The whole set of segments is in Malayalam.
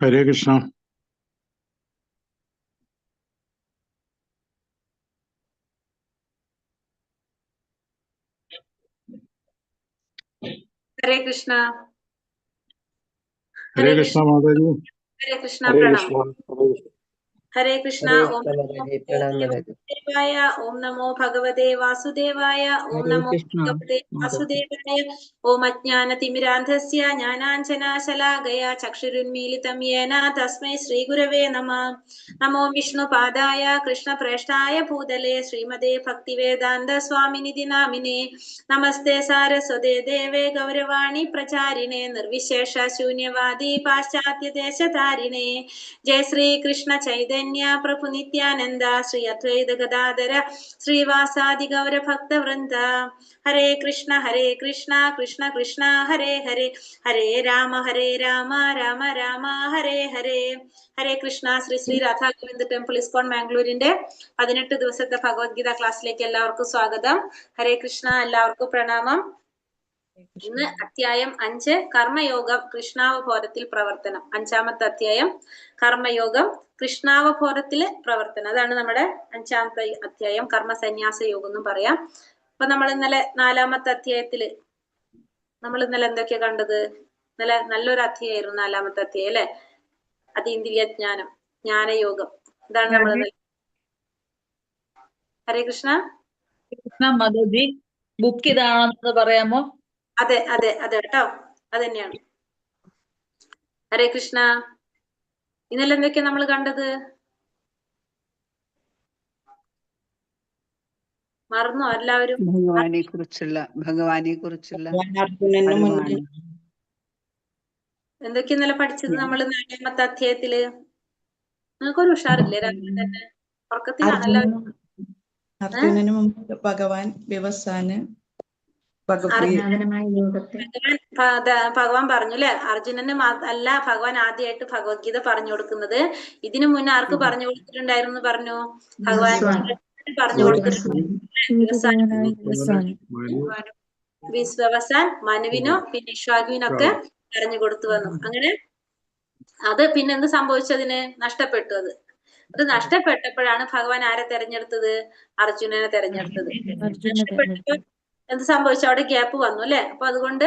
ഹരേ കൃഷ്ണ. ഹരേ കൃഷ്ണ. ഹരേ കൃഷ്ണ മാതാജി. ഹരേ കൃഷ്ണ. ഹരേ പ്രണാം. കൃഷ്ണ. ഹരേ കൃഷ്ണ. ഓം വാസുദേവായ. ഓം നമോ ഭഗവതേ വാസുദേവായ. ഓം നമോ ഭഗവതേ വാസുദേവായ. ഓം അജ്ഞാനതിമിരാന്ധസ്യ ജ്ഞാനാഞ്ജനശലാകയ ചക്ഷുരുന്മീലിതം യേന തസ്മൈ ശ്രീഗുരവേ നമഃ. നമോ വിഷ്ണുപാദായ കൃഷ്ണപ്രേഷ്ഠായ ഭൂതലേ ശ്രീമതേ ഭക്തിവേദാന്ത സ്വാമിനിധി നാമിനേ. നമസ്തേ സാരസ്വതേ ദേവേ ഗൗരവാണി പ്രചാരിണേ നിർവിശേഷ ശൂന്യവാദി പാശ്ചാത്യദേശധാരിണേ. ജയ ശ്രീ കൃഷ്ണ ചൈതന്യ പ്രഭു നിത്യാനന്ദ ശ്രീ അദ്വൈത ഗദാധര ശ്രീവാസാദി ഗൗര ഭക്തവൃന്ദ. ഹരേ കൃഷ്ണ കൃഷ്ണ കൃഷ്ണ ഹരേ ഹരേ, ഹരേ രാമ രാമ രാമ ഹരേ ഹരേ. ഹരേ കൃഷ്ണ. ശ്രീ ശ്രീ രാധാഗോവിന്ദ് ടെമ്പിൾ ഇസ്കോൺ മാംഗ്ലൂരിന്റെ 18 ദിവസത്തെ ഭഗവത്ഗീത ക്ലാസ്സിലേക്ക് എല്ലാവർക്കും സ്വാഗതം. ഹരേ കൃഷ്ണ. എല്ലാവർക്കും പ്രണാമം. ഇന്ന് അധ്യായം 5 കർമ്മയോഗം കൃഷ്ണാവബോധത്തിൽ പ്രവർത്തനം. 5ാമത്തെ അധ്യായം കർമ്മയോഗം കൃഷ്ണാവബോധത്തിലെ പ്രവർത്തനം. അതാണ് നമ്മുടെ 5ാമത്തെ അധ്യായം. കർമ്മസന്യാസ യോഗം എന്നും പറയാം. അപ്പൊ നമ്മൾ ഇന്നലെ 4ാമത്തെ അധ്യായത്തില് നമ്മൾ ഇന്നലെ എന്തൊക്കെയാ കണ്ടത്? ഇന്നലെ നല്ലൊരു അധ്യായമായിരുന്നു 4ാമത്തെ അധ്യായം അല്ലെ? അതീന്ദ്രിയ ജ്ഞാനം, ജ്ഞാനയോഗം. ഇതാണ് നമ്മൾ ഹരേ കൃഷ്ണ. മധുജി, ബുക്ക് ഇതാണെന്ന് പറയാമോ? അതെ അതെ അതെ കേട്ടോ, അത് തന്നെയാണ്. ഹരേ കൃഷ്ണ. ഇന്നലെ എന്തൊക്കെയാ നമ്മൾ കണ്ടത്? മറന്നോ എല്ലാവരും? ഭഗവാനെ കുറിച്ചുള്ള എന്തൊക്കെയാ ഇന്നലെ പഠിച്ചത് നമ്മൾ 4ാമത്തെ അധ്യായത്തില്? നിങ്ങൾക്കൊരു ഉഷാറില്ലേ രാവിലെ തന്നെ? ഉറക്കത്തിലാണല്ലോ. അർജുനന് മുമ്പ് ഭഗവാൻ വ്യവസാന് ഭഗവാൻ പറഞ്ഞു അല്ലെ, അർജുനന് അല്ല ഭഗവാൻ ആദ്യമായിട്ട് ഭഗവത്ഗീത പറഞ്ഞു കൊടുക്കുന്നത്. ഇതിനു മുന്നേ ആർക്ക് പറഞ്ഞു കൊടുത്തിട്ടുണ്ടായിരുന്നു പറഞ്ഞു? ഭഗവാൻ പറഞ്ഞു കൊടുത്തിട്ടുണ്ട്. വിശ്വവസാൻ, മനുവിനോ പിന്നെ ഇക്ഷ്വാകുവിനൊക്കെ പറഞ്ഞു കൊടുത്തു വന്നു. അങ്ങനെ അത് പിന്നെ എന്ത് സംഭവിച്ചതിന്? നഷ്ടപ്പെട്ടു. അത് നഷ്ടപ്പെട്ടപ്പോഴാണ് ഭഗവാൻ ആരെ തെരഞ്ഞെടുത്തത്? അർജുനനെ തെരഞ്ഞെടുത്തത്. നഷ്ടപ്പെട്ടപ്പോ എന്ത് സംഭവിച്ചു? അവിടെ ഗ്യാപ്പ് വന്നു അല്ലെ? അപ്പൊ അതുകൊണ്ട്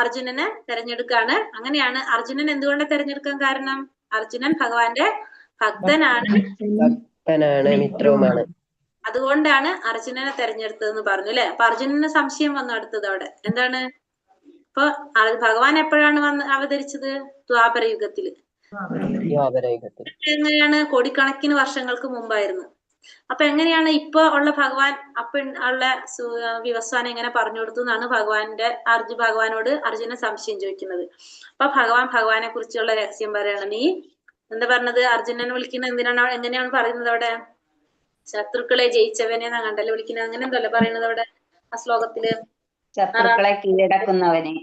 അർജുനനെ തെരഞ്ഞെടുക്കാണ്. അങ്ങനെയാണ് അർജുനൻ എന്തുകൊണ്ട് തെരഞ്ഞെടുക്കാൻ കാരണം? അർജുനൻ ഭഗവാന്റെ ഭക്തനാണ്, മിത്രവുമാണ്. അതുകൊണ്ടാണ് അർജുനനെ തെരഞ്ഞെടുത്തതെന്ന് പറഞ്ഞു അല്ലെ? അപ്പൊ അർജുനന് സംശയം വന്നു അടുത്തത്. അവിടെ എന്താണ്? ഇപ്പൊ ഭഗവാൻ എപ്പോഴാണ് അവതരിച്ചത്? ദ്വാപരയുഗത്തില്. എങ്ങനെയാണ്? കോടിക്കണക്കിന് വർഷങ്ങൾക്ക് മുമ്പായിരുന്നു. അപ്പൊ എങ്ങനെയാണ് ഇപ്പൊ ഉള്ള ഭഗവാൻ അപ്പൊ ഉള്ള വിവസ്വാനം എങ്ങനെ പറഞ്ഞു കൊടുത്തു എന്നാണ് ഭഗവാനോട് അർജുനൻ സംശയം ചോദിക്കുന്നത്. അപ്പൊ ഭഗവാനെ കുറിച്ചുള്ള രഹസ്യം പറയണം. നീ എന്താ പറഞ്ഞത്? അർജുനനെ വിളിക്കുന്നത് എന്തിനാണ്? എങ്ങനെയാണ് പറയുന്നത് അവിടെ? ശത്രുക്കളെ ജയിച്ചവനെ കണ്ടല്ലേ വിളിക്കുന്നത്. അങ്ങനെ എന്തല്ലേ പറയുന്നത് അവിടെ ആ ശ്ലോകത്തില്? ശത്രുക്കളെ കീഴടക്കുന്നവന്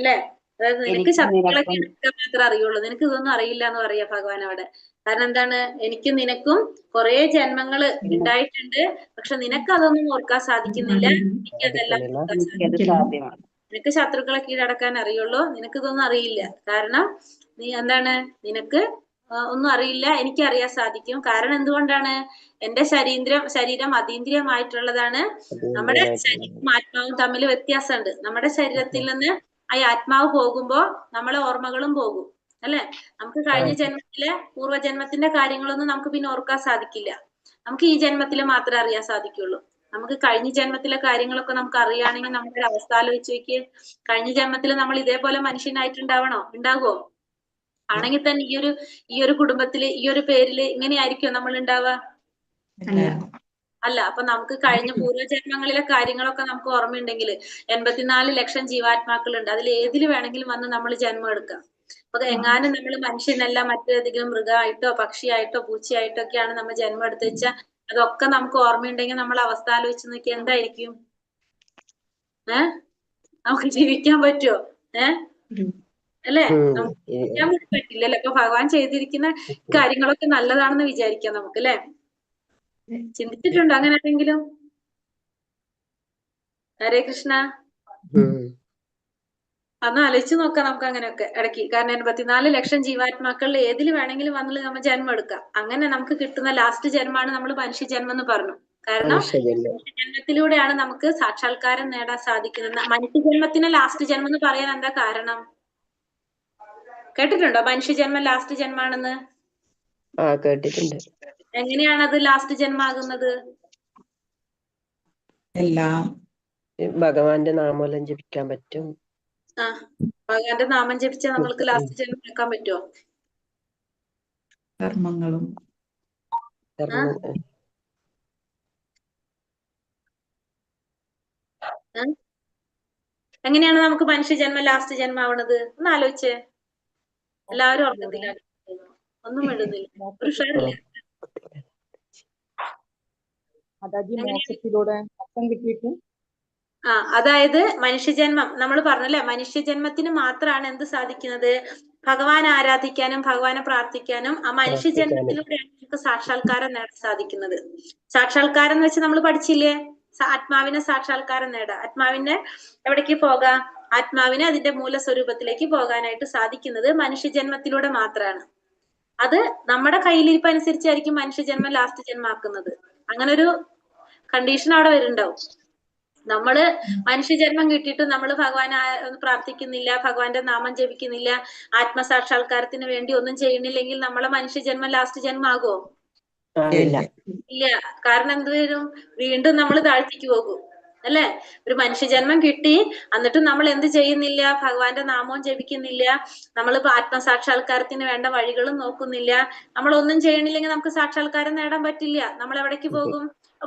അല്ലെ? അതായത് നിനക്ക് ശത്രുക്കളെ കീഴടക്കാൻ മാത്രമേ അറിയുള്ളൂ, നിനക്ക് ഇതൊന്നും അറിയില്ല എന്ന് പറയാ ഭഗവാൻ അവിടെ. കാരണം എന്താണ്? എനിക്കും നിനക്കും കുറെ ജന്മങ്ങള് ഉണ്ടായിട്ടുണ്ട്, പക്ഷെ നിനക്ക് അതൊന്നും ഓർക്കാൻ സാധിക്കുന്നില്ല. എനിക്കതെല്ലാം ഓർക്കാൻ സാധിക്കും. നിനക്ക് ശത്രുക്കളെ കീഴടക്കാൻ അറിയുള്ളൂ, നിനക്ക് ഇതൊന്നും അറിയില്ല. കാരണം നീ എന്താണ്? നിനക്ക് ഒന്നും അറിയില്ല, എനിക്ക് അറിയാൻ സാധിക്കും. കാരണം എന്തുകൊണ്ടാണ്? എന്റെ ശരീരം അതീന്ദ്രിയമായിട്ടുള്ളതാണ്. നമ്മുടെ ശരീരവും ആത്മാവും തമ്മിൽ വ്യത്യാസമുണ്ട്. നമ്മുടെ ശരീരത്തിൽ നിന്ന് ആ ആത്മാവ് പോകുമ്പോ നമ്മളെ ഓർമ്മകളും പോകും അല്ലെ? നമുക്ക് കഴിഞ്ഞ ജന്മത്തിലെ പൂർവ്വജന്മത്തിന്റെ കാര്യങ്ങളൊന്നും നമുക്ക് പിന്നെ ഓർക്കാൻ സാധിക്കില്ല. നമുക്ക് ഈ ജന്മത്തില് മാത്രമേ അറിയാൻ സാധിക്കുള്ളൂ. നമുക്ക് കഴിഞ്ഞ ജന്മത്തിലെ കാര്യങ്ങളൊക്കെ നമുക്ക് അറിയുകയാണെങ്കിൽ നമ്മുടെ ഒരു അവസ്ഥ ആലോചിച്ച് നോക്കിയേ. കഴിഞ്ഞ ജന്മത്തിൽ നമ്മൾ ഇതേപോലെ ഉണ്ടാകുമോ? ആണെങ്കിൽ തന്നെ ഈ ഒരു കുടുംബത്തില് ഈ ഒരു പേരില് ഇങ്ങനെയായിരിക്കും നമ്മൾ ഉണ്ടാവുക? അല്ല. അപ്പൊ നമുക്ക് കഴിഞ്ഞ പൂർവ്വജന്മങ്ങളിലെ കാര്യങ്ങളൊക്കെ നമുക്ക് ഓർമ്മയുണ്ടെങ്കിൽ 84 ലക്ഷം ജീവാത്മാക്കളുണ്ട്. അതിൽ ഏതില് വേണമെങ്കിലും വന്ന് നമ്മൾ ജന്മം എടുക്കാം. അപ്പൊ എങ്ങാനും നമ്മൾ മനുഷ്യനല്ല, മറ്റേതെങ്കിലും മൃഗമായിട്ടോ പക്ഷിയായിട്ടോ പൂച്ചയായിട്ടോ ഒക്കെയാണ് നമ്മൾ ജന്മം എടുത്ത് വെച്ചാൽ അതൊക്കെ നമുക്ക് ഓർമ്മയുണ്ടെങ്കിൽ നമ്മൾ അവസ്ഥ ആലോചിച്ച് നോക്കി എന്തായിരിക്കും? നമുക്ക് ജീവിക്കാൻ പറ്റുമോ? അല്ലേ? നമുക്ക് ജീവിക്കാൻ പറ്റില്ലല്ലോ. അപ്പൊ ഭഗവാൻ ചെയ്തിരിക്കുന്ന കാര്യങ്ങളൊക്കെ നല്ലതാണെന്ന് വിചാരിക്കാം നമുക്ക് അല്ലെ? ചിന്തിച്ചിട്ടുണ്ടോ അങ്ങനെ ആരെങ്കിലും? ഹരേ കൃഷ്ണ. അന്ന് ആലോചിച്ച് നോക്കാം നമുക്ക് അങ്ങനെയൊക്കെ ഇടയ്ക്ക്. കാരണം 84 ലക്ഷം ജീവാത്മാക്കളിൽ ഏതിൽ വേണമെങ്കിലും വന്നിട്ട് നമ്മൾ ജന്മം എടുക്കാം. അങ്ങനെ നമുക്ക് കിട്ടുന്ന ലാസ്റ്റ് ജന്മമാണ് നമ്മൾ മനുഷ്യജന്മം എന്ന് പറഞ്ഞു. കാരണം മനുഷ്യജന്മത്തിലൂടെയാണ് നമുക്ക് സാക്ഷാത്കാരം നേടാൻ സാധിക്കുന്നത്. മനുഷ്യജന്മത്തിന് ലാസ്റ്റ് ജന്മം എന്ന് പറയാൻ എന്താ കാരണം? കേട്ടിട്ടുണ്ടോ മനുഷ്യജന്മം ലാസ്റ്റ് ജന്മാണെന്ന്? കേട്ടിട്ടുണ്ട്. എങ്ങനെയാണത് ലാസ്റ്റ് ജന്മാകുന്നത്? എല്ലാം ഭഗവാന്റെ നാമൂലം ജപിക്കാൻ പറ്റും. ഭഗവാന്റെ നാമം ജപിച്ചാൽ നമ്മൾക്ക് ലാസ്റ്റ് ജന്മം എടുക്കാൻ പറ്റുമോ? കർമ്മങ്ങളും എങ്ങനെയാണ് നമുക്ക് മനുഷ്യജന്മം ലാസ്റ്റ് ജന്മം ആവണത്? ഒന്ന് ആലോചിച്ചേ. എല്ലാവരും ഓർക്കത്തില്ല, ഒന്നും എഴുതുന്നില്ല, ഒരു ഷെയറില്ല. അതായത് മനുഷ്യജന്മം നമ്മൾ പറഞ്ഞല്ലേ, മനുഷ്യജന്മത്തിന് മാത്രമാണ് എന്ത് സാധിക്കുന്നത്? ഭഗവാനെ ആരാധിക്കാനും ഭഗവാനെ പ്രാർത്ഥിക്കാനും ആ മനുഷ്യജന്മത്തിലൂടെയാണ് നമുക്ക് സാക്ഷാത്കാരം നേടാൻ സാധിക്കുന്നത്. സാക്ഷാത്കാരം എന്ന് വെച്ചാൽ നമ്മൾ പഠിച്ചില്ലേ, ആത്മാവിനെ സാക്ഷാത്കാരം നേടാം. ആത്മാവിനെ എവിടേക്ക് പോകാം? ആത്മാവിനെ അതിന്റെ മൂലസ്വരൂപത്തിലേക്ക് പോകാനായിട്ട് സാധിക്കുന്നത് മനുഷ്യജന്മത്തിലൂടെ മാത്രമാണ്. അത് നമ്മുടെ കയ്യിലിരിപ്പ് അനുസരിച്ചായിരിക്കും മനുഷ്യജന്മം ലാസ്റ്റ് ജന്മാക്കുന്നത്. അങ്ങനെ ഒരു കണ്ടീഷൻ അവിടെ വരുന്നുണ്ടാവും. നമ്മള് മനുഷ്യജന്മം കിട്ടിയിട്ട് നമ്മൾ ഭഗവാനെ പ്രാർത്ഥിക്കുന്നില്ല, ഭഗവാന്റെ നാമം ജപിക്കുന്നില്ല, ആത്മസാക്ഷാത്കാരത്തിന് വേണ്ടി ഒന്നും ചെയ്യണില്ലെങ്കിൽ നമ്മളെ മനുഷ്യജന്മം ലാസ്റ്റ് ജന്മാകുമോ? ഇല്ല. കാരണം എന്ത് വരും? വീണ്ടും നമ്മൾ താഴ്ത്തിക്ക് പോകും അല്ലെ? ഒരു മനുഷ്യജന്മം കിട്ടി, എന്നിട്ടും നമ്മൾ എന്ത് ചെയ്യുന്നില്ല? ഭഗവാന്റെ നാമവും ജപിക്കുന്നില്ല, നമ്മൾ ആത്മസാക്ഷാത്കാരത്തിന് വേണ്ട വഴികളും നോക്കുന്നില്ല, നമ്മളൊന്നും ചെയ്യണില്ലെങ്കിൽ നമുക്ക് സാക്ഷാത്കാരം നേടാൻ പറ്റില്ല. നമ്മൾ എവിടേക്ക് പോകും?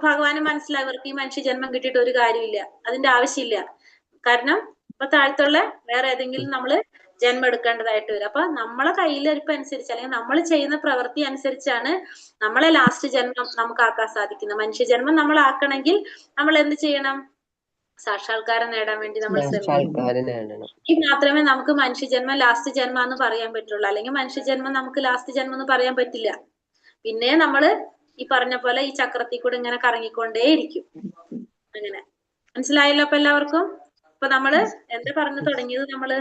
ഭഗവാന് മനസ്സിലായി ഇവർക്ക് ഈ മനുഷ്യജന്മം കിട്ടിയിട്ട് ഒരു കാര്യമില്ല, അതിന്റെ ആവശ്യമില്ല. കാരണം ഇപ്പൊ താഴത്തുള്ള വേറെ ഏതെങ്കിലും നമ്മള് ജന്മം എടുക്കേണ്ടതായിട്ട് വരും. അപ്പൊ നമ്മളെ കയ്യിലിരിപ്പ് അനുസരിച്ച് അല്ലെങ്കിൽ നമ്മൾ ചെയ്യുന്ന പ്രവൃത്തി അനുസരിച്ചാണ് നമ്മളെ ലാസ്റ്റ് ജന്മം നമുക്ക് ആക്കാൻ സാധിക്കുന്നത്. മനുഷ്യജന്മം നമ്മൾ ആക്കണമെങ്കിൽ നമ്മൾ എന്ത് ചെയ്യണം? സാക്ഷാത്കാരം നേടാൻ വേണ്ടി നമ്മൾ ശ്രമിക്കണം. ഈ മാത്രമേ നമുക്ക് മനുഷ്യജന്മം ലാസ്റ്റ് ജന്മം എന്ന് പറയാൻ പറ്റുള്ളൂ. അല്ലെങ്കിൽ മനുഷ്യജന്മം നമുക്ക് ലാസ്റ്റ് ജന്മം എന്ന് പറയാൻ പറ്റില്ല. പിന്നെ നമ്മള് ഈ പറഞ്ഞ പോലെ ഈ ചക്രത്തിൽ കൂടെ ഇങ്ങനെ കറങ്ങിക്കൊണ്ടേയിരിക്കും. അങ്ങനെ മനസ്സിലായല്ലോ അപ്പൊ എല്ലാവർക്കും? അപ്പൊ നമ്മള് എന്താ പറഞ്ഞു തുടങ്ങിയത്? നമ്മള്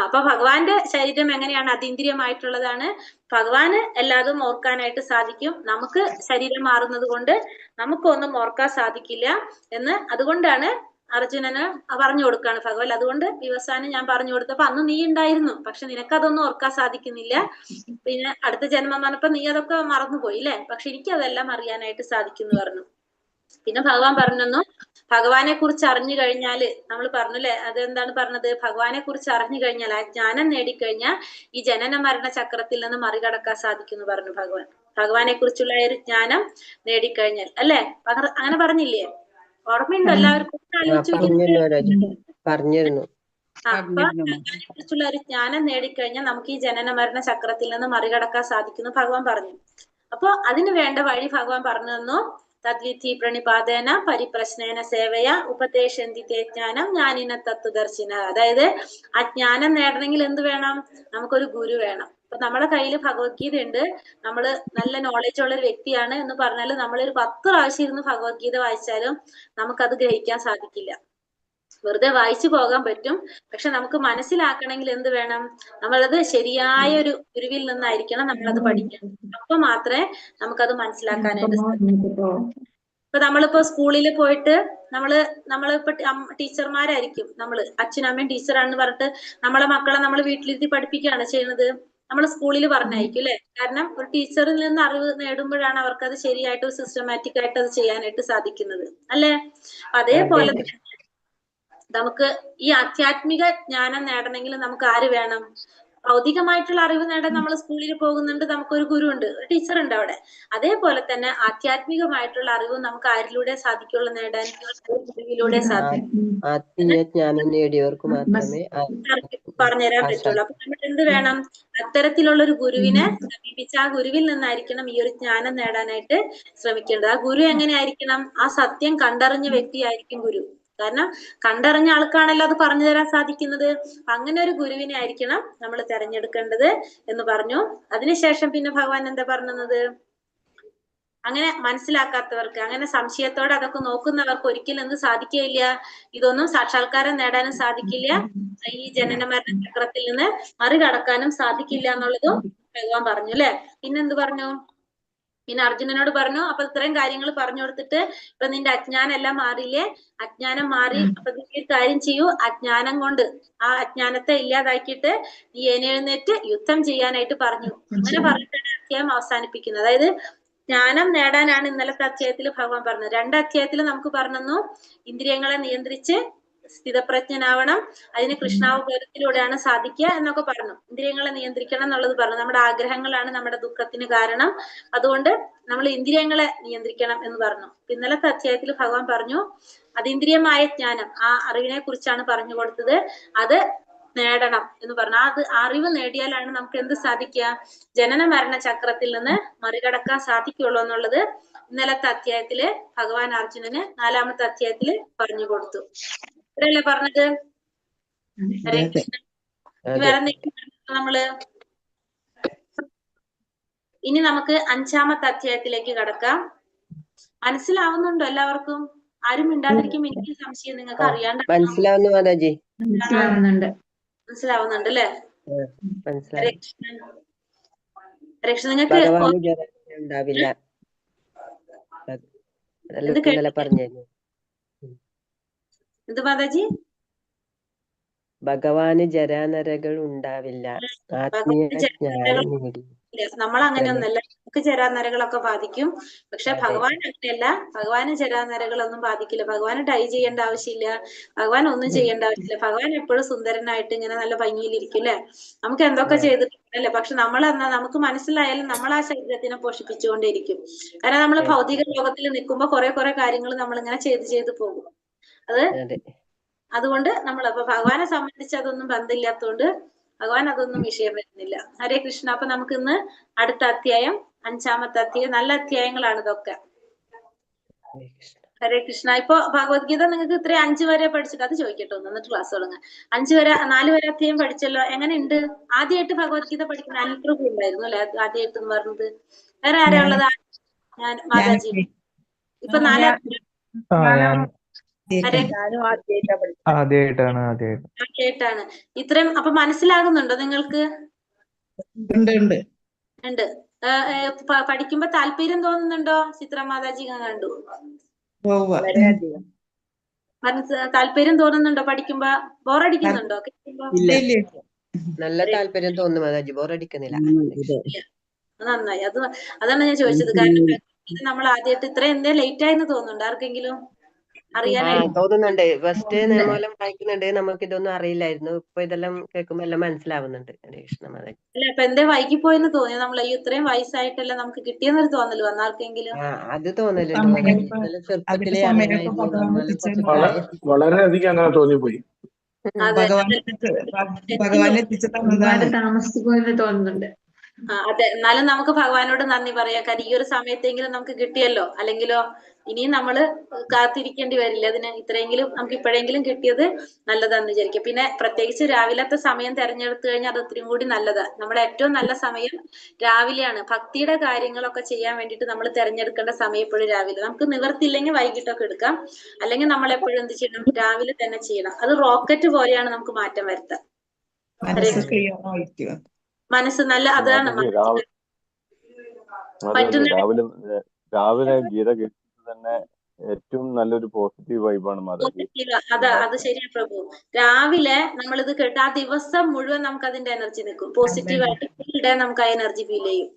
അപ്പൊ ഭഗവാന്റെ ശരീരം എങ്ങനെയാണ്? അതീന്ദ്രിയമായിട്ടുള്ളതാണ്. ഭഗവാന് എല്ലാതും ഓർക്കാനായിട്ട് സാധിക്കും. നമുക്ക് ശരീരം മാറുന്നത് കൊണ്ട് നമുക്കൊന്നും ഓർക്കാൻ സാധിക്കില്ല എന്ന്. അതുകൊണ്ടാണ് അർജുനന് പറഞ്ഞു കൊടുക്കാണ് ഭഗവാൻ. അതുകൊണ്ട് ദിവസാനം ഞാൻ പറഞ്ഞു കൊടുത്തപ്പോ അന്ന് നീ ഉണ്ടായിരുന്നു, പക്ഷെ നിനക്കതൊന്നും ഓർക്കാൻ സാധിക്കുന്നില്ല. പിന്നെ അടുത്ത ജന്മം പറഞ്ഞപ്പോ നീ അതൊക്കെ മറന്നുപോയി അല്ലെ, പക്ഷെ എനിക്ക് അതെല്ലാം അറിയാനായിട്ട് സാധിക്കും എന്ന് പറഞ്ഞു. പിന്നെ ഭഗവാൻ പറഞ്ഞു, ഭഗവാനെ കുറിച്ച് അറിഞ്ഞു കഴിഞ്ഞാല്, നമ്മൾ പറഞ്ഞല്ലേ അതെന്താണ് പറഞ്ഞത്? ഭഗവാനെ കുറിച്ച് അറിഞ്ഞു കഴിഞ്ഞാൽ, ആ ജ്ഞാനം നേടിക്കഴിഞ്ഞാൽ ഈ ജനന മരണ ചക്രത്തിൽ നിന്ന് മറികടക്കാൻ സാധിക്കും എന്ന് പറഞ്ഞു ഭഗവാൻ. ഭഗവാനെ കുറിച്ചുള്ള ഒരു ജ്ഞാനം നേടിക്കഴിഞ്ഞാൽ അല്ലെ, അങ്ങനെ പറഞ്ഞില്ലേ? ഓർമ്മയുണ്ടോ എല്ലാവർക്കും? പറഞ്ഞിരുന്നു. അപ്പൊ ഭഗവാനെ കുറിച്ചുള്ള ഒരു ജ്ഞാനം നേടിക്കഴിഞ്ഞാൽ നമുക്ക് ഈ ജനന മരണ ചക്രത്തിൽ നിന്ന് മറികടക്കാൻ സാധിക്കുന്നു ഭഗവാൻ പറഞ്ഞു. അപ്പൊ അതിന് വേണ്ട വഴി ഭഗവാൻ പറഞ്ഞു തന്നു. തദ്വിധി പ്രണിപാതേന പരിപ്രശ്നേന സേവയ ഉപദേശന്തി തേ ജ്ഞാനം ജ്ഞാനിന തത്വദർശിന. അതായത് ആ ജ്ഞാനം നേടണമെങ്കിൽ എന്ത് വേണം? നമുക്കൊരു ഗുരു വേണം. അപ്പൊ നമ്മുടെ കയ്യിൽ ഭഗവത്ഗീത ഉണ്ട്, നമ്മള് നല്ല നോളജ് ഉള്ള ഒരു വ്യക്തിയാണ് എന്ന് പറഞ്ഞാലും നമ്മളൊരു 10 പ്രാവശ്യം ഇരുന്ന് ഭഗവത്ഗീത വായിച്ചാലും നമുക്കത് ഗ്രഹിക്കാൻ സാധിക്കില്ല. വെറുതെ വായിച്ചു പോകാൻ പറ്റും, പക്ഷെ നമുക്ക് മനസ്സിലാക്കണമെങ്കിൽ എന്ത് വേണം? നമ്മളത് ശരിയായ ഒരു ഗുരുവിൽ നിന്നായിരിക്കണം നമ്മളത് പഠിക്കണം. അപ്പൊ മാത്രമേ നമുക്കത് മനസ്സിലാക്കാനായിട്ട് സാധിക്കൂ. ഇപ്പൊ നമ്മളിപ്പോ സ്കൂളിൽ പോയിട്ട് നമ്മളിപ്പോ ടീച്ചർമാരായിരിക്കും, നമ്മള് അച്ഛനും അമ്മയും ടീച്ചറാണെന്ന് പറഞ്ഞിട്ട് നമ്മളെ മക്കളെ നമ്മൾ വീട്ടിലിരുത്തി പഠിപ്പിക്കുകയാണ് ചെയ്യുന്നത്. നമ്മൾ സ്കൂളിൽ പറഞ്ഞയക്കും അല്ലെ? കാരണം ഒരു ടീച്ചറിൽ നിന്ന് അറിവ് നേടുമ്പോഴാണ് അവർക്ക് അത് ശരിയായിട്ട് സിസ്റ്റമാറ്റിക് ആയിട്ട് അത് ചെയ്യാനായിട്ട് സാധിക്കുന്നത് അല്ലെ? അതേപോലെ നമുക്ക് ഈ ആധ്യാത്മിക ജ്ഞാനം നേടണമെങ്കിൽ നമുക്ക് ആര് വേണം? ഭൗതികമായിട്ടുള്ള അറിവ് നേടാൻ നമ്മൾ സ്കൂളിൽ പോകുന്നുണ്ട്, നമുക്കൊരു ഗുരു ഉണ്ട്, ഒരു ടീച്ചർ ഉണ്ട് അവിടെ. അതേപോലെ തന്നെ ആധ്യാത്മികമായിട്ടുള്ള അറിവ് നമുക്ക് ആരിലൂടെ സാധിക്കുള്ളൂ നേടാൻ? ഗുരുവിലൂടെ സാധിക്കും. ആത്മീയജ്ഞാനം നേടിയവർക്ക് മാത്രമേ പറഞ്ഞുതരാൻ പറ്റുള്ളൂ. അപ്പൊ നമ്മൾ എന്ത് വേണം? അത്തരത്തിലുള്ള ഒരു ഗുരുവിനെ സമീപിച്ച് ആ ഗുരുവിൽ നിന്നായിരിക്കണം ഈ ഒരു ജ്ഞാനം നേടാനായിട്ട് ശ്രമിക്കേണ്ടത്. ആ ഗുരു എങ്ങനെയായിരിക്കണം? ആ സത്യം കണ്ടറിഞ്ഞ വ്യക്തിയായിരിക്കും ഗുരു. കാരണം കണ്ടറിഞ്ഞ ആൾക്കാണല്ലോ അത് പറഞ്ഞു തരാൻ സാധിക്കുന്നത്. അങ്ങനെ ഒരു ഗുരുവിനെ ആയിരിക്കണം നമ്മൾ തെരഞ്ഞെടുക്കേണ്ടത് എന്ന് പറഞ്ഞു. അതിനുശേഷം പിന്നെ ഭഗവാൻ എന്താ പറഞ്ഞത്? അങ്ങനെ മനസ്സിലാക്കാത്തവർക്ക്, അങ്ങനെ സംശയത്തോടെ അതൊക്കെ നോക്കുന്നവർക്ക് ഒരിക്കലും എന്ത് സാധിക്കുകയില്ല, ഇതൊന്നും സാക്ഷാത്കാരം നേടാനും സാധിക്കില്ല, ഈ ജനന മരണ ചക്രത്തിൽ നിന്ന് മറികടക്കാനും സാധിക്കില്ല എന്നുള്ളതും ഭഗവാൻ പറഞ്ഞു അല്ലെ. പിന്നെന്ത് പറഞ്ഞു? പിന്നെ അർജുനനോട് പറഞ്ഞു, അപ്പൊ ഇത്രയും കാര്യങ്ങൾ പറഞ്ഞു കൊടുത്തിട്ട് ഇപ്പൊ നിന്റെ അജ്ഞാനം എല്ലാം മാറിയില്ലേ, അജ്ഞാനം മാറി, അപ്പൊ നീ ഒരു കാര്യം ചെയ്യൂ, അജ്ഞാനം കൊണ്ട് ആ അജ്ഞാനത്തെ ഇല്ലാതാക്കിയിട്ട് നീ എഴുന്നേറ്റ് യുദ്ധം ചെയ്യാനായിട്ട് പറഞ്ഞു. അങ്ങനെ പറഞ്ഞിട്ടാണ് അധ്യായം അവസാനിപ്പിക്കുന്നത്. അതായത് ജ്ഞാനം നേടാനാണ് ഇന്നലത്തെ അധ്യായത്തിൽ ഭഗവാൻ പറഞ്ഞത്. 2 അധ്യായത്തിൽ നമുക്ക് പറഞ്ഞു ഇന്ദ്രിയങ്ങളെ നിയന്ത്രിച്ച് സ്ഥിതപ്രജ്ഞനാവണം, അതിന് കൃഷ്ണാവബോധത്തിലൂടെയാണ് സാധിക്കുക എന്നൊക്കെ പറഞ്ഞു. ഇന്ദ്രിയങ്ങളെ നിയന്ത്രിക്കണം എന്നുള്ളത് പറഞ്ഞു. നമ്മുടെ ആഗ്രഹങ്ങളാണ് നമ്മുടെ ദുഃഖത്തിന് കാരണം, അതുകൊണ്ട് നമ്മൾ ഇന്ദ്രിയങ്ങളെ നിയന്ത്രിക്കണം എന്ന് പറഞ്ഞു. ഇന്നലത്തെ അധ്യായത്തിൽ ഭഗവാൻ പറഞ്ഞു അതീന്ദ്രിയമായ ജ്ഞാനം, ആ അറിവിനെ കുറിച്ചാണ് പറഞ്ഞു കൊടുത്തത്, അത് നേടണം എന്ന് പറഞ്ഞു. അത് അറിവ് നേടിയാലാണ് നമുക്ക് എന്ത് സാധിക്കുക, ജനന മരണ ചക്രത്തിൽ നിന്ന് മറികടക്കാൻ സാധിക്കുള്ളൂ എന്നുള്ളത് ഇന്നലത്തെ അധ്യായത്തില് ഭഗവാൻ അർജുനന് 4ാമത്തെ അധ്യായത്തില് പറഞ്ഞു കൊടുത്തു. ഇത്രയല്ലേ പറഞ്ഞത്? ഹരേ കൃഷ്ണ. വേറെ എന്തെങ്കിലും നമ്മള് ഇനി നമുക്ക് 5ാമത്തെ അധ്യായത്തിലേക്ക് കടക്കാം. മനസ്സിലാവുന്നുണ്ടോ എല്ലാവർക്കും? ആരും മിണ്ടാതിരിക്കും, എനിക്ക് സംശയം നിങ്ങൾക്ക് അറിയാണ്ട്. മനസ്സിലാവുന്നു മാതാജി. മനസ്സിലാവുന്നുണ്ട്. മനസ്സിലാവുന്നുണ്ട് അല്ലേ? മനസ്സിലായി. ഹരേ കൃഷ്ണ. നിങ്ങൾക്ക് ഭഗവാന് ജരാനര ഉണ്ടാവില്ല, ഇന്നലെ പറഞ്ഞിരുന്നു. എന്ത് മാതാജി? ഭഗവാന് ജരാനരകൾ ഉണ്ടാവില്ല, ആത്മീയ ജ്ഞാനം നേടി. നമ്മൾ അങ്ങനെയൊന്നല്ല, നമുക്ക് ജരാനരകളൊക്കെ ബാധിക്കും. പക്ഷെ ഭഗവാൻ അങ്ങനെയല്ല, ഭഗവാന് ജരാനരകളൊന്നും ബാധിക്കില്ല. ഭഗവാന് ഡൈ ചെയ്യേണ്ട ആവശ്യമില്ല, ഭഗവാൻ ഒന്നും ചെയ്യേണ്ട ആവശ്യമില്ല. ഭഗവാൻ എപ്പോഴും സുന്ദരനായിട്ട് ഇങ്ങനെ നല്ല ഭംഗിയിലിരിക്കും അല്ലെ. നമുക്ക് എന്തൊക്കെ ചെയ്തിട്ടുണ്ടല്ലേ, പക്ഷെ നമുക്ക് മനസ്സിലായാലും നമ്മൾ ആ ശരീരത്തിനെ പോഷിപ്പിച്ചുകൊണ്ടേയിരിക്കും. കാരണം നമ്മൾ ഭൗതിക ലോകത്തിൽ നിൽക്കുമ്പോ കുറെ കാര്യങ്ങൾ നമ്മൾ ഇങ്ങനെ ചെയ്ത് പോകും. അതുകൊണ്ട് നമ്മൾ അപ്പൊ ഭഗവാനെ സംബന്ധിച്ച് അതൊന്നും ബന്ധമില്ലാത്തതുകൊണ്ട് ഭഗവാൻ അതൊന്നും വിഷയം വരുന്നില്ല. ഹരേ കൃഷ്ണ. അപ്പൊ നമുക്ക് ഇന്ന് അടുത്ത അധ്യായം 5ാമത്തെ അധ്യായം, നല്ല അധ്യായങ്ങളാണ് ഇതൊക്കെ. ഹരേ കൃഷ്ണ. ഇപ്പൊ ഭഗവത്ഗീത നിങ്ങൾക്ക് ഇത്ര 5 വരെ പഠിച്ചിട്ട് അത് ചോദിക്കട്ടെ ഒന്ന്, എന്നിട്ട് ക്ലാസ് തുടങ്ങാം. 4 വരെ അധ്യായം പഠിച്ചല്ലോ, എങ്ങനെയുണ്ട്? ആദ്യമായിട്ട് ഭഗവത്ഗീത പഠിക്കുന്ന അനിൽപ്രഭു ഉണ്ടായിരുന്നു അല്ലെ ആദ്യമായിട്ട് എന്ന് പറഞ്ഞത്? വേറെ ആരാ ഉള്ളത്? ഞാൻ മാതാജി. ഇപ്പൊ 4 ആദ്യമായിട്ടാണ്. ഇത്രയും അപ്പൊ മനസ്സിലാകുന്നുണ്ടോ നിങ്ങൾക്ക്? ഉണ്ട്. പഠിക്കുമ്പോ താല്പര്യം തോന്നുന്നുണ്ടോ? ചിത്ര മാതാജി കണ്ടു. താല്പര്യം തോന്നുന്നുണ്ടോ? പഠിക്കുമ്പോ ബോറടിക്കുന്നുണ്ടോ? നല്ല താല്പര്യം തോന്നുന്നു മാതാജി, ബോറടിക്കുന്നില്ല. നന്നായി. അതാണ് ഞാൻ ചോദിച്ചത്. കാരണം നമ്മൾ ആദ്യമായിട്ട് ഇത്ര എന്തേ ലേറ്റ് ആയെന്ന് തോന്നുന്നുണ്ട് ആർക്കെങ്കിലും? തോന്നുന്നുണ്ട്. ഫസ്റ്റ് നിയമം വായിക്കുന്നുണ്ട്, നമുക്ക് ഇതൊന്നും അറിയില്ലായിരുന്നു. ഇപ്പൊ ഇതെല്ലാം കേൾക്കുമ്പോ എല്ലാം മനസ്സിലാവുന്നുണ്ട്. അല്ല, ഇപ്പൊ എന്തേ വൈകി പോയെന്ന് തോന്നിയോ? നമ്മൾ ഇത്രയും വയസ്സായിട്ടല്ല നമുക്ക് കിട്ടിയെന്നൊരു തോന്നല് വന്ന ആർക്കെങ്കിലും? അത് തോന്നലുണ്ട്. ചെറുപ്പത്തിലെ വളരെയധികം അങ്ങനെ തോന്നിപ്പോയി. താമസിച്ചു തോന്നുന്നുണ്ട്. അതെ, എന്നാലും നമുക്ക് ഭഗവാനോട് നന്ദി പറയാം. കാര്യം ഈ ഒരു സമയത്തെങ്കിലും നമുക്ക് കിട്ടിയല്ലോ. അല്ലെങ്കിലോ ഇനിയും നമ്മള് കാത്തിരിക്കേണ്ടി വരില്ല അതിന്. ഇത്രയെങ്കിലും നമുക്ക് ഇപ്പോഴെങ്കിലും കിട്ടിയത് നല്ലതാന്ന് വിചാരിക്കും. പിന്നെ പ്രത്യേകിച്ച് രാവിലത്തെ സമയം തെരഞ്ഞെടുത്തു കഴിഞ്ഞാൽ അത് ഒത്തിരി കൂടി നല്ലതാ. നമ്മുടെ ഏറ്റവും നല്ല സമയം രാവിലെയാണ്. ഭക്തിയുടെ കാര്യങ്ങളൊക്കെ ചെയ്യാൻ വേണ്ടിയിട്ട് നമ്മൾ തെരഞ്ഞെടുക്കേണ്ട സമയം എപ്പോഴും രാവിലെ. നമുക്ക് നിവർത്തില്ലെങ്കിൽ വൈകിട്ടൊക്കെ എടുക്കാം, അല്ലെങ്കിൽ നമ്മൾ എപ്പോഴും എന്ത് ചെയ്യണം? രാവിലെ തന്നെ ചെയ്യണം. അത് റോക്കറ്റ് പോലെയാണ് നമുക്ക് മാറ്റം വരുത്താം. മനസ്സ് നല്ല, അതാണ് രാവിലെ ഗീത കേൾക്കുന്നത് തന്നെ ഏറ്റവും നല്ലൊരു പോസിറ്റീവ് വൈബാണ് മാതാജി. അത് ശരിയാ പ്രഭു. രാവിലെ നമ്മളിത് കേട്ട് ആ ദിവസം മുഴുവൻ നമുക്ക് അതിന്റെ എനർജി നിൽക്കും. പോസിറ്റീവായിട്ട് ഫുൾ ഡേ നമുക്ക് ആ എനർജി ഫീൽ ചെയ്യും.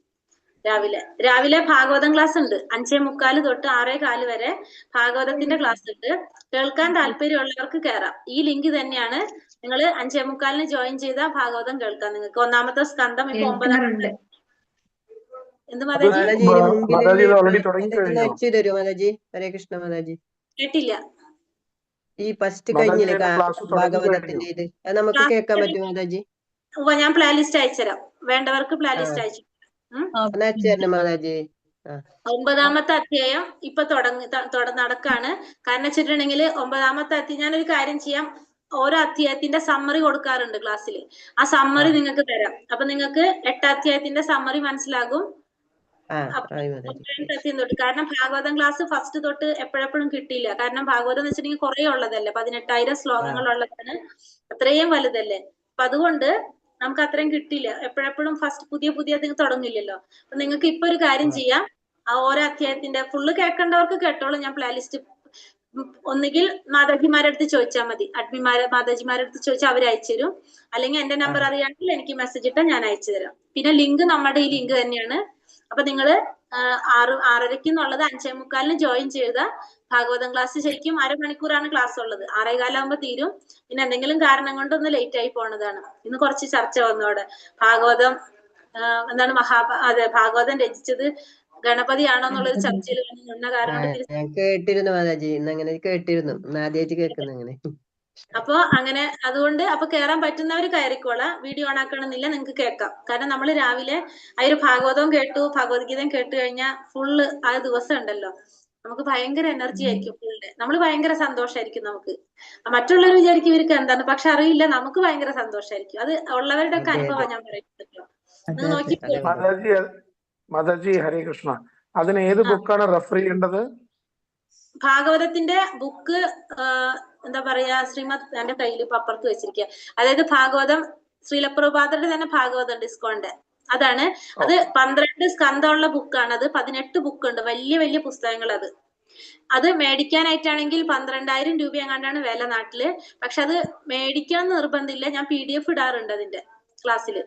രാവിലെ ഭാഗവതം ക്ലാസ് ഉണ്ട്. 5:45 തൊട്ട് 6:15 വരെ ഭാഗവതത്തിന്റെ ക്ലാസ് ഉണ്ട്. കേൾക്കാൻ താല്പര്യമുള്ളവർക്ക് കയറാം. ഈ ലിങ്ക് തന്നെയാണ്. നിങ്ങൾ 5:45 ജോയിൻ ചെയ്താൽ ഭാഗവതം കേൾക്കാം. നിങ്ങൾക്ക് 1ാമത്തെ സ്കന്ധം ഇപ്പൊ 9ാമത്തെ. എന്ത് മാതാജി? ഹരേ കൃഷ്ണ മാതാജി. കേട്ടില്ല. ഈ ഫസ്റ്റ് കഴിഞ്ഞില്ലേ ഭാഗവതത്തിന്റെ ഇത്, അത് നമുക്ക് കേൾക്കാൻ പറ്റും മാതാജി? ഞാൻ പ്ലേ ലിസ്റ്റ് അയച്ചുതരാം. വേണ്ടവർക്ക് പ്ലേ ലിസ്റ്റ് അയച്ചു മാതാജി. 9ാമത്തെ അധ്യായം ഇപ്പൊ നടക്കാണ്. കാരണം വെച്ചിട്ടുണ്ടെങ്കിൽ 9ാമത്തെ അധ്യായം ഞാനൊരു കാര്യം ചെയ്യാം. ഓരോ അധ്യായത്തിന്റെ സമ്മറി കൊടുക്കാറുണ്ട് ക്ലാസ്സിൽ. ആ സമ്മറി നിങ്ങൾക്ക് തരാം. അപ്പൊ നിങ്ങൾക്ക് 8 അധ്യായത്തിന്റെ സമ്മറി മനസ്സിലാകും. സത്യം തൊട്ട്. കാരണം ഭാഗവതം ക്ലാസ് ഫസ്റ്റ് തൊട്ട് എപ്പോഴെപ്പോഴും കിട്ടിയില്ല. കാരണം ഭാഗവതം എന്ന് വെച്ചിട്ടുണ്ടെങ്കിൽ കുറെ ഉള്ളതല്ലേ, 18,000 ശ്ലോകങ്ങളുള്ളതാണ്, അത്രയും വലുതല്ലേ. അപ്പൊ അതുകൊണ്ട് നമുക്ക് അത്രയും കിട്ടില്ല. എപ്പോഴെപ്പോഴും ഫസ്റ്റ് പുതിയ തുടങ്ങില്ലല്ലോ. അപ്പൊ നിങ്ങൾക്ക് ഇപ്പൊ ഒരു കാര്യം ചെയ്യാം, ആ ഓരോ അധ്യായത്തിന്റെ ഫുള്ള് കേൾക്കേണ്ടവർക്ക് കേട്ടോളൂ. ഞാൻ പ്ലേലിസ്റ്റ് ഒന്നുകിൽ മാതാജിമാരുടെ അടുത്ത് ചോദിച്ചാൽ മതി, മാതാജിമാരുടെ അടുത്ത് ചോദിച്ചാൽ അവർ അയച്ചു തരും. അല്ലെങ്കിൽ എന്റെ നമ്പർ അറിയാമെങ്കിൽ എനിക്ക് മെസ്സേജ് ഇട്ടാൽ ഞാൻ അയച്ചു തരാം. പിന്നെ ലിങ്ക് നമ്മുടെ ഈ ലിങ്ക് തന്നെയാണ്. അപ്പൊ നിങ്ങള് 6:30 എന്നുള്ളത് 5:45 ജോയിൻ ചെയ്ത ഭാഗവതം ക്ലാസ് ശരിക്കും 1/2 മണിക്കൂറാണ് ക്ലാസ് ഉള്ളത്. 6:15 ആകുമ്പോൾ തീരും. പിന്നെ എന്തെങ്കിലും കാരണം കൊണ്ട് ഒന്ന് ലേറ്റ് ആയി പോണതാണ്. ഇന്ന് കുറച്ച് ചർച്ച വന്നോടെ ഭാഗവതം എന്താണ് ഭാഗവതം രചിച്ചത് ഗണപതിയാണോ എന്നുള്ളൊരു ചർച്ചയിൽ വന്ന കാരണം കേട്ടിരുന്നു മാതാജി, ഇന്ന് അങ്ങനെ കേട്ടിരുന്നു, ആദ്യമായിട്ട് കേൾക്കുന്നു അങ്ങനെ. അപ്പൊ അങ്ങനെ അതുകൊണ്ട് അപ്പൊ കേറാൻ പറ്റുന്നവര് കയറിക്കോളാം. വീഡിയോ ഓൺ ആക്കണമെന്നില്ല, നിങ്ങൾക്ക് കേൾക്കാം. കാരണം നമ്മൾ രാവിലെ ആ ഒരു ഭാഗവതവും കേട്ടു, ഭഗവത്ഗീതയും കേട്ട് കഴിഞ്ഞാൽ ഫുള്ള് ആ ദിവസം ഉണ്ടല്ലോ നമുക്ക് ഭയങ്കര എനർജി ആയിരിക്കും. ഫുള്ള് നമ്മൾ ഭയങ്കര സന്തോഷമായിരിക്കും. നമുക്ക് മറ്റുള്ളവർ വിചാരിക്കും ഇവർക്ക് എന്താണ്, പക്ഷെ അറിയില്ല, നമുക്ക് ഭയങ്കര സന്തോഷമായിരിക്കും. അത് ഉള്ളവരുടെ ഒക്കെ അനുഭവം ഞാൻ പറയുന്നത്. നിങ്ങൾ നോക്കി മാതാജി ഹരേ കൃഷ്ണ, അതിന് ഏത് ബുക്കാണ് റെഫർ ചെയ്യേണ്ടത്? ഭാഗവതത്തിന്റെ ബുക്ക് എന്താ പറയാ, ശ്രീമദ് എന്റെ കയ്യിൽ ഇപ്പൊ അപ്പുറത്ത് വെച്ചിരിക്കുക. അതായത് ഭാഗവതം ശ്രീലപ്രഭാതരുടെ തന്നെ ഭാഗവതം ഡിസ്കോണ്ട് അതാണ്. അത് 12 സ്കന്ധമുള്ള ബുക്കാണ്. അത് 18 ബുക്ക് ഉണ്ട്, വലിയ വലിയ പുസ്തകങ്ങൾ. അത് മേടിക്കാനായിട്ടാണെങ്കിൽ 12,000 രൂപ എങ്ങാണ്ടാണ് വില നാട്ടില്. പക്ഷെ അത് മേടിക്കാൻ നിർബന്ധമില്ല, ഞാൻ PDF ഇടാറുണ്ട് അതിന്റെ ക്ലാസ്സിൽ.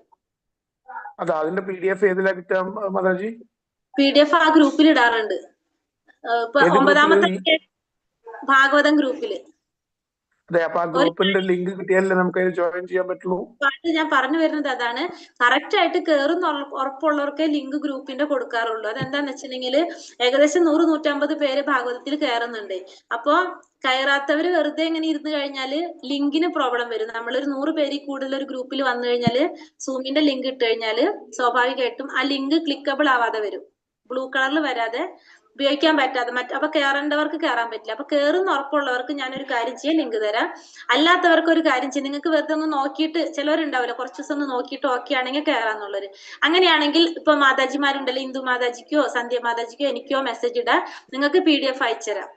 അതിന്റെ PDF ഏതിലാ കിട്ടാ മാതാജി? PDF ആ ഗ്രൂപ്പിൽ ഇടാറുണ്ട്. ഇപ്പൊ 9ാമത്തെ ഭാഗവതം ഗ്രൂപ്പില്. അതെ, അപ്പൊ ആ ഗ്രൂപ്പിന്റെ ലിങ്ക് കിട്ടിയാലേ നമുക്ക് ജോയിൻ ചെയ്യാൻ പറ്റുള്ളൂ. ഞാൻ പറഞ്ഞു വരുന്നത് അതാണ്. കറക്റ്റ് ആയിട്ട് കേറുന്ന ഉറപ്പുള്ളവർക്കേ ലിങ്ക് ഗ്രൂപ്പിന്റെ കൊടുക്കാറുള്ളൂ. അതെന്താന്ന് വെച്ചിട്ടുണ്ടെങ്കിൽ ഏകദേശം 100-150 പേര് ഭാഗവതത്തിൽ കയറുന്നുണ്ട്. അപ്പൊ കയറാത്തവര് വെറുതെ ഇങ്ങനെ ഇരുന്ന് കഴിഞ്ഞാല് ലിങ്കിന് പ്രോബ്ലം വരും. നമ്മളൊരു 100 പേരിൽ കൂടുതൽ ഒരു ഗ്രൂപ്പിൽ വന്നു കഴിഞ്ഞാല് സൂമിന്റെ ലിങ്ക് ഇട്ട് കഴിഞ്ഞാല് സ്വാഭാവികമായിട്ടും ആ ലിങ്ക് ക്ലിക്കബിൾ ആവാതെ വരും, ബ്ലൂ കളറിൽ വരാതെ, ഉപയോഗിക്കാൻ പറ്റാതെ. അപ്പൊ കയറേണ്ടവർക്ക് കയറാൻ പറ്റില്ല. അപ്പൊ കയറുന്ന ഉറപ്പുള്ളവർക്ക് ഞാനൊരു കാര്യം ചെയ്യാൻ ലിങ്ക് തരാം. അല്ലാത്തവർക്ക് ഒരു കാര്യം ചെയ്യും, നിങ്ങൾക്ക് വെറുതെ ഒന്ന് നോക്കിയിട്ട്, ചിലവരുണ്ടാവില്ല കുറച്ച് ദിവസം ഒന്ന് നോക്കിയിട്ട് ഓക്കെ ആണെങ്കിൽ കയറാന്നുള്ളവര്. അങ്ങനെയാണെങ്കിൽ ഇപ്പൊ മാതാജിമാരുണ്ടല്ലോ, ഹിന്ദു മാതാജിക്കോ സന്ധ്യ മാതാജിക്കോ എനിക്കോ മെസ്സേജ് ഇടാം, നിങ്ങൾക്ക് PDF അയച്ചു തരാം.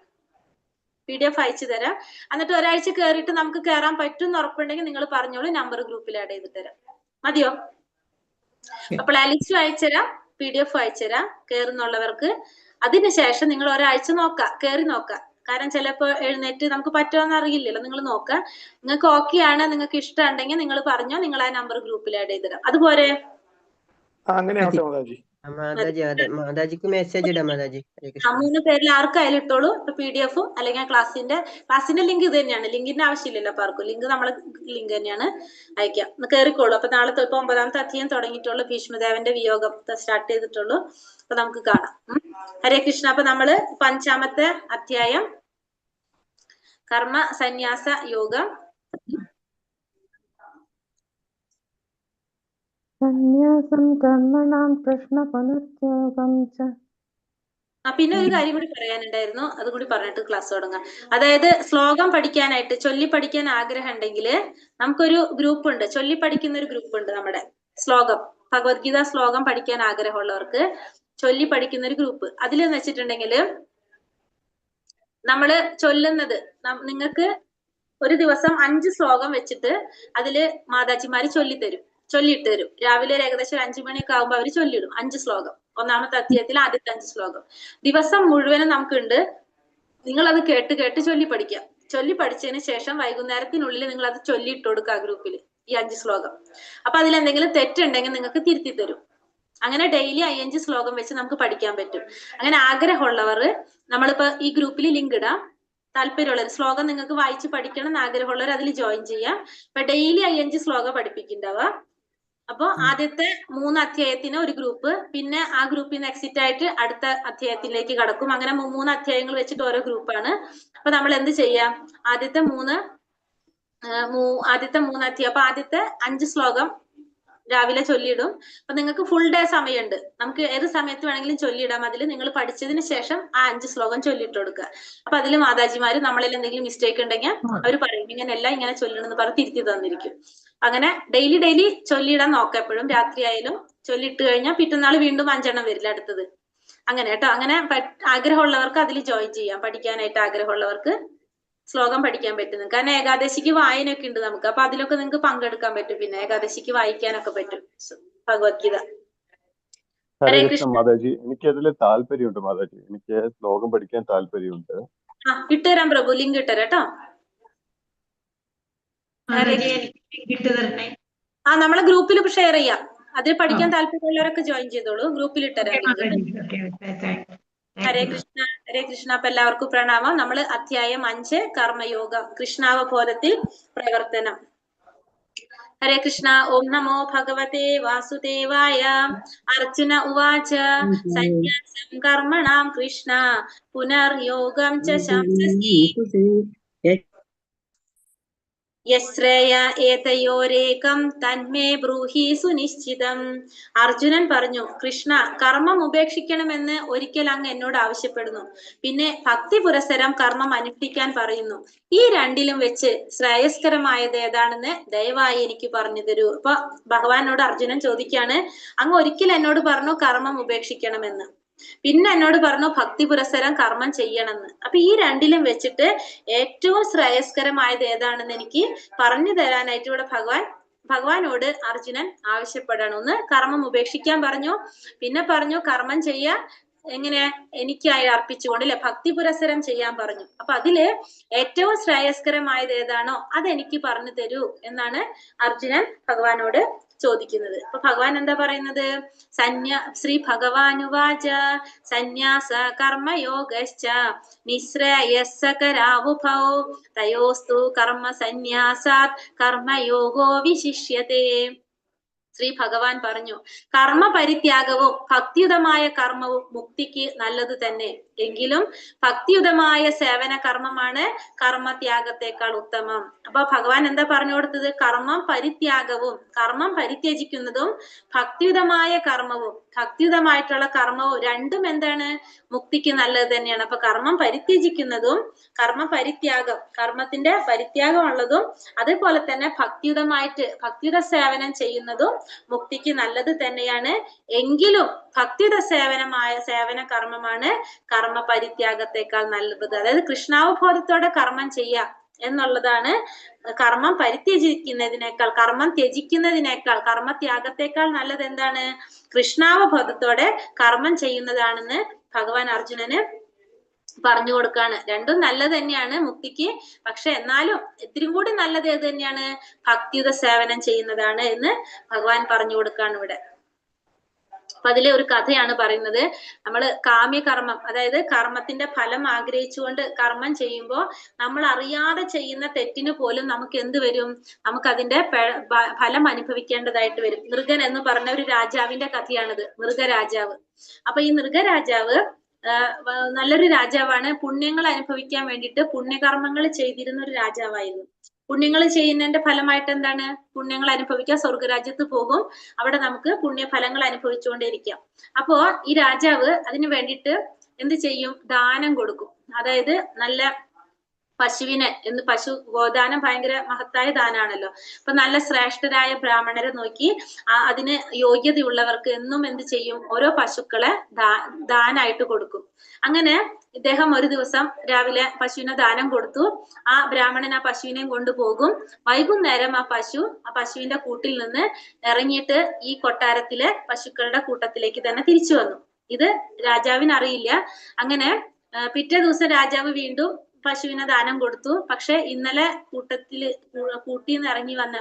PDF അയച്ചു തരാം. എന്നിട്ട് ഒരാഴ്ച കയറിയിട്ട് നമുക്ക് കയറാൻ പറ്റും എന്ന് ഉറപ്പുണ്ടെങ്കിൽ നിങ്ങൾ പറഞ്ഞോളൂ, നമ്പർ ഗ്രൂപ്പിൽ ആഡ് ചെയ്ത് തരാം. മതിയോ? അപ്പോൾ പ്ലേലിസ്റ്റ് അയച്ചുതരാം, PDF അയച്ചുതരാം കയറുന്നുള്ളവർക്ക്. അതിനുശേഷം നിങ്ങൾ ഒരാഴ്ച നോക്കാം, കയറി നോക്കാം. കാരണം ചിലപ്പോ എഴുന്നേറ്റ് നമുക്ക് പറ്റുമെന്ന് അറിയില്ലല്ലോ. നിങ്ങൾ നോക്കുക, നിങ്ങൾക്ക് ഓക്കെ ആണ്, നിങ്ങൾക്ക് ഇഷ്ടമുണ്ടെങ്കിൽ നിങ്ങൾ പറഞ്ഞോ, നിങ്ങൾ ആ നമ്പർ ഗ്രൂപ്പിൽ ആഡ് ചെയ്തിടാം. അതുപോലെ മാതാജിക്ക് മെസ്സേജ് ഇടാം മാതാജി. 3 പേരിൽ ആർക്കായാലും ഇട്ടോളൂ. ഇപ്പൊ PDF-ഉം അല്ലെങ്കിൽ ക്ലാസിന്റെ ലിങ്ക് ഇത് തന്നെയാണ്. ലിങ്കിന്റെ ആവശ്യമില്ലല്ലോ അപ്പൊ ആർക്കും. ലിങ്ക് നമ്മളെ ലിങ്ക് തന്നെയാണ്, അയക്കാം. കയറിക്കോളൂ. അപ്പൊ നാളെ ഇപ്പൊ 9ാമത്തെ അധ്യായം തുടങ്ങിയിട്ടുള്ളൂ, ഭീഷ്മദേവന്റെ വിയോഗം സ്റ്റാർട്ട് ചെയ്തിട്ടുള്ളൂ. അപ്പൊ നമുക്ക് കാണാം. ഹരേ കൃഷ്ണ. അപ്പൊ നമ്മള് 5ാമത്തെ അധ്യായം കർമ്മ സന്യാസ യോഗം. സന്യാസം കർമ്മണാം കൃഷ്ണ പുനർയോഗം ച. പിന്നെ ഒരു കാര്യം കൂടി പറയാനുണ്ടായിരുന്നു, അതും കൂടി പറഞ്ഞിട്ട് ക്ലാസ് തുടങ്ങാം. അതായത് ശ്ലോകം പഠിക്കാനായിട്ട്, ചൊല്ലി പഠിക്കാൻ ആഗ്രഹം ഉണ്ടെങ്കിൽ നമുക്കൊരു ഗ്രൂപ്പ് ഉണ്ട്, ചൊല്ലി പഠിക്കുന്ന ഒരു ഗ്രൂപ്പ് ഉണ്ട് നമ്മുടെ. ശ്ലോകം, ഭഗവത്ഗീത ശ്ലോകം പഠിക്കാൻ ആഗ്രഹമുള്ളവർക്ക് ചൊല്ലി പഠിക്കുന്ന ഒരു ഗ്രൂപ്പ്. അതിലെന്ന് വെച്ചിട്ടുണ്ടെങ്കിൽ നമ്മള് ചൊല്ലുന്നത്, നിങ്ങൾക്ക് ഒരു ദിവസം 5 ശ്ലോകം വെച്ചിട്ട് അതില് മാതാജിമാര് ചൊല്ലിയിട്ട് തരും. രാവിലെ ഏകദേശം 5 മണിയൊക്കെ ആകുമ്പോൾ അവർ ചൊല്ലിയിടും 5 ശ്ലോകം. 1ാമത്തെ അധ്യായത്തിൽ ആദ്യത്തെ 5 ശ്ലോകം ദിവസം മുഴുവനും നമുക്കുണ്ട്. നിങ്ങൾ അത് കേട്ട് ചൊല്ലി പഠിക്കാം. ചൊല്ലി പഠിച്ചതിന് ശേഷം വൈകുന്നേരത്തിനുള്ളിൽ നിങ്ങൾ അത് ചൊല്ലിയിട്ട് കൊടുക്കുക ഗ്രൂപ്പിൽ, ഈ 5 ശ്ലോകം. അപ്പൊ അതിലെന്തെങ്കിലും തെറ്റുണ്ടെങ്കിൽ നിങ്ങൾക്ക് തിരുത്തി തരും. അങ്ങനെ ഡെയിലി 5 ശ്ലോകം വെച്ച് നമുക്ക് പഠിക്കാൻ പറ്റും. അങ്ങനെ ആഗ്രഹമുള്ളവർ നമ്മളിപ്പോ ഈ ഗ്രൂപ്പിൽ ലിങ്ക് ഇടാം. താല്പര്യമുള്ളവർ, ശ്ലോകം നിങ്ങൾക്ക് വായിച്ച് പഠിക്കണം എന്ന് ആഗ്രഹമുള്ളവർ അതിൽ ജോയിൻ ചെയ്യാം. അപ്പൊ ഡെയിലി 5 ശ്ലോകം പഠിപ്പിക്കുന്നുണ്ടാവുക. അപ്പൊ ആദ്യത്തെ 3 അധ്യായത്തിന് ഒരു ഗ്രൂപ്പ്, പിന്നെ ആ ഗ്രൂപ്പിൽ നിന്ന് എക്സിറ്റ് ആയിട്ട് അടുത്ത അധ്യായത്തിലേക്ക് കടക്കും. അങ്ങനെ 3 അധ്യായങ്ങൾ വെച്ചിട്ട് ഓരോ ഗ്രൂപ്പാണ്. അപ്പൊ നമ്മൾ എന്ത് ചെയ്യാം, ആദ്യത്തെ 3 അധ്യായം, അപ്പൊ ആദ്യത്തെ 5 ശ്ലോകം രാവിലെ ചൊല്ലിയിടും. അപ്പൊ നിങ്ങൾക്ക് ഫുൾ ഡേ സമയമുണ്ട്, നമുക്ക് ഏത് സമയത്ത് വേണമെങ്കിലും ചൊല്ലിയിടാം. അതിൽ നിങ്ങൾ പഠിച്ചതിന് ശേഷം ആ 5 ശ്ലോകം ചൊല്ലിയിട്ട് കൊടുക്കുക. അപ്പൊ അതിൽ മാതാജിമാര് നമ്മളിൽ എന്തെങ്കിലും മിസ്റ്റേക്ക് ഉണ്ടെങ്കിൽ അവർ പറയും, ഇങ്ങനെയല്ല ഇങ്ങനെ ചൊല്ലണമെന്ന് പറഞ്ഞ് തിരുത്തി തന്നിരിക്കും. അങ്ങനെ ഡെയിലി ചൊല്ലിയിടാൻ നോക്കാം. എപ്പോഴും രാത്രി ആയാലും ചൊല്ലിട്ട് കഴിഞ്ഞാൽ പിറ്റന്നാൾ വീണ്ടും 5 വരില്ല അടുത്തത്. അങ്ങനെ കേട്ടോ. അങ്ങനെ ആഗ്രഹമുള്ളവർക്ക് അതിൽ ജോയിൻ ചെയ്യാം. പഠിക്കാനായിട്ട് ആഗ്രഹമുള്ളവർക്ക് ശ്ലോകം പഠിക്കാൻ പറ്റുന്നു. കാരണം ഏകാദശിക്ക് വായനയൊക്കെ ഉണ്ട് നമുക്ക്. അപ്പൊ അതിലൊക്കെ നിങ്ങൾക്ക് പങ്കെടുക്കാൻ പറ്റും. പിന്നെ ഏകാദശിക്ക് വായിക്കാനൊക്കെ പറ്റും ഭഗവത്ഗീത. ഹരേ കൃഷ്ണ മാതാജി, എനിക്ക് അതിൽ താല്പര്യമുണ്ട് മാതാജി. എനിക്ക് ശ്ലോകം പഠിക്കാൻ താല്പര്യമുണ്ട്. ഇട്ടുതരാം പ്രഭു, ലിങ്ക് ഇട്ടുതരാം കേട്ടോ. നമ്മളെ ഗ്രൂപ്പിൽ ഷെയർ ചെയ്യാം. അതിൽ പഠിക്കാൻ താല്പര്യമുള്ളവരൊക്കെ ജോയിൻ ചെയ്തോളൂ. ഗ്രൂപ്പിൽ ഇട്ടുതരാം ലിങ്ക്. ഹരേ കൃഷ്ണ, ഹരേ കൃഷ്ണ. അപ്പൊ എല്ലാവർക്കും പ്രണാമം. നമ്മൾ അധ്യായം 5 കർമ്മയോഗം, കൃഷ്ണാവബോധത്തിൽ പ്രവർത്തനം. ഹരേ കൃഷ്ണ. ഓം നമോ ഭഗവതേ വാസുദേവായ. അർജുന ഉവാച സന്യാസം കർമ്മണാം കൃഷ്ണ പുനർയോഗം ച ശംസസി യശ്രേയ ഏതയോരേകം തന്മേ ബ്രൂഹി സുനിശ്ചിതം. അർജുനൻ പറഞ്ഞു, കൃഷ്ണ, കർമ്മം ഉപേക്ഷിക്കണമെന്ന് ഒരിക്കൽ അങ്ങ് എന്നോട് ആവശ്യപ്പെടുന്നു. പിന്നെ ഭക്തി പുരസരം കർമ്മം അനുഷ്ഠിക്കാൻ പറയുന്നു. ഈ രണ്ടിലും വെച്ച് ശ്രേയസ്കരമായത് ഏതാണെന്ന് ദയവായി എനിക്ക് പറഞ്ഞു തരൂ. അപ്പൊ ഭഗവാനോട് അർജുനൻ ചോദിക്കാണ്, അങ്ങ് ഒരിക്കൽ എന്നോട് പറഞ്ഞു കർമ്മം ഉപേക്ഷിക്കണമെന്ന്, പിന്നെ എന്നോട് പറഞ്ഞു ഭക്തി പുരസരം കർമ്മം ചെയ്യണമെന്ന്. അപ്പൊ ഈ രണ്ടിലും വെച്ചിട്ട് ഏറ്റവും ശ്രേയസ്കരമായത് ഏതാണെന്ന് എനിക്ക് പറഞ്ഞു തരാനായിട്ട് ഇവിടെ ഭഗവാനോട് അർജുനൻ ആവശ്യപ്പെടണം. ഒന്ന് കർമ്മം ഉപേക്ഷിക്കാൻ പറഞ്ഞു, പിന്നെ പറഞ്ഞു കർമ്മം ചെയ്യാൻ എങ്ങനെ എനിക്കായി അർപ്പിച്ചുകൊണ്ട് അല്ലെ ഭക്തി പുരസരം ചെയ്യാൻ പറഞ്ഞു. അപ്പൊ അതില് ഏറ്റവും ശ്രേയസ്കരമായത് ഏതാണോ അതെനിക്ക് പറഞ്ഞു തരൂ എന്നാണ് അർജുനൻ ഭഗവാനോട് ചോദിക്കുന്നത്. അപ്പൊ ഭഗവാൻ എന്താ പറയുന്നത്? ശ്രീ ഭഗവാനുവാച സന്യാസ കർമ്മയോഗശ്ച നിശ്രേയസ്സകരാവുഭൗ തയോസ്തു കർമ്മ സന്യാസാത് കർമ്മയോഗോ വിശിഷ്യത്തെ. ശ്രീ ഭഗവാൻ പറഞ്ഞു, കർമ്മ പരിത്യാഗവും ഭക്തിയുതമായ കർമ്മവും മുക്തിക്ക് നല്ലത് തന്നെ. എങ്കിലും ഭക്തിയുതമായ സേവന കർമ്മമാണ് കർമ്മത്യാഗത്തെക്കാൾ ഉത്തമം. അപ്പൊ ഭഗവാൻ എന്താ പറഞ്ഞു കൊടുത്തത്? കർമ്മം പരിത്യാഗവും, കർമ്മം പരിത്യജിക്കുന്നതും ഭക്തിയുതമായ കർമ്മവും, ഭക്തിയുതമായിട്ടുള്ള കർമ്മവും രണ്ടും എന്താണ്? മുക്തിക്ക് നല്ലത് തന്നെയാണ്. അപ്പൊ കർമ്മം പരിത്യജിക്കുന്നതും കർമ്മ പരിത്യാഗം, കർമ്മത്തിന്റെ പരിത്യാഗം ഉള്ളതും അതേപോലെ തന്നെ ഭക്തിയുതമായിട്ട് ഭക്തിയുത സേവനം ചെയ്യുന്നതും മുക്തിക്ക് നല്ലത് തന്നെയാണ്. എങ്കിലും ഭക്തിയുത സേവന കർമ്മമാണ് കർമ്മ പരിത്യാഗത്തെക്കാൾ നല്ലത്. അതായത് കൃഷ്ണാവബോധത്തോടെ കർമ്മം ചെയ്യുക എന്നുള്ളതാണ് കർമ്മം പരിത്യജിക്കുന്നതിനേക്കാൾ, കർമ്മം ത്യജിക്കുന്നതിനേക്കാൾ, കർമ്മത്യാഗത്തെക്കാൾ നല്ലത് എന്താണ്? കൃഷ്ണാവബോധത്തോടെ കർമ്മം ചെയ്യുന്നതാണെന്ന് ഭഗവാൻ അർജുനന് പറഞ്ഞു കൊടുക്കാണ്. രണ്ടും നല്ലത് തന്നെയാണ് മുക്തിക്ക്. പക്ഷെ എന്നാലും ഇത്തിരി കൂടി നല്ലത് ഏത് തന്നെയാണ്? ഭക്തിയുത സേവനം ചെയ്യുന്നതാണ് എന്ന് ഭഗവാൻ പറഞ്ഞു കൊടുക്കാണ് ഇവിടെ. അപ്പൊ അതിലെ ഒരു കഥയാണ് പറയുന്നത്. നമ്മൾ കാമ്യകർമ്മം, അതായത് കർമ്മത്തിന്റെ ഫലം ആഗ്രഹിച്ചുകൊണ്ട് കർമ്മം ചെയ്യുമ്പോൾ നമ്മൾ അറിയാതെ ചെയ്യുന്ന തെറ്റിന് പോലും നമുക്ക് എന്ത് വരും? നമുക്ക് അതിന്റെ ഫലം അനുഭവിക്കേണ്ടതായിട്ട് വരും. മൃഗൻ എന്ന് പറഞ്ഞ ഒരു രാജാവിന്റെ കഥയാണിത്, മൃഗരാജാവ്. അപ്പൊ ഈ മൃഗരാജാവ് നല്ലൊരു രാജാവാണ്. പുണ്യങ്ങൾ അനുഭവിക്കാൻ വേണ്ടിയിട്ട് പുണ്യകർമ്മങ്ങൾ ചെയ്തിരുന്ന ഒരു രാജാവായിരുന്നു. പുണ്യങ്ങൾ ചെയ്യുന്നതിന്റെ ഫലമായിട്ട് എന്താണ്? പുണ്യങ്ങൾ അനുഭവിക്കാൻ സ്വർഗരാജ്യത്ത് പോകും. അവിടെ നമുക്ക് പുണ്യഫലങ്ങൾ അനുഭവിച്ചുകൊണ്ടേയിരിക്കാം. അപ്പോ ഈ രാജാവ് അതിനു വേണ്ടിയിട്ട് എന്ത് ചെയ്യും? ദാനം കൊടുക്കും. അതായത് നല്ല പശുവിനെ പശു ഗോദാനം ഭയങ്കര മഹത്തായ ദാനാണല്ലോ. അപ്പൊ നല്ല ശ്രേഷ്ഠരായ ബ്രാഹ്മണരെ നോക്കി അതിന് യോഗ്യതയുള്ളവർക്ക് എന്നും എന്ത് ചെയ്യും? ഓരോ പശുക്കളെ ദാനായിട്ട് കൊടുക്കും. അങ്ങനെ ഇദ്ദേഹം ഒരു ദിവസം രാവിലെ പശുവിനെ ദാനം കൊടുത്തു. ആ ബ്രാഹ്മണൻ ആ പശുവിനെയും കൊണ്ടുപോകും. വൈകുന്നേരം ആ പശുവിന്റെ കൂട്ടിൽ നിന്ന് ഇറങ്ങിയിട്ട് ഈ കൊട്ടാരത്തിലെ പശുക്കളുടെ കൂട്ടത്തിലേക്ക് തന്നെ തിരിച്ചു വന്നു. ഇത് രാജാവിന് അറിയില്ല. അങ്ങനെ പിറ്റേ ദിവസം രാജാവ് വീണ്ടും പശുവിനെ ദാനം കൊടുത്തു. പക്ഷെ ഇന്നലെ കൂട്ടിന്ന് ഇറങ്ങി വന്ന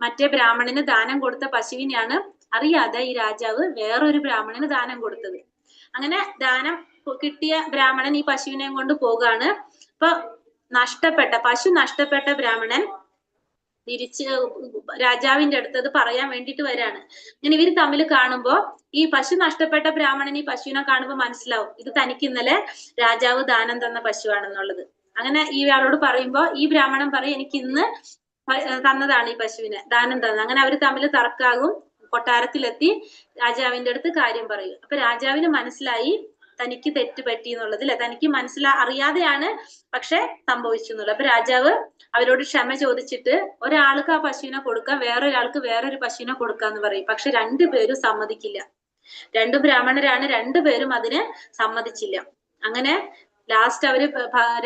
മറ്റേ ബ്രാഹ്മണന് ദാനം കൊടുത്ത പശുവിനെയാണ് അറിയാതെ ഈ രാജാവ് വേറൊരു ബ്രാഹ്മണന് ദാനം കൊടുത്തത്. അങ്ങനെ ദാനം കിട്ടിയ ബ്രാഹ്മണൻ ഈ പശുവിനെയും കൊണ്ട് പോകാണ്. അപ്പൊ പശു നഷ്ടപ്പെട്ട ബ്രാഹ്മണൻ തിരിച്ച് രാജാവിന്റെ അടുത്തത് പറയാൻ വേണ്ടിയിട്ട് വരാണ്. ഇങ്ങനെ ഇവര് തമ്മിൽ കാണുമ്പോ ഈ പശു നഷ്ടപ്പെട്ട ബ്രാഹ്മണൻ ഈ പശുവിനെ കാണുമ്പോൾ മനസ്സിലാവും ഇത് തനിക്ക് ഇന്നലെ രാജാവ് ദാനം തന്ന പശുവാണെന്നുള്ളത്. അങ്ങനെ ഇയാളോട് പറയുമ്പോ ഈ ബ്രാഹ്മണൻ പറയും എനിക്ക് ഇന്ന് തന്നതാണ് ഈ പശുവിനെ ദാനം തന്നത്. അങ്ങനെ അവര് തമ്മിൽ തർക്കാകും. കൊട്ടാരത്തിലെത്തി രാജാവിന്റെ അടുത്ത് കാര്യം പറയും. അപ്പൊ രാജാവിന് മനസ്സിലായി തനിക്ക് തെറ്റ് പറ്റി എന്നുള്ളത് അല്ലെ, തനിക്ക് അറിയാതെയാണ് പക്ഷെ സംഭവിച്ചു എന്നുള്ളത്. അപ്പൊ രാജാവ് അവരോട് ക്ഷമ ചോദിച്ചിട്ട് ഒരാൾക്ക് ആ പശുവിനെ കൊടുക്കാം, വേറൊരാൾക്ക് വേറൊരു പശുവിനെ കൊടുക്കാന്ന് പറയും. പക്ഷെ രണ്ടുപേരും സമ്മതിക്കില്ല. രണ്ടു ബ്രാഹ്മണരാണ്, രണ്ടുപേരും അതിന് സമ്മതിച്ചില്ല. അങ്ങനെ ലാസ്റ്റ് അവര്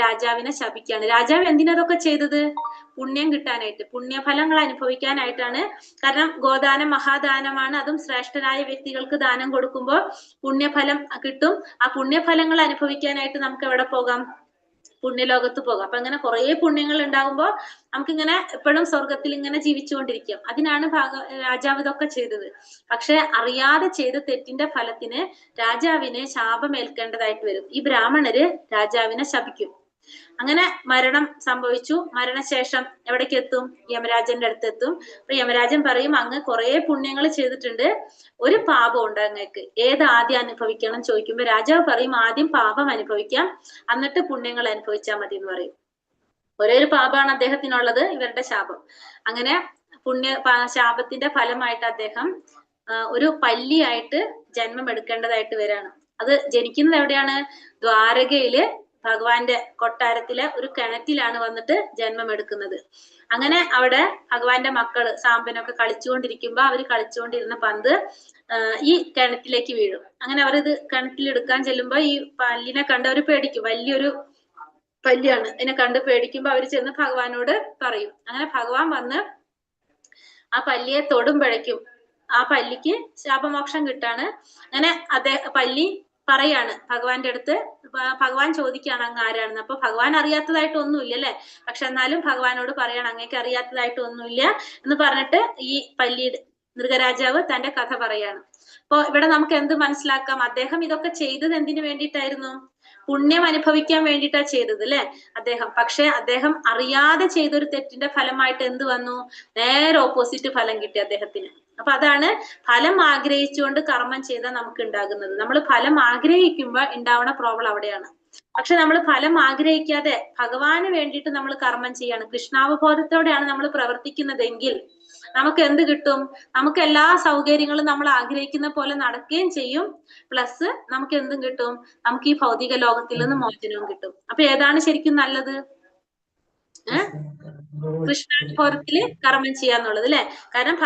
രാജാവിനെ ശപിക്കാണ്. രാജാവ് എന്തിനതൊക്കെ ചെയ്തത്? പുണ്യം കിട്ടാനായിട്ട്, പുണ്യഫലങ്ങൾ അനുഭവിക്കാനായിട്ടാണ്. കാരണം ഗോദാനം മഹാദാനമാണ്. അതും ശ്രേഷ്ഠരായ വ്യക്തികൾക്ക് ദാനം കൊടുക്കുമ്പോൾ പുണ്യഫലം കിട്ടും. ആ പുണ്യഫലങ്ങൾ അനുഭവിക്കാനായിട്ട് നമുക്ക് എവിടെ പോകാം? പുണ്യലോകത്ത് പോകാം. അപ്പൊ അങ്ങനെ കുറെ പുണ്യങ്ങൾ ഉണ്ടാകുമ്പോൾ നമുക്കിങ്ങനെ എപ്പോഴും സ്വർഗത്തിൽ ഇങ്ങനെ ജീവിച്ചുകൊണ്ടിരിക്കാം. അതിനാണ് രാജാവ് ഇതൊക്കെ ചെയ്തത്. പക്ഷെ അറിയാതെ ചെയ്ത തെറ്റിന്റെ ഫലത്തിന് രാജാവിന് ശാപമേൽക്കേണ്ടതായിട്ട് വരും. ഈ ബ്രാഹ്മണര് രാജാവിനെ ശപിക്കും. അങ്ങനെ മരണം സംഭവിച്ചു. മരണശേഷം എവിടേക്ക് എത്തും? യമരാജന്റെ അടുത്ത് എത്തും. അപ്പൊ യമരാജൻ പറയും, അങ്ങ് കുറെ പുണ്യങ്ങൾ ചെയ്തിട്ടുണ്ട്, ഒരു പാപം ഉണ്ട് അങ്ങക്ക്, ഏത് ആദ്യം അനുഭവിക്കണം ചോദിക്കുമ്പോ രാജാവ് പറയും, ആദ്യം പാപം അനുഭവിക്കാം, എന്നിട്ട് പുണ്യങ്ങൾ അനുഭവിച്ചാൽ മതി എന്ന് പറയും. ഒരേ ഒരു പാപമാണ് അദ്ദേഹത്തിനുള്ളത്, ഇവരുടെ ശാപം. അങ്ങനെ ശാപത്തിന്റെ ഫലമായിട്ട് അദ്ദേഹം ഒരു പല്ലിയായിട്ട് ജന്മം എടുക്കേണ്ടതായിട്ട് വരാണ്. അത് ജനിക്കുന്നത് എവിടെയാണ്? ദ്വാരകയില് ഭഗവാന്റെ കൊട്ടാരത്തിലെ ഒരു കിണറ്റിലാണ് വന്നിട്ട് ജന്മം എടുക്കുന്നത്. അങ്ങനെ അവിടെ ഭഗവാന്റെ മക്കള് സാമ്പനൊക്കെ കളിച്ചുകൊണ്ടിരിക്കുമ്പോ അവര് കളിച്ചുകൊണ്ടിരുന്ന പന്ത് ഈ കിണറ്റിലേക്ക് വീഴും. അങ്ങനെ അവരിത് കിണറ്റിലെടുക്കാൻ ചെല്ലുമ്പോ ഈ പല്ലിനെ കണ്ട് അവര് പേടിക്കും. വലിയൊരു പല്ലിയാണ്. ഇതിനെ കണ്ട് പേടിക്കുമ്പോ അവര് ചെന്ന് ഭഗവാനോട് പറയും. അങ്ങനെ ഭഗവാൻ വന്ന് ആ പല്ലിയെ തൊടുമ്പോഴേക്കും ആ പല്ലിക്ക് ശാപമോക്ഷം കിട്ടാണ്. അങ്ങനെ പല്ലി പറയാണ് ഭഗവാന്റെ അടുത്ത്. ഭഗവാൻ ചോദിക്കുകയാണ് അങ്ങ് ആരാണെന്ന്. അപ്പൊ ഭഗവാൻ അറിയാത്തതായിട്ട് ഒന്നുമില്ല അല്ലെ, പക്ഷെ എന്നാലും ഭഗവാനോട് പറയാണ് അങ്ങേക്ക് അറിയാത്തതായിട്ട് ഒന്നുമില്ല എന്ന് പറഞ്ഞിട്ട് ഈ പല്ലി മൃഗരാജാവ് തന്റെ കഥ പറയാണ്. അപ്പൊ ഇവിടെ നമുക്ക് എന്ത് മനസ്സിലാക്കാം? അദ്ദേഹം ഇതൊക്കെ ചെയ്തത് എന്തിനു വേണ്ടിയിട്ടായിരുന്നു? പുണ്യം അനുഭവിക്കാൻ വേണ്ടിയിട്ടാ ചെയ്തത് അല്ലെ അദ്ദേഹം. പക്ഷെ അദ്ദേഹം അറിയാതെ ചെയ്തൊരു തെറ്റിന്റെ ഫലമായിട്ട് എന്ത് വന്നു? നേരെ ഓപ്പോസിറ്റ് ഫലം കിട്ടി അദ്ദേഹത്തിന്. അപ്പൊ അതാണ് ഫലം ആഗ്രഹിച്ചുകൊണ്ട് കർമ്മം ചെയ്താൽ നമുക്ക് ഉണ്ടാകുന്നത്. നമ്മൾ ഫലം ആഗ്രഹിക്കുമ്പോ ഉണ്ടാവുന്ന പ്രോബ്ലം അവിടെയാണ്. പക്ഷെ നമ്മൾ ഫലം ആഗ്രഹിക്കാതെ ഭഗവാന് വേണ്ടിയിട്ട് നമ്മൾ കർമ്മം ചെയ്യാണ്, കൃഷ്ണാവബോധത്തോടെയാണ് നമ്മൾ പ്രവർത്തിക്കുന്നതെങ്കിൽ നമുക്ക് എന്ത് കിട്ടും? നമുക്ക് എല്ലാ സൗകര്യങ്ങളും നമ്മൾ ആഗ്രഹിക്കുന്ന പോലെ നടക്കുകയും ചെയ്യും. പ്ലസ് നമുക്ക് എന്തും കിട്ടും? നമുക്ക് ഈ ഭൗതിക ലോകത്തിൽ നിന്ന് മോചനവും കിട്ടും. അപ്പൊ ഏതാണ് ശരിക്കും നല്ലത്? കൃഷ്ണാവബോധത്തില് കർമ്മം ചെയ്യാന്നുള്ളത് അല്ലെ. കാരണം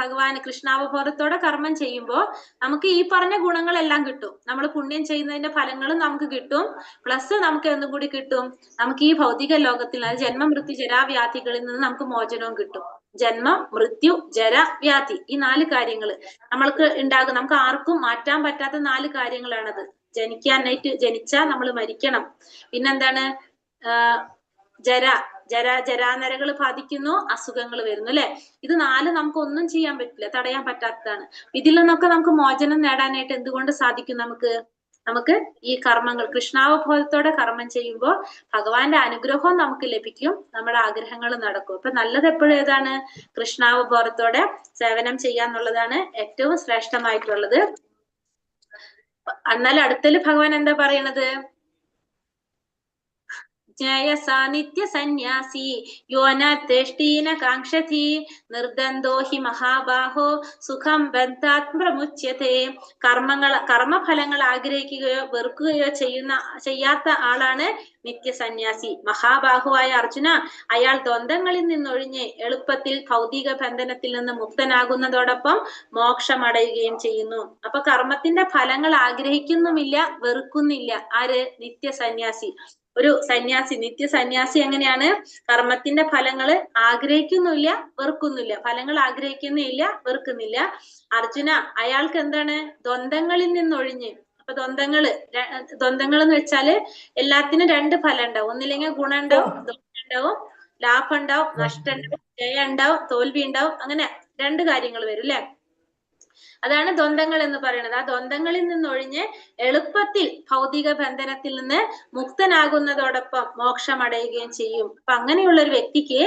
ഭഗവാന് കൃഷ്ണാവബോധത്തോടെ കർമ്മം ചെയ്യുമ്പോ നമുക്ക് ഈ പറഞ്ഞ ഗുണങ്ങളെല്ലാം കിട്ടും. നമ്മൾ പുണ്യം ചെയ്യുന്നതിന്റെ ഫലങ്ങളും നമുക്ക് കിട്ടും. പ്ലസ് നമുക്ക് എന്തും കൂടി കിട്ടും? നമുക്ക് ഈ ഭൗതിക ലോകത്തിൽ ജന്മ മൃത്യു ജരാവ്യാധികളിൽ നിന്ന് നമുക്ക് മോചനവും കിട്ടും. ജന്മം മൃത്യു ജര വ്യാധി, ഈ 4 കാര്യങ്ങൾ നമ്മൾക്ക് ഉണ്ടാകും. നമുക്ക് ആർക്കും മാറ്റാൻ പറ്റാത്ത 4 കാര്യങ്ങളാണത്. ജനിച്ചാൽ നമ്മൾ മരിക്കണം. പിന്നെന്താണ്? ജരാനരകൾ ബാധിക്കുന്നു, അസുഖങ്ങൾ വരുന്നു അല്ലെ. ഇത് 4 നമുക്ക് ഒന്നും ചെയ്യാൻ പറ്റില്ല, തടയാൻ പറ്റാത്തതാണ്. ഇതിൽ നിന്നൊക്കെ നമുക്ക് മോചനം നേടാനായിട്ട് എന്തുകൊണ്ട് സാധിക്കും? നമുക്ക് ഈ കർമ്മങ്ങൾ കൃഷ്ണാവബോധത്തോടെ കർമ്മം ചെയ്യുമ്പോൾ ഭഗവാന്റെ അനുഗ്രഹവും നമുക്ക് ലഭിക്കും, നമ്മുടെ ആഗ്രഹങ്ങൾ നടക്കും. അപ്പൊ നല്ലത് എപ്പോഴും ഏതാണ്? കൃഷ്ണാവബോധത്തോടെ സേവനം ചെയ്യാന്നുള്ളതാണ് ഏറ്റവും ശ്രേഷ്ഠമായിട്ടുള്ളത്. എന്നാൽ അടുത്തല് ഭഗവാൻ എന്താ പറയണത്? ജ്ഞേയസാ നിത്യ സന്യാസി യോനത്തേഷ്ടീന കാംക്ഷതി നിർദ്ദന്തോ ഹി മഹാബാഹോ സുഖം ബന്ധാത് പ്രമുച്യത്തെ. കർമ്മഫലങ്ങൾ ആഗ്രഹിക്കുകയോ വെറുക്കുകയോ ചെയ്യാത്ത ആളാണ് നിത്യസന്യാസി. മഹാബാഹുവായ അർജുന, അയാൾ ദ്വന്ദ്ങ്ങളിൽ നിന്നൊഴിഞ്ഞ് എളുപ്പത്തിൽ ഭൗതിക ബന്ധനത്തിൽ നിന്ന് മുക്തനാകുന്നതോടൊപ്പം മോക്ഷമടയുകയും ചെയ്യുന്നു. അപ്പൊ കർമ്മത്തിന്റെ ഫലങ്ങൾ ആഗ്രഹിക്കുന്നുമില്ല, വെറുക്കുന്നില്ല. ആര്? നിത്യസന്യാസി. ഒരു സന്യാസി, നിത്യസന്യാസി എങ്ങനെയാണ്? കർമ്മത്തിന്റെ ഫലങ്ങള് ആഗ്രഹിക്കുന്നില്ല, വെറുക്കുന്നില്ല. ഫലങ്ങൾ ആഗ്രഹിക്കുന്നില്ല, വെറുക്കുന്നില്ല. അർജുന, അയാൾക്ക് എന്താണ്? ദ്വന്ദ്ങ്ങളിൽ നിന്നൊഴിഞ്ഞ്. അപ്പൊ ദ്വന്ദ്ങ്ങൾ എന്ന് വെച്ചാല് എല്ലാത്തിനും 2 ഫലം ഉണ്ടാവും. ഒന്നില്ലെങ്കിൽ ഗുണം ഉണ്ടാവും, ദോഷം ഉണ്ടാവും, ലാഭം ഉണ്ടാവും, നഷ്ടം ഉണ്ടാവും, ജയം ഉണ്ടാവും, തോൽവി ഉണ്ടാവും. അങ്ങനെ 2 കാര്യങ്ങൾ വരും അല്ലെ. അതാണ് ദ്വന്ദ്ങ്ങൾ എന്ന് പറയുന്നത്. ആ ദ്വന്ദ്ങ്ങളിൽ നിന്നൊഴിഞ്ഞ് എളുപ്പത്തിൽ ഭൗതിക ബന്ധനത്തിൽ നിന്ന് മുക്തനാകുന്നതോടൊപ്പം മോക്ഷമടയുകയും ചെയ്യും. അപ്പൊ അങ്ങനെയുള്ള ഒരു വ്യക്തിക്ക്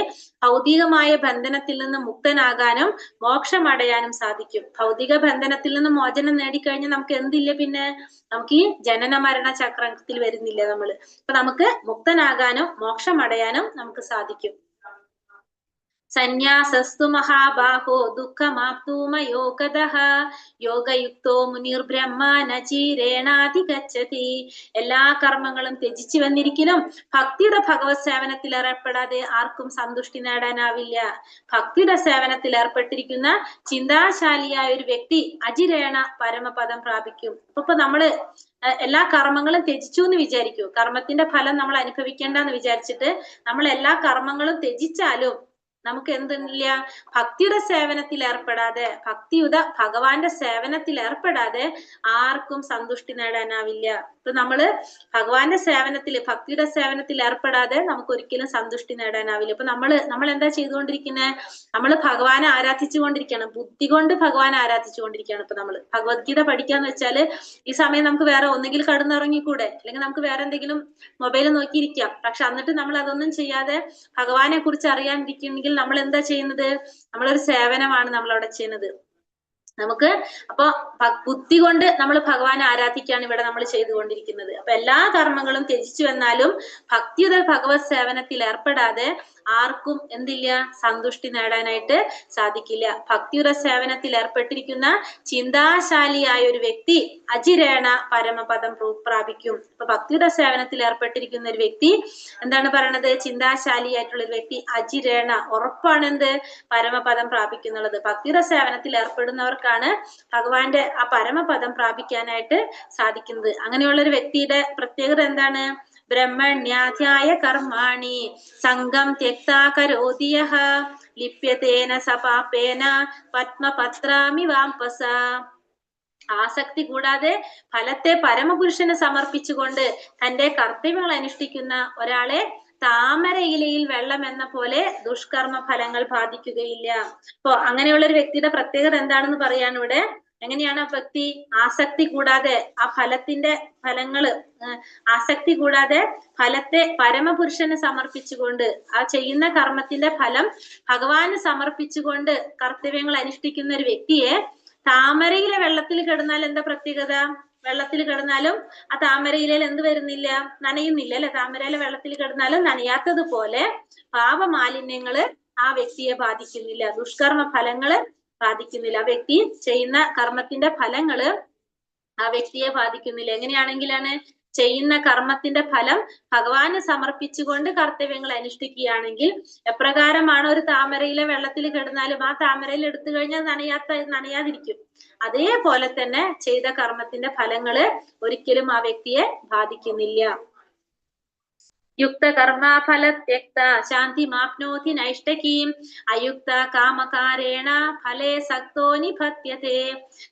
ഭൗതികമായ ബന്ധനത്തിൽ നിന്ന് മുക്തനാകാനും മോക്ഷമടയാനും സാധിക്കും. ഭൗതിക ബന്ധനത്തിൽ നിന്ന് മോചനം നേടിക്കഴിഞ്ഞാൽ നമുക്ക് എന്തില്ല? പിന്നെ നമുക്ക് ഈ ജനന മരണ ചക്രത്തിൽ വരുന്നില്ല നമ്മള്. അപ്പൊ നമുക്ക് മുക്തനാകാനും മോക്ഷമടയാനും നമുക്ക് സാധിക്കും. സന്യാസസ്തു മഹാബാഹോ ദുഃഖമാപ്തൂമയോ ഗതഃ യോഗയുക്തോ മുനിർബ്രഹ്മാനചീരേണാധിഗച്ഛതി. എല്ലാ കർമ്മങ്ങളും ത്യജിച്ചു വന്നിരിക്കലും ഭക്തിയുടെ ഭഗവത് സേവനത്തിൽ ഏർപ്പെടാതെ ആർക്കും സന്തുഷ്ടി നേടാനാവില്ല. ഭക്തിയുടെ സേവനത്തിൽ ഏർപ്പെട്ടിരിക്കുന്ന ചിന്താശാലിയായ ഒരു വ്യക്തി അജിരേണ പരമപദം പ്രാപിക്കും. അപ്പൊ നമ്മള് എല്ലാ കർമ്മങ്ങളും ത്യജിച്ചു എന്ന് വിചാരിക്കൂ. കർമ്മത്തിന്റെ ഫലം നമ്മൾ അനുഭവിക്കേണ്ടെന്ന് വിചാരിച്ചിട്ട് നമ്മൾ എല്ലാ കർമ്മങ്ങളും ത്യജിച്ചാലും നമുക്ക് എന്തില്ല, ഭക്തിയുടെ സേവനത്തിൽ ഏർപ്പെടാതെ, ഭക്തിയുത ഭഗവാന്റെ സേവനത്തിൽ ഏർപ്പെടാതെ ആർക്കും സന്തുഷ്ടി നേടാനാവില്ല. ഇപ്പൊ നമ്മള് ഭഗവാന്റെ സേവനത്തിൽ, ഭക്തിയുടെ സേവനത്തിൽ ഏർപ്പെടാതെ നമുക്ക് ഒരിക്കലും സന്തുഷ്ടി നേടാനാവില്ല. ഇപ്പൊ നമ്മൾ എന്താ ചെയ്തുകൊണ്ടിരിക്കുന്നത്? നമ്മൾ ഭഗവാനെ ആരാധിച്ചുകൊണ്ടിരിക്കുകയാണ്, ബുദ്ധി കൊണ്ട് ഭഗവാനെ ആരാധിച്ചുകൊണ്ടിരിക്കുകയാണ്. ഇപ്പൊ നമ്മൾ ഭഗവത്ഗീത പഠിക്കാന്ന് വെച്ചാല് ഈ സമയം നമുക്ക് വേറെ ഒന്നുകിൽ കടന്നിറങ്ങിക്കൂടെ, അല്ലെങ്കിൽ നമുക്ക് വേറെ എന്തെങ്കിലും മൊബൈൽ നോക്കിയിരിക്കാം. പക്ഷെ എന്നിട്ട് നമ്മൾ അതൊന്നും ചെയ്യാതെ ഭഗവാനെ കുറിച്ച് അറിയാനിരിക്കുന്നെങ്കിൽ നമ്മൾ എന്താ ചെയ്യുന്നത്? നമ്മളൊരു സേവനമാണ് നമ്മളവിടെ ചെയ്യുന്നത്. നമുക്ക് അപ്പൊ ബുദ്ധി കൊണ്ട് നമ്മൾ ഭഗവാനെ ആരാധിക്കുകയാണ് ഇവിടെ നമ്മൾ ചെയ്തുകൊണ്ടിരിക്കുന്നത്. അപ്പൊ എല്ലാ കർമ്മങ്ങളും ത്യജിച്ചു വന്നാലും ഭക്തിയുടെ ഭഗവത് സേവനത്തിൽ ഏർപ്പെടാതെ ആർക്കും എന്തില്ല, സന്തുഷ്ടി നേടാനായിട്ട് സാധിക്കില്ല. ഭക്തിയുടെ സേവനത്തിൽ ഏർപ്പെട്ടിരിക്കുന്ന ചിന്താശാലിയായ ഒരു വ്യക്തി അജിരേണ പരമപദം പ്രാപിക്കും. അപ്പൊ ഭക്തിയുടെ സേവനത്തിൽ ഏർപ്പെട്ടിരിക്കുന്ന ഒരു വ്യക്തി എന്താണ് പറയണത്? ചിന്താശാലിയായിട്ടുള്ള ഒരു വ്യക്തി അജിരേണ, ഉറപ്പാണ് എന്ത്, പരമപദം പ്രാപിക്കുന്നുള്ളത്. ഭക്തിയുടെ സേവനത്തിൽ ഏർപ്പെടുന്നവർക്കാണ് ഭഗവാന്റെ ആ പരമപദം പ്രാപിക്കാനായിട്ട് സാധിക്കുന്നത്. അങ്ങനെയുള്ള ഒരു വ്യക്തിയുടെ പ്രത്യേകത എന്താണ്? ബ്രഹ്മണ്യാധ്യായ കർമാണി സംഘം ത്യക്താ കരോതി യഃ ലിപ്യതേന സപാപേന പത്മപത്രാമി വാംപസ. ആസക്തി കൂടാതെ ഫലത്തെ പരമപുരുഷന് സമർപ്പിച്ചുകൊണ്ട് തന്റെ കർത്തവ്യങ്ങൾ അനുഷ്ഠിക്കുന്ന ഒരാളെ താമര ഇലയിൽ വെള്ളം എന്ന പോലെ ദുഷ്കർമ്മ ഫലങ്ങൾ ബാധിക്കുകയില്ല. അപ്പൊ അങ്ങനെയുള്ള ഒരു വ്യക്തിയുടെ പ്രത്യേകത എന്താണെന്ന് പറയാണ് ഇവിടെ. എങ്ങനെയാണ് ആ വ്യക്തി? ആസക്തി കൂടാതെ ആ ഫലത്തിന്റെ ഫലങ്ങള്, ആസക്തി കൂടാതെ ഫലത്തെ പരമപുരുഷന് സമർപ്പിച്ചുകൊണ്ട്, ആ ചെയ്യുന്ന കർമ്മത്തിന്റെ ഫലം ഭഗവാന് സമർപ്പിച്ചുകൊണ്ട് കർത്തവ്യങ്ങൾ അനുഷ്ഠിക്കുന്ന ഒരു വ്യക്തിയെ താമരയിലെ വെള്ളത്തിൽ കിടന്നാൽ എന്താ പ്രത്യേകത? വെള്ളത്തിൽ കിടന്നാലും ആ താമരയിലയിൽ എന്ത് വരുന്നില്ല? നനയുന്നില്ല അല്ലെ? താമരയിലെ വെള്ളത്തിൽ കിടന്നാലും നനയാത്തതുപോലെ പാപമാലിന്യങ്ങള് ആ വ്യക്തിയെ ബാധിക്കുന്നില്ല, ദുഷ്കർമ്മ ഫലങ്ങള് ബാധിക്കുന്നില്ല. ആ വ്യക്തി ചെയ്യുന്ന കർമ്മത്തിന്റെ ഫലങ്ങള് ആ വ്യക്തിയെ ബാധിക്കുന്നില്ല. എങ്ങനെയാണെങ്കിലാണ് ചെയ്യുന്ന കർമ്മത്തിന്റെ ഫലം ഭഗവാന് സമർപ്പിച്ചുകൊണ്ട് കർത്തവ്യങ്ങൾ അനുഷ്ഠിക്കുകയാണെങ്കിൽ എപ്രകാരമാണ് ഒരു താമരയിലെ വെള്ളത്തിൽ കിടന്നാലും ആ താമരയിൽ എടുത്തു കഴിഞ്ഞാൽ നനയാതിരിക്കും, അതേപോലെ തന്നെ ചെയ്ത കർമ്മത്തിന്റെ ഫലങ്ങള് ഒരിക്കലും ആ വ്യക്തിയെ ബാധിക്കുന്നില്ല. യുക്ത കർമാഫല ത്യക്ത ശാന്തി മാപ്നോതി നൈഷ്ടകീം അയുക്ത കാമകാരേണ ഫലേ സക്തോ നിബധ്യതേ.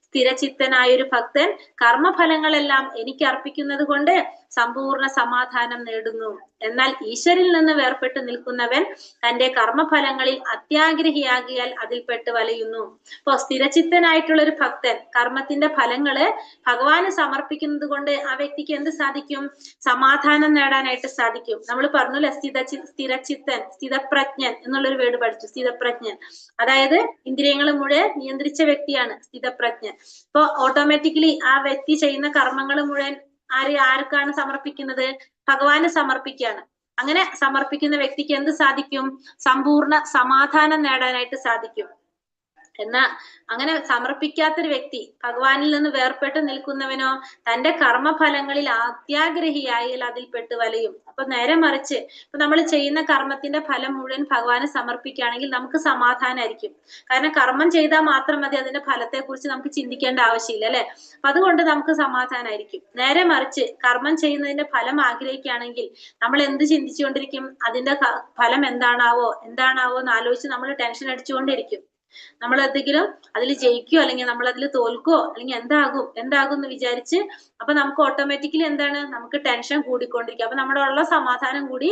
സ്ഥിരചിത്തനായ ഒരു ഭക്തൻ കർമ്മഫലങ്ങളെല്ലാം എനിക്ക് അർപ്പിക്കുന്നത് കൊണ്ട് സമ്പൂർണ്ണ സമാധാനം നേടുന്നു. എന്നാൽ ഈശ്വരിൽ നിന്ന് വേർപെട്ട് നിൽക്കുന്നവൻ തന്റെ കർമ്മഫലങ്ങളിൽ അത്യാഗ്രഹിയാകിയാൽ അതിൽപ്പെട്ട് വലയുന്നു. അപ്പൊ സ്ഥിരചിത്തനായിട്ടുള്ള ഒരു ഭക്തൻ കർമ്മത്തിന്റെ ഫലങ്ങള് ഭഗവാന് സമർപ്പിക്കുന്നത് കൊണ്ട് ആ വ്യക്തിക്ക് എന്ത് സാധിക്കും? സമാധാനം നേടാനായിട്ട് സാധിക്കും. നമ്മൾ പറഞ്ഞല്ലോ സ്ഥിരചിത്തൻ, സ്ഥിതപ്രജ്ഞൻ എന്നുള്ളൊരു വേർഡ് പഠിച്ചു. സ്ഥിതപ്രജ്ഞൻ അതായത് ഇന്ദ്രിയങ്ങൾ മുഴുവൻ നിയന്ത്രിച്ച വ്യക്തിയാണ് സ്ഥിതപ്രജ്ഞൻ. ഇപ്പൊ ഓട്ടോമാറ്റിക്കലി ആ വ്യക്തി ചെയ്യുന്ന കർമ്മങ്ങൾ മുഴുവൻ ആർക്കാണ് സമർപ്പിക്കുന്നത്? ഭഗവാന് സമർപ്പിക്കുകയാണ്. അങ്ങനെ സമർപ്പിക്കുന്ന വ്യക്തിക്ക് എന്ത് സാധിക്കും? സമ്പൂർണ്ണ സമാധാനം നേടാനായിട്ട് സാധിക്കും. എന്നാ അങ്ങനെ സമർപ്പിക്കാത്തൊരു വ്യക്തി, ഭഗവാനിൽ നിന്ന് വേർപെട്ട് നിൽക്കുന്നവനോ തന്റെ കർമ്മഫലങ്ങളിൽ അത്യാഗ്രഹിയായാൽ അതിൽപ്പെട്ട് വലയും. അപ്പൊ നേരെ മറിച്ച് ഇപ്പൊ നമ്മൾ ചെയ്യുന്ന കർമ്മത്തിന്റെ ഫലം മുഴുവൻ ഭഗവാന് സമർപ്പിക്കുകയാണെങ്കിൽ നമുക്ക് സമാധാനമായിരിക്കും. കാരണം കർമ്മം ചെയ്താൽ മാത്രം മതി, അതിന്റെ ഫലത്തെ കുറിച്ച് നമുക്ക് ചിന്തിക്കേണ്ട ആവശ്യമില്ല അല്ലെ? അപ്പൊ അതുകൊണ്ട് നമുക്ക് സമാധാനമായിരിക്കും. നേരെ മറിച്ച് കർമ്മം ചെയ്യുന്നതിന്റെ ഫലം ആഗ്രഹിക്കുകയാണെങ്കിൽ നമ്മൾ എന്ത് ചിന്തിച്ചുകൊണ്ടിരിക്കും? അതിന്റെ ഫലം എന്താണാവോ എന്ന് ആലോചിച്ച് നമ്മൾ ടെൻഷൻ അടിച്ചുകൊണ്ടിരിക്കും. നമ്മൾ എന്തെങ്കിലും അതിൽ ജയിക്കോ അല്ലെങ്കിൽ നമ്മൾ അതിൽ തോൽക്കോ അല്ലെങ്കിൽ എന്താകും എന്ന് വിചാരിച്ച് അപ്പൊ നമുക്ക് ഓട്ടോമാറ്റിക്കലി എന്താണ്? നമുക്ക് ടെൻഷൻ കൂടിക്കൊണ്ടിരിക്കും. അപ്പൊ നമ്മുടെ ഉള്ള സമാധാനം കൂടി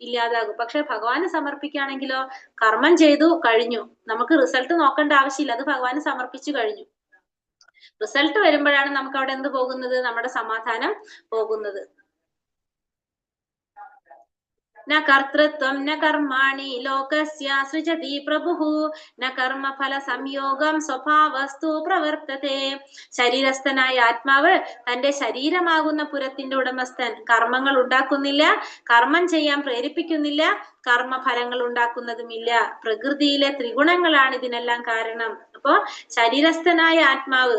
ഇല്ലാതാകും. പക്ഷെ ഭഗവാന് സമർപ്പിക്കുകയാണെങ്കിലോ കർമ്മം ചെയ്തു കഴിഞ്ഞു, നമുക്ക് റിസൾട്ട് നോക്കേണ്ട ആവശ്യമില്ല, അത് ഭഗവാന് സമർപ്പിച്ചു കഴിഞ്ഞു. റിസൾട്ട് വരുമ്പോഴാണ് നമുക്ക് അവിടെ എന്ത് പോകുന്നത്? നമ്മുടെ സമാധാനം പോകുന്നത്. ന കർത്തൃത്വം ന കർമാണി ലോകസ്യ സൃജതി പ്രഭുഃ ന കർമ്മഫല സംയോഗം സ്വഭാവസ്തു പ്രവർത്തതേ. ശരീരസ്ഥനായ ആത്മാവ് തന്റെ ശരീരമാകുന്ന പുരത്തിന്റെ ഉടമസ്ഥൻ. കർമ്മങ്ങൾ ഉണ്ടാക്കുന്നില്ല, കർമ്മം ചെയ്യാൻ പ്രേരിപ്പിക്കുന്നില്ല, കർമ്മഫലങ്ങൾ ഉണ്ടാക്കുന്നതുമില്ല. പ്രകൃതിയിലെ ത്രിഗുണങ്ങളാണ് ഇതിനെല്ലാം കാരണം. അപ്പോ ശരീരസ്ഥനായ ആത്മാവ്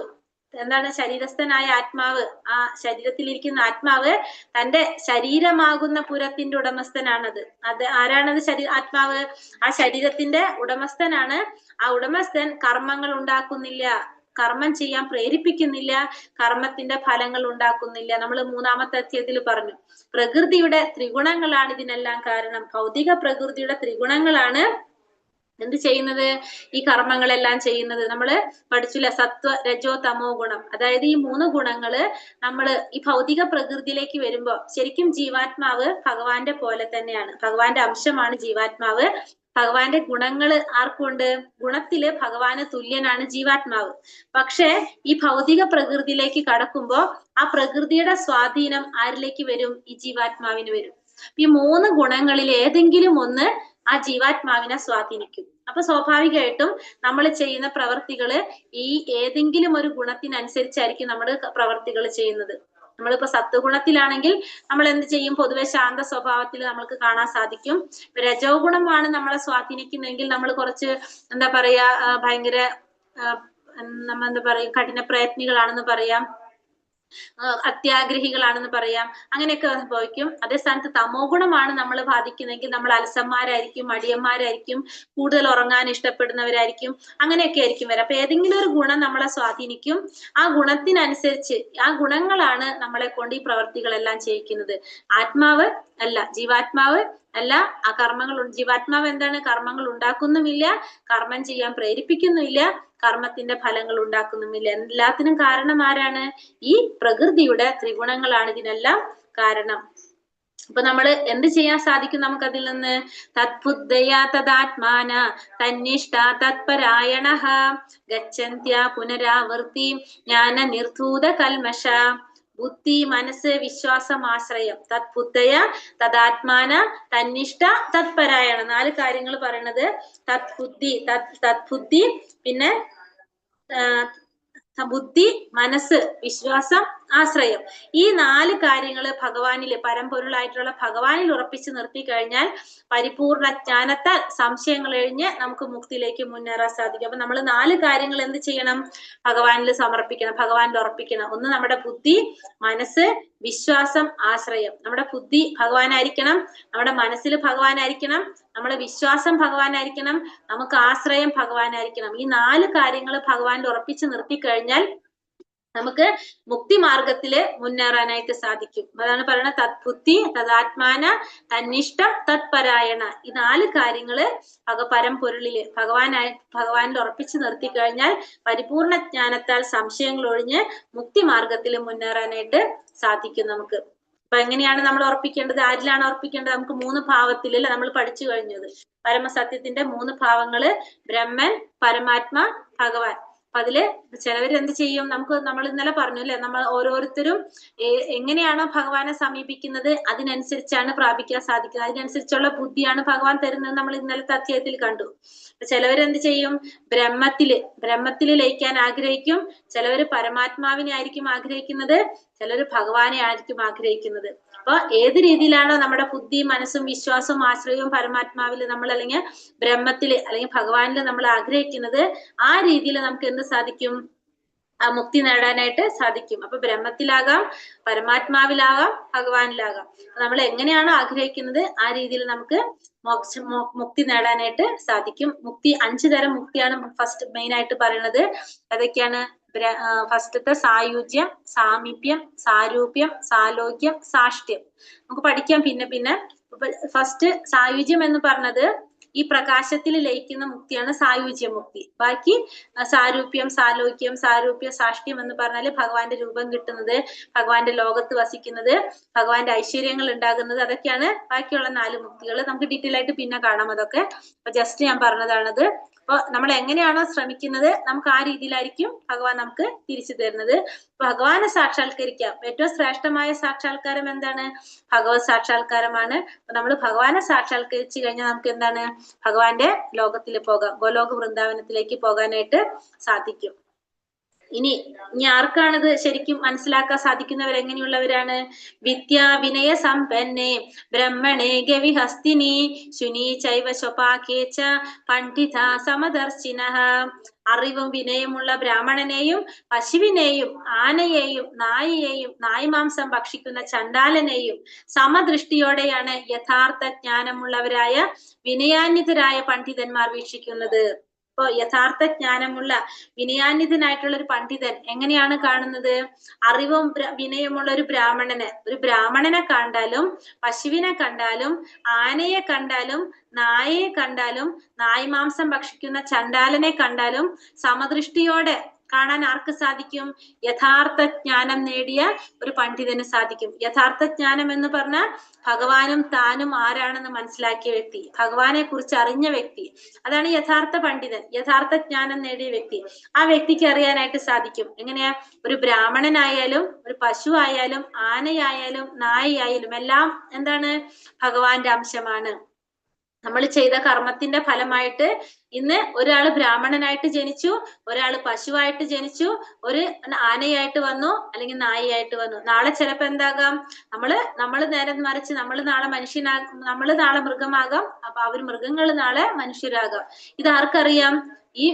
എന്താണ്? ശരീരസ്ഥനായ ആത്മാവ്, ആ ശരീരത്തിലിരിക്കുന്ന ആത്മാവ് തന്റെ ശരീരമാകുന്ന പുരത്തിന്റെ ഉടമസ്ഥനാണത്. അത് ആരാണത്? ആത്മാവ് ആ ശരീരത്തിന്റെ ഉടമസ്ഥനാണ്. ആ ഉടമസ്ഥൻ കർമ്മങ്ങൾ ഉണ്ടാക്കുന്നില്ല, കർമ്മം ചെയ്യാൻ പ്രേരിപ്പിക്കുന്നില്ല, കർമ്മത്തിന്റെ ഫലങ്ങൾ ഉണ്ടാക്കുന്നില്ല. നമ്മൾ 3-ാമത്തെ അധ്യായത്തിൽ പറഞ്ഞു, പ്രകൃതിയുടെ ത്രിഗുണങ്ങളാണ് ഇതിനെല്ലാം കാരണം. ഭൗതിക പ്രകൃതിയുടെ ത്രിഗുണങ്ങളാണ് എന്ത് ചെയ്യുന്നത്? ഈ കർമ്മങ്ങളെല്ലാം ചെയ്യുന്നത്. നമ്മള് പഠിച്ചില്ല, സത്വ രജോ തമോ ഗുണം. അതായത് ഈ 3 ഗുണങ്ങള് നമ്മള് ഈ ഭൗതിക പ്രകൃതിയിലേക്ക് വരുമ്പോ ശരിക്കും ജീവാത്മാവ് ഭഗവാന്റെ പോലെ തന്നെയാണ്. ഭഗവാന്റെ അംശമാണ് ജീവാത്മാവ്. ഭഗവാന്റെ ഗുണങ്ങള് ആർക്കുണ്ട്? ഗുണത്തില് ഭഗവാന് തുല്യനാണ് ജീവാത്മാവ്. പക്ഷെ ഈ ഭൗതിക പ്രകൃതിയിലേക്ക് കടക്കുമ്പോ ആ പ്രകൃതിയുടെ സ്വാധീനം ആരിലേക്ക് വരും? ഈ ജീവാത്മാവിന് വരും. ഈ 3 ഗുണങ്ങളിൽ ഏതെങ്കിലും ഒന്ന് ആ ജീവാത്മാവിനെ സ്വാധീനിക്കും. അപ്പൊ സ്വാഭാവികമായിട്ടും നമ്മൾ ചെയ്യുന്ന പ്രവർത്തികള് ഈ ഏതെങ്കിലും ഒരു ഗുണത്തിനനുസരിച്ചായിരിക്കും നമ്മൾ പ്രവർത്തികൾ ചെയ്യുന്നത്. നമ്മളിപ്പോ സത്വഗുണത്തിലാണെങ്കിൽ നമ്മൾ എന്ത് ചെയ്യും? പൊതുവെ ശാന്ത സ്വഭാവത്തിൽ നമ്മൾക്ക് കാണാൻ സാധിക്കും. രജോ ഗുണമാണ് നമ്മളെ സ്വാധീനിക്കുന്നതെങ്കിൽ നമ്മൾ കുറച്ച് എന്താ പറയാ, ഭയങ്കര നമ്മ എന്താ പറയാ, കഠിന പ്രയത്നികളാണെന്ന് പറയാം, അത്യാഗ്രഹികളാണെന്ന് പറയാം, അങ്ങനെയൊക്കെ സംഭവിക്കും. അതേ സ്ഥാനത്ത് തമോ ഗുണമാണ് നമ്മൾ ബാധിക്കുന്നതെങ്കിൽ നമ്മൾ അലസന്മാരായിരിക്കും, മടിയന്മാരായിരിക്കും, കൂടുതൽ ഉറങ്ങാൻ ഇഷ്ടപ്പെടുന്നവരായിരിക്കും, അങ്ങനെയൊക്കെ ആയിരിക്കും വരാം. അപ്പൊ ഏതെങ്കിലും ഒരു ഗുണം നമ്മളെ സ്വാധീനിക്കും. ആ ഗുണത്തിനനുസരിച്ച് ആ ഗുണങ്ങളാണ് നമ്മളെ കൊണ്ട് ഈ പ്രവർത്തികളെല്ലാം ചെയ്യിക്കുന്നത്. ആത്മാവ് അല്ല, ജീവാത്മാവ് അല്ല. ആ കർമ്മങ്ങൾ, ജീവാത്മാവ് എന്താണ്? കർമ്മങ്ങൾ ഉണ്ടാക്കുന്നുമില്ല, കർമ്മം ചെയ്യാൻ പ്രേരിപ്പിക്കുന്നുമില്ല, കർമ്മത്തിന്റെ ഫലങ്ങൾ ഉണ്ടാക്കുന്നുമില്ല. എല്ലാത്തിനും കാരണം ആരാണ്? ഈ പ്രകൃതിയുടെ ത്രിഗുണങ്ങളാണ് ഇതിനെല്ലാം കാരണം. അപ്പൊ നമ്മൾ എന്ത് ചെയ്യാൻ സാധിക്കും നമുക്കതിൽ നിന്ന്? തദ്ബുദ്ധയാ തദാത്മാന തന്നിഷ്ഠ തത്പരായണഃ ഗച്ഛന്ത്യ പുനരാവൃത്തി ജ്ഞാന നിർധൂത കൽമഷ. ബുദ്ധി, മനസ്സ്, വിശ്വാസം, ആശ്രയം. തദ്ബുദ്ധയ തദാത്മാന തന്നിഷ്ഠ തത്പരായണ. 4 കാര്യങ്ങൾ പറയണത്. തദ്ബുദ്ധി, പിന്നെ ബുദ്ധി, മനസ്സ്, വിശ്വാസം, ആശ്രയം. ഈ 4 കാര്യങ്ങൾ ഭഗവാനില്, പരമ്പൊരുളായിട്ടുള്ള ഭഗവാനിൽ ഉറപ്പിച്ച് നിർത്തി കഴിഞ്ഞാൽ പരിപൂർണ ജ്ഞാനത്താൽ സംശയങ്ങൾ എഴിഞ്ഞ് നമുക്ക് മുക്തിയിലേക്ക് മുന്നേറാൻ സാധിക്കും. അപ്പൊ നമ്മൾ 4 കാര്യങ്ങൾ എന്ത് ചെയ്യണം? ഭഗവാനിൽ സമർപ്പിക്കണം, ഭഗവാനിൽ ഉറപ്പിക്കണം. ഒന്ന് നമ്മുടെ ബുദ്ധി, മനസ്സ്, വിശ്വാസം, ആശ്രയം. നമ്മുടെ ബുദ്ധി ഭഗവാനായിരിക്കണം, നമ്മുടെ മനസ്സിൽ ഭഗവാനായിരിക്കണം, നമ്മുടെ വിശ്വാസം ഭഗവാനായിരിക്കണം, നമുക്ക് ആശ്രയം ഭഗവാനായിരിക്കണം. ഈ 4 കാര്യങ്ങൾ ഭഗവാനിൽ ഉറപ്പിച്ച് നിർത്തി കഴിഞ്ഞാൽ നമുക്ക് മുക്തി മാർഗത്തില് മുന്നേറാനായിട്ട് സാധിക്കും. അതാണ് പറയുന്നത്, തദ്ബുദ്ധി തദാത്മാന തന്നിഷ്ടം തത്പരായണ. ഈ 4 കാര്യങ്ങള് പരമ്പൊരുളില് ഭഗവാനിൽ ഉറപ്പിച്ച് നിർത്തി കഴിഞ്ഞാൽ പരിപൂർണ ജ്ഞാനത്താൽ സംശയങ്ങൾ ഒഴിഞ്ഞ് മുക്തി മാർഗത്തിൽ മുന്നേറാനായിട്ട് സാധിക്കും നമുക്ക്. അപ്പൊ എങ്ങനെയാണ് നമ്മൾ ഉറപ്പിക്കേണ്ടത്? ആരിലാണ് ഉറപ്പിക്കേണ്ടത്? നമുക്ക് 3 ഭാവത്തിലല്ലേ നമ്മൾ പഠിച്ചു കഴിഞ്ഞത്. പരമസത്യത്തിന്റെ 3 ഭാവങ്ങള്: ബ്രഹ്മൻ, പരമാത്മാ, ഭഗവാൻ. അപ്പൊ അതില് ചിലവർ എന്ത് ചെയ്യും? നമ്മൾ ഇന്നലെ പറഞ്ഞു അല്ലെ, നമ്മൾ ഓരോരുത്തരും എങ്ങനെയാണോ ഭഗവാനെ സമീപിക്കുന്നത് അതിനനുസരിച്ചാണ് പ്രാപിക്കാൻ സാധിക്കുന്നത്. അതിനനുസരിച്ചുള്ള ബുദ്ധിയാണ് ഭഗവാൻ തരുന്നത്. നമ്മൾ ഇന്നലത്തെ അധ്യായത്തിൽ കണ്ടു. ചിലവരെന്ത് ചെയ്യും? ബ്രഹ്മത്തില് ലയിക്കാൻ ആഗ്രഹിക്കും. ചിലവര് പരമാത്മാവിനെ ആയിരിക്കും ആഗ്രഹിക്കുന്നത്, ചിലര് ഭഗവാനെ ആയിരിക്കും ആഗ്രഹിക്കുന്നത്. അപ്പൊ ഏത് രീതിയിലാണോ നമ്മുടെ ബുദ്ധി, മനസ്സും, വിശ്വാസവും, ആശ്രയവും പരമാത്മാവിൽ നമ്മൾ അല്ലെങ്കിൽ ബ്രഹ്മത്തില് അല്ലെങ്കിൽ ഭഗവാനില് നമ്മൾ ആഗ്രഹിക്കുന്നത്, ആ രീതിയിൽ നമുക്ക് എന്ത് സാധിക്കും? ആ മുക്തി നേടാനായിട്ട് സാധിക്കും. അപ്പൊ ബ്രഹ്മത്തിലാകാം, പരമാത്മാവിലാകാം, ഭഗവാനിലാകാം. നമ്മൾ എങ്ങനെയാണോ ആഗ്രഹിക്കുന്നത് ആ രീതിയിൽ നമുക്ക് മുക്തി നേടാനായിട്ട് സാധിക്കും. മുക്തി 5 തരം മുക്തിയാണ് ഫസ്റ്റ് മെയിൻ ആയിട്ട് പറയുന്നത്. അതൊക്കെയാണ് ഫസ്റ്റത്തെ സായുജ്യം, സാമീപ്യം, സാരൂപ്യം, സാലോക്യം, സാഷ്ട്യം. നമുക്ക് പഠിക്കാം പിന്നെ. ഫസ്റ്റ് സായുജ്യം എന്ന് പറഞ്ഞത് ഈ പ്രകാശത്തിൽ ലയിക്കുന്ന മുക്തിയാണ് സായുജ്യ മുക്തി. ബാക്കി സാരൂപ്യം, സാലോക്യം, സാരൂപ്യം, സാഷ്ട്യം എന്ന് പറഞ്ഞാല് ഭഗവാന്റെ രൂപം കിട്ടുന്നത്, ഭഗവാന്റെ ലോകത്ത് വസിക്കുന്നത്, ഭഗവാന്റെ ഐശ്വര്യങ്ങൾ ഉണ്ടാകുന്നത്, അതൊക്കെയാണ് ബാക്കിയുള്ള 4 മുക്തികൾ. നമുക്ക് ഡീറ്റെയിൽ ആയിട്ട് പിന്നെ കാണാം അതൊക്കെ. അപ്പൊ ജസ്റ്റ് ഞാൻ പറഞ്ഞതാണത്. അപ്പൊ നമ്മൾ എങ്ങനെയാണോ ശ്രമിക്കുന്നത് നമുക്ക് ആ രീതിയിലായിരിക്കും ഭഗവാൻ നമുക്ക് തിരിച്ചു തരുന്നത്. ഭഗവാനെ സാക്ഷാത്കരിക്കാം. ഏറ്റവും ശ്രേഷ്ഠമായ സാക്ഷാത്കാരം എന്താണ്? ഭഗവത് സാക്ഷാത്കാരമാണ്. അപ്പൊ നമ്മൾ ഭഗവാനെ സാക്ഷാത്കരിച്ചു കഴിഞ്ഞാൽ നമുക്ക് എന്താണ്? ഭഗവാന്റെ ലോകത്തിൽ പോകാം, ഗോലോക വൃന്ദാവനത്തിലേക്ക് പോകാനായിട്ട് സാധിക്കും. ഇനി ആർക്കാണിത് ശരിക്കും മനസ്സിലാക്കാൻ സാധിക്കുന്നവർ എങ്ങനെയുള്ളവരാണ്? വിദ്യാ വിനയ സമ്പന്നേ ബ്രഹ്മണേ ഗവിഹസ്തിനി ശുനി ചൈവ സ്വപാകേച്ച പണ്ഡിത സമദർശിനഃ. അറിവും വിനയമുള്ള ബ്രാഹ്മണനെയും പശുവിനെയും ആനയെയും നായയെയും നായ്മാംസം ഭക്ഷിക്കുന്ന ചണ്ടാലനെയും സമദൃഷ്ടിയോടെയാണ് യഥാർത്ഥ ജ്ഞാനമുള്ളവരായ വിനയാന്വിതരായ പണ്ഡിതന്മാർ വീക്ഷിക്കുന്നത്. ഇപ്പൊ യഥാർത്ഥ ജ്ഞാനമുള്ള വിനയാന്വിതനായിട്ടുള്ള ഒരു പണ്ഡിതൻ എങ്ങനെയാണ് കാണുന്നത്? അറിവും വിനയമുള്ള ഒരു ബ്രാഹ്മണനെ കണ്ടാലും, പശുവിനെ കണ്ടാലും, ആനയെ കണ്ടാലും, നായയെ കണ്ടാലും, നായ്മാംസം ഭക്ഷിക്കുന്ന ചണ്ടാലനെ കണ്ടാലും സമദൃഷ്ടിയോടെ കാണാൻ ആർക്ക് സാധിക്കും? യഥാർത്ഥ ജ്ഞാനം നേടിയ ഒരു പണ്ഡിതന് സാധിക്കും. യഥാർത്ഥ ജ്ഞാനം എന്ന് പറഞ്ഞാൽ ഭഗവാനും താനും ആരാണെന്ന് മനസ്സിലാക്കിയ വ്യക്തി, ഭഗവാനെ കുറിച്ച് അറിഞ്ഞ വ്യക്തി, അതാണ് യഥാർത്ഥ പണ്ഡിതൻ, യഥാർത്ഥ ജ്ഞാനം നേടിയ വ്യക്തി. ആ വ്യക്തിക്ക് അറിയാനായിട്ട് സാധിക്കും. എങ്ങനെയാ? ഒരു ബ്രാഹ്മണനായാലും, ഒരു പശു ആയാലും, ആനയായാലും, നായയായാലും എല്ലാം എന്താണ്? ഭഗവാന്റെ അംശമാണ്. നമ്മൾ ചെയ്ത കർമ്മത്തിന്റെ ഫലമായിട്ട് ഇന്ന് ഒരാള് ബ്രാഹ്മണനായിട്ട് ജനിച്ചു, ഒരാള് പശുവായിട്ട് ജനിച്ചു, ഒരു ആനയായിട്ട് വന്നു, അല്ലെങ്കിൽ നായയായിട്ട് വന്നു. നാളെ ചിലപ്പോ എന്താകാം? നമ്മള് നേരെ മറിച്ച് നമ്മള് നാളെ നമ്മള് നാളെ മൃഗമാകാം. അപ്പൊ അവര് മൃഗങ്ങൾ നാളെ മനുഷ്യരാകാം. ഇത് ആർക്കറിയാം? ഈ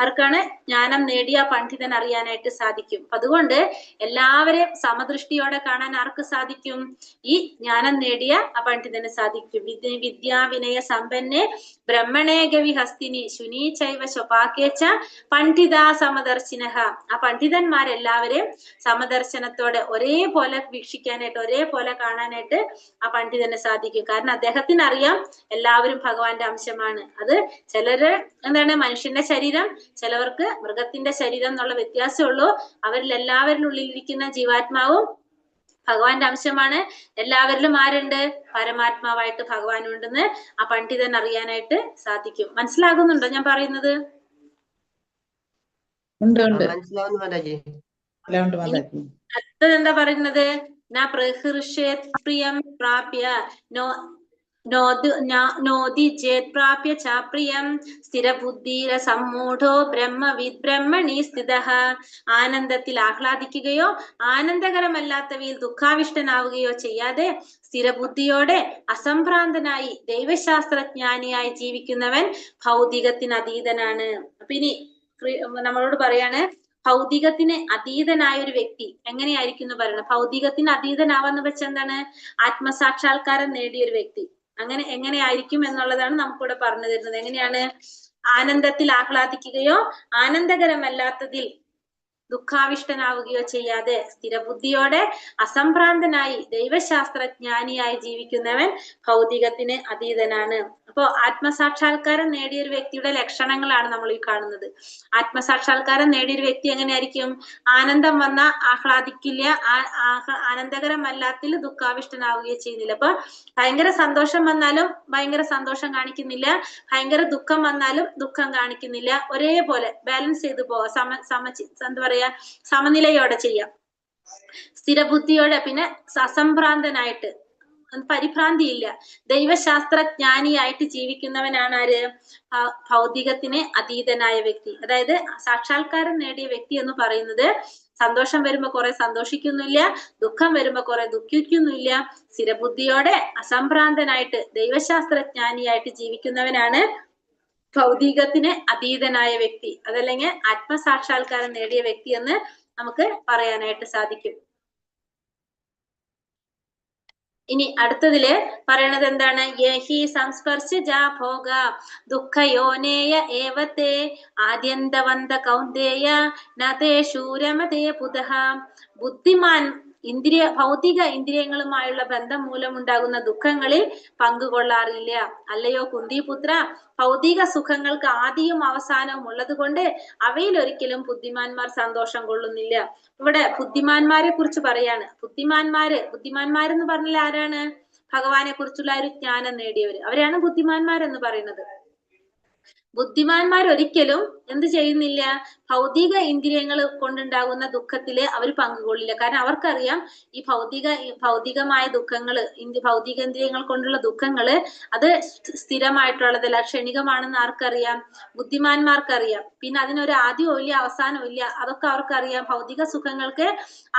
ആർക്കാണ്? ജ്ഞാനം നേടിയ പണ്ഡിതൻ അറിയാനായിട്ട് സാധിക്കും. അതുകൊണ്ട് എല്ലാവരെയും സമദൃഷ്ടിയോടെ കാണാൻ ആർക്ക് സാധിക്കും? ഈ ജ്ഞാനം നേടിയ ആ പണ്ഡിതന് സാധിക്കും. വിദ്യാ വിനയ സമ്പന്നെ ബ്രഹ്മണേ ഗവിഹസ്തിനി ശുനി ചൈവ സ്വപാകേച്ച പണ്ഡിത സമദർശിനഃ. ആ പണ്ഡിതന്മാരെല്ലാവരെയും സമദർശനത്തോടെ ഒരേപോലെ വീക്ഷിക്കാനായിട്ട്, ഒരേപോലെ കാണാനായിട്ട് ആ പണ്ഡിതന് സാധിക്കും. കാരണം അദ്ദേഹത്തിന് അറിയാം എല്ലാവരും ഭഗവാന്റെ അംശമാണ്. അത് ചിലര് എന്താണ്? മനുഷ്യന്റെ ശരീരം, ചിലവർക്ക് മൃഗത്തിന്റെ ശരീരം എന്നുള്ള വ്യത്യാസമുള്ളൂ. അവരിൽ എല്ലാവരിലും ഉള്ളിലിരിക്കുന്ന ജീവാത്മാവും ഭഗവാന്റെ അംശമാണ്. എല്ലാവരിലും ആരുണ്ട്? പരമാത്മാവായിട്ട് ഭഗവാനുണ്ടെന്ന് ആ പണ്ഡിതൻ അറിയാനായിട്ട് സാധിക്കും. മനസ്സിലാകുന്നുണ്ടോ ഞാൻ പറയുന്നത്? മനസ്സിലാവുന്നു മാതാജി. അടുത്തത് എന്താ പറയുന്നത്? ന പ്രഹൃഷ്യേത് പ്രിയം പ്രാപ്യ നോദി ചേത് പ്രാപ്യ ചാപ്രിയം സ്ഥിരബുദ്ധിര സമ്മൂഢോ ബ്രഹ്മവിദ് ബ്രഹ്മണി സ്ഥിതഃ. ആനന്ദത്തിൽ ആഹ്ലാദിക്കുകയോ ആനന്ദകരമല്ലാത്തവയിൽ ദുഃഖാവിഷ്ടനാവുകയോ ചെയ്യാതെ സ്ഥിരബുദ്ധിയോടെ അസംഭ്രാന്തനായി ദൈവശാസ്ത്രജ്ഞാനിയായി ജീവിക്കുന്നവൻ ഭൗതികത്തിന് അതീതനാണ്. അപ്പൊ ഇനി നമ്മളോട് പറയാണ്, ഭൗതികത്തിന് അതീതനായ ഒരു വ്യക്തി എങ്ങനെയായിരിക്കും എന്ന് പറയണം. ഭൗതികത്തിന് അതീതനാവാന്ന് വെച്ചാൽ എന്താണ്? ആത്മസാക്ഷാത്കാരം നേടിയ ഒരു വ്യക്തി എങ്ങനെയായിരിക്കും എന്നുള്ളതാണ് നമുക്കിവിടെ പറഞ്ഞു തരുന്നത്. എങ്ങനെയാണ്? ആനന്ദത്തിൽ ആഹ്ലാദിക്കുകയോ ആനന്ദകരമല്ലാത്തതിൽ ദുഃഖാവിഷ്ടനാവുകയോ ചെയ്യാതെ സ്ഥിരബുദ്ധിയോടെ അസംഭ്രാന്തനായി ദൈവശാസ്ത്രജ്ഞാനിയായി ജീവിക്കുന്നവൻ ഭൗതികത്തിന് അതീതനാണ്. അപ്പോ ആത്മസാക്ഷാത്കാരം നേടിയ ഒരു വ്യക്തിയുടെ ലക്ഷണങ്ങളാണ് നമ്മൾ ഈ കാണുന്നത്. ആത്മസാക്ഷാത്കാരം നേടിയ ഒരു വ്യക്തി എങ്ങനെയായിരിക്കും? ആനന്ദം വന്നാൽ ആഹ്ലാദിക്കില്ല, ആനന്ദകരമല്ലാത്തിൽ ദുഃഖാവിഷ്ടനാവുകയോ ചെയ്യുന്നില്ല. അപ്പൊ ഭയങ്കര സന്തോഷം വന്നാലും ഭയങ്കര സന്തോഷം കാണിക്കുന്നില്ല, ഭയങ്കര ദുഃഖം വന്നാലും ദുഃഖം കാണിക്കുന്നില്ല. ഒരേപോലെ ബാലൻസ് ചെയ്ത് പോവാം, എന്താ പറയാ, സമനിലയോടെ ചെയ്യാം. സ്ഥിരബുദ്ധിയോടെ, പിന്നെ അസംഭ്രാന്തനായിട്ട്, പരിഭ്രാന്തിയില്ല, ദൈവശാസ്ത്രജ്ഞാനിയായിട്ട് ജീവിക്കുന്നവനാണ് ആര്? ഭൗതികത്തിന് അതീതനായ വ്യക്തി. അതായത് സാക്ഷാത്കാരം നേടിയ വ്യക്തി എന്ന് പറയുന്നത് സന്തോഷം വരുമ്പോ കുറെ സന്തോഷിക്കുന്നില്ല, ദുഃഖം വരുമ്പോ കുറെ ദുഃഖിക്കുന്നില്ല, സ്ഥിരബുദ്ധിയോടെ അസംഭ്രാന്തനായിട്ട് ദൈവശാസ്ത്രജ്ഞാനിയായിട്ട് ജീവിക്കുന്നവനാണ് ഭൗതികത്തിന് അതീതനായ വ്യക്തി. അതല്ലെങ്കിൽ ആത്മസാക്ഷാത്കാരം നേടിയ വ്യക്തി എന്ന് നമുക്ക് പറയാനായിട്ട് സാധിക്കും. ഇനി അടുത്തതില് പറയണത് എന്താണ്? യഹി സംസ്പർശജാ ഭോഗ ദുഃഖയോനേയ ഏവത്തെ ആദ്യന്തവന്ത കൗന്ദേയ നതേ ശൂരമതേ പുതഃ. ബുദ്ധിമാൻ ഭൗതിക ഇന്ദ്രിയങ്ങളുമായുള്ള ബന്ധം മൂലമുണ്ടാകുന്ന ദുഃഖങ്ങളിൽ പങ്കുകൊള്ളാറില്ല. അല്ലയോ കുന്തിപുത്ര, ഭൗതിക സുഖങ്ങൾക്ക് ആദിയും അവസാനവും ഉള്ളത് കൊണ്ട് അവയിൽ ഒരിക്കലും ബുദ്ധിമാന്മാർ സന്തോഷം കൊള്ളുന്നില്ല. ഇവിടെ ബുദ്ധിമാന്മാരെ കുറിച്ച് പറയാണ്. ബുദ്ധിമാന്മാരെന്ന് പറഞ്ഞാൽ ആരാണ്? ഭഗവാനെ കുറിച്ചുള്ള ഒരു ജ്ഞാനം നേടിയവര്, അവരാണ് ബുദ്ധിമാന്മാരെന്ന് പറയുന്നത്. ബുദ്ധിമാന്മാർ ഒരിക്കലും എന്ത് ചെയ്യുന്നില്ല? ഭൗതിക ഇന്ദ്രിയങ്ങൾ കൊണ്ടുണ്ടാകുന്ന ദുഃഖത്തില് അവർ പങ്കുകൊള്ളില്ല. കാരണം അവർക്കറിയാം ഈ ഭൗതികമായ ദുഃഖങ്ങള്, ഭൗതിക ഇന്ദ്രിയങ്ങൾ കൊണ്ടുള്ള ദുഃഖങ്ങള് അത് സ്ഥിരമായിട്ടുള്ളതല്ല, ക്ഷണികമാണെന്ന് ആർക്കറിയാം? ബുദ്ധിമാന്മാർക്കറിയാം. പിന്നെ അതിനൊരു ആദ്യവും ഇല്ല അവസാനവും ഇല്ല, അതൊക്കെ അവർക്കറിയാം. ഭൗതിക സുഖങ്ങൾക്ക്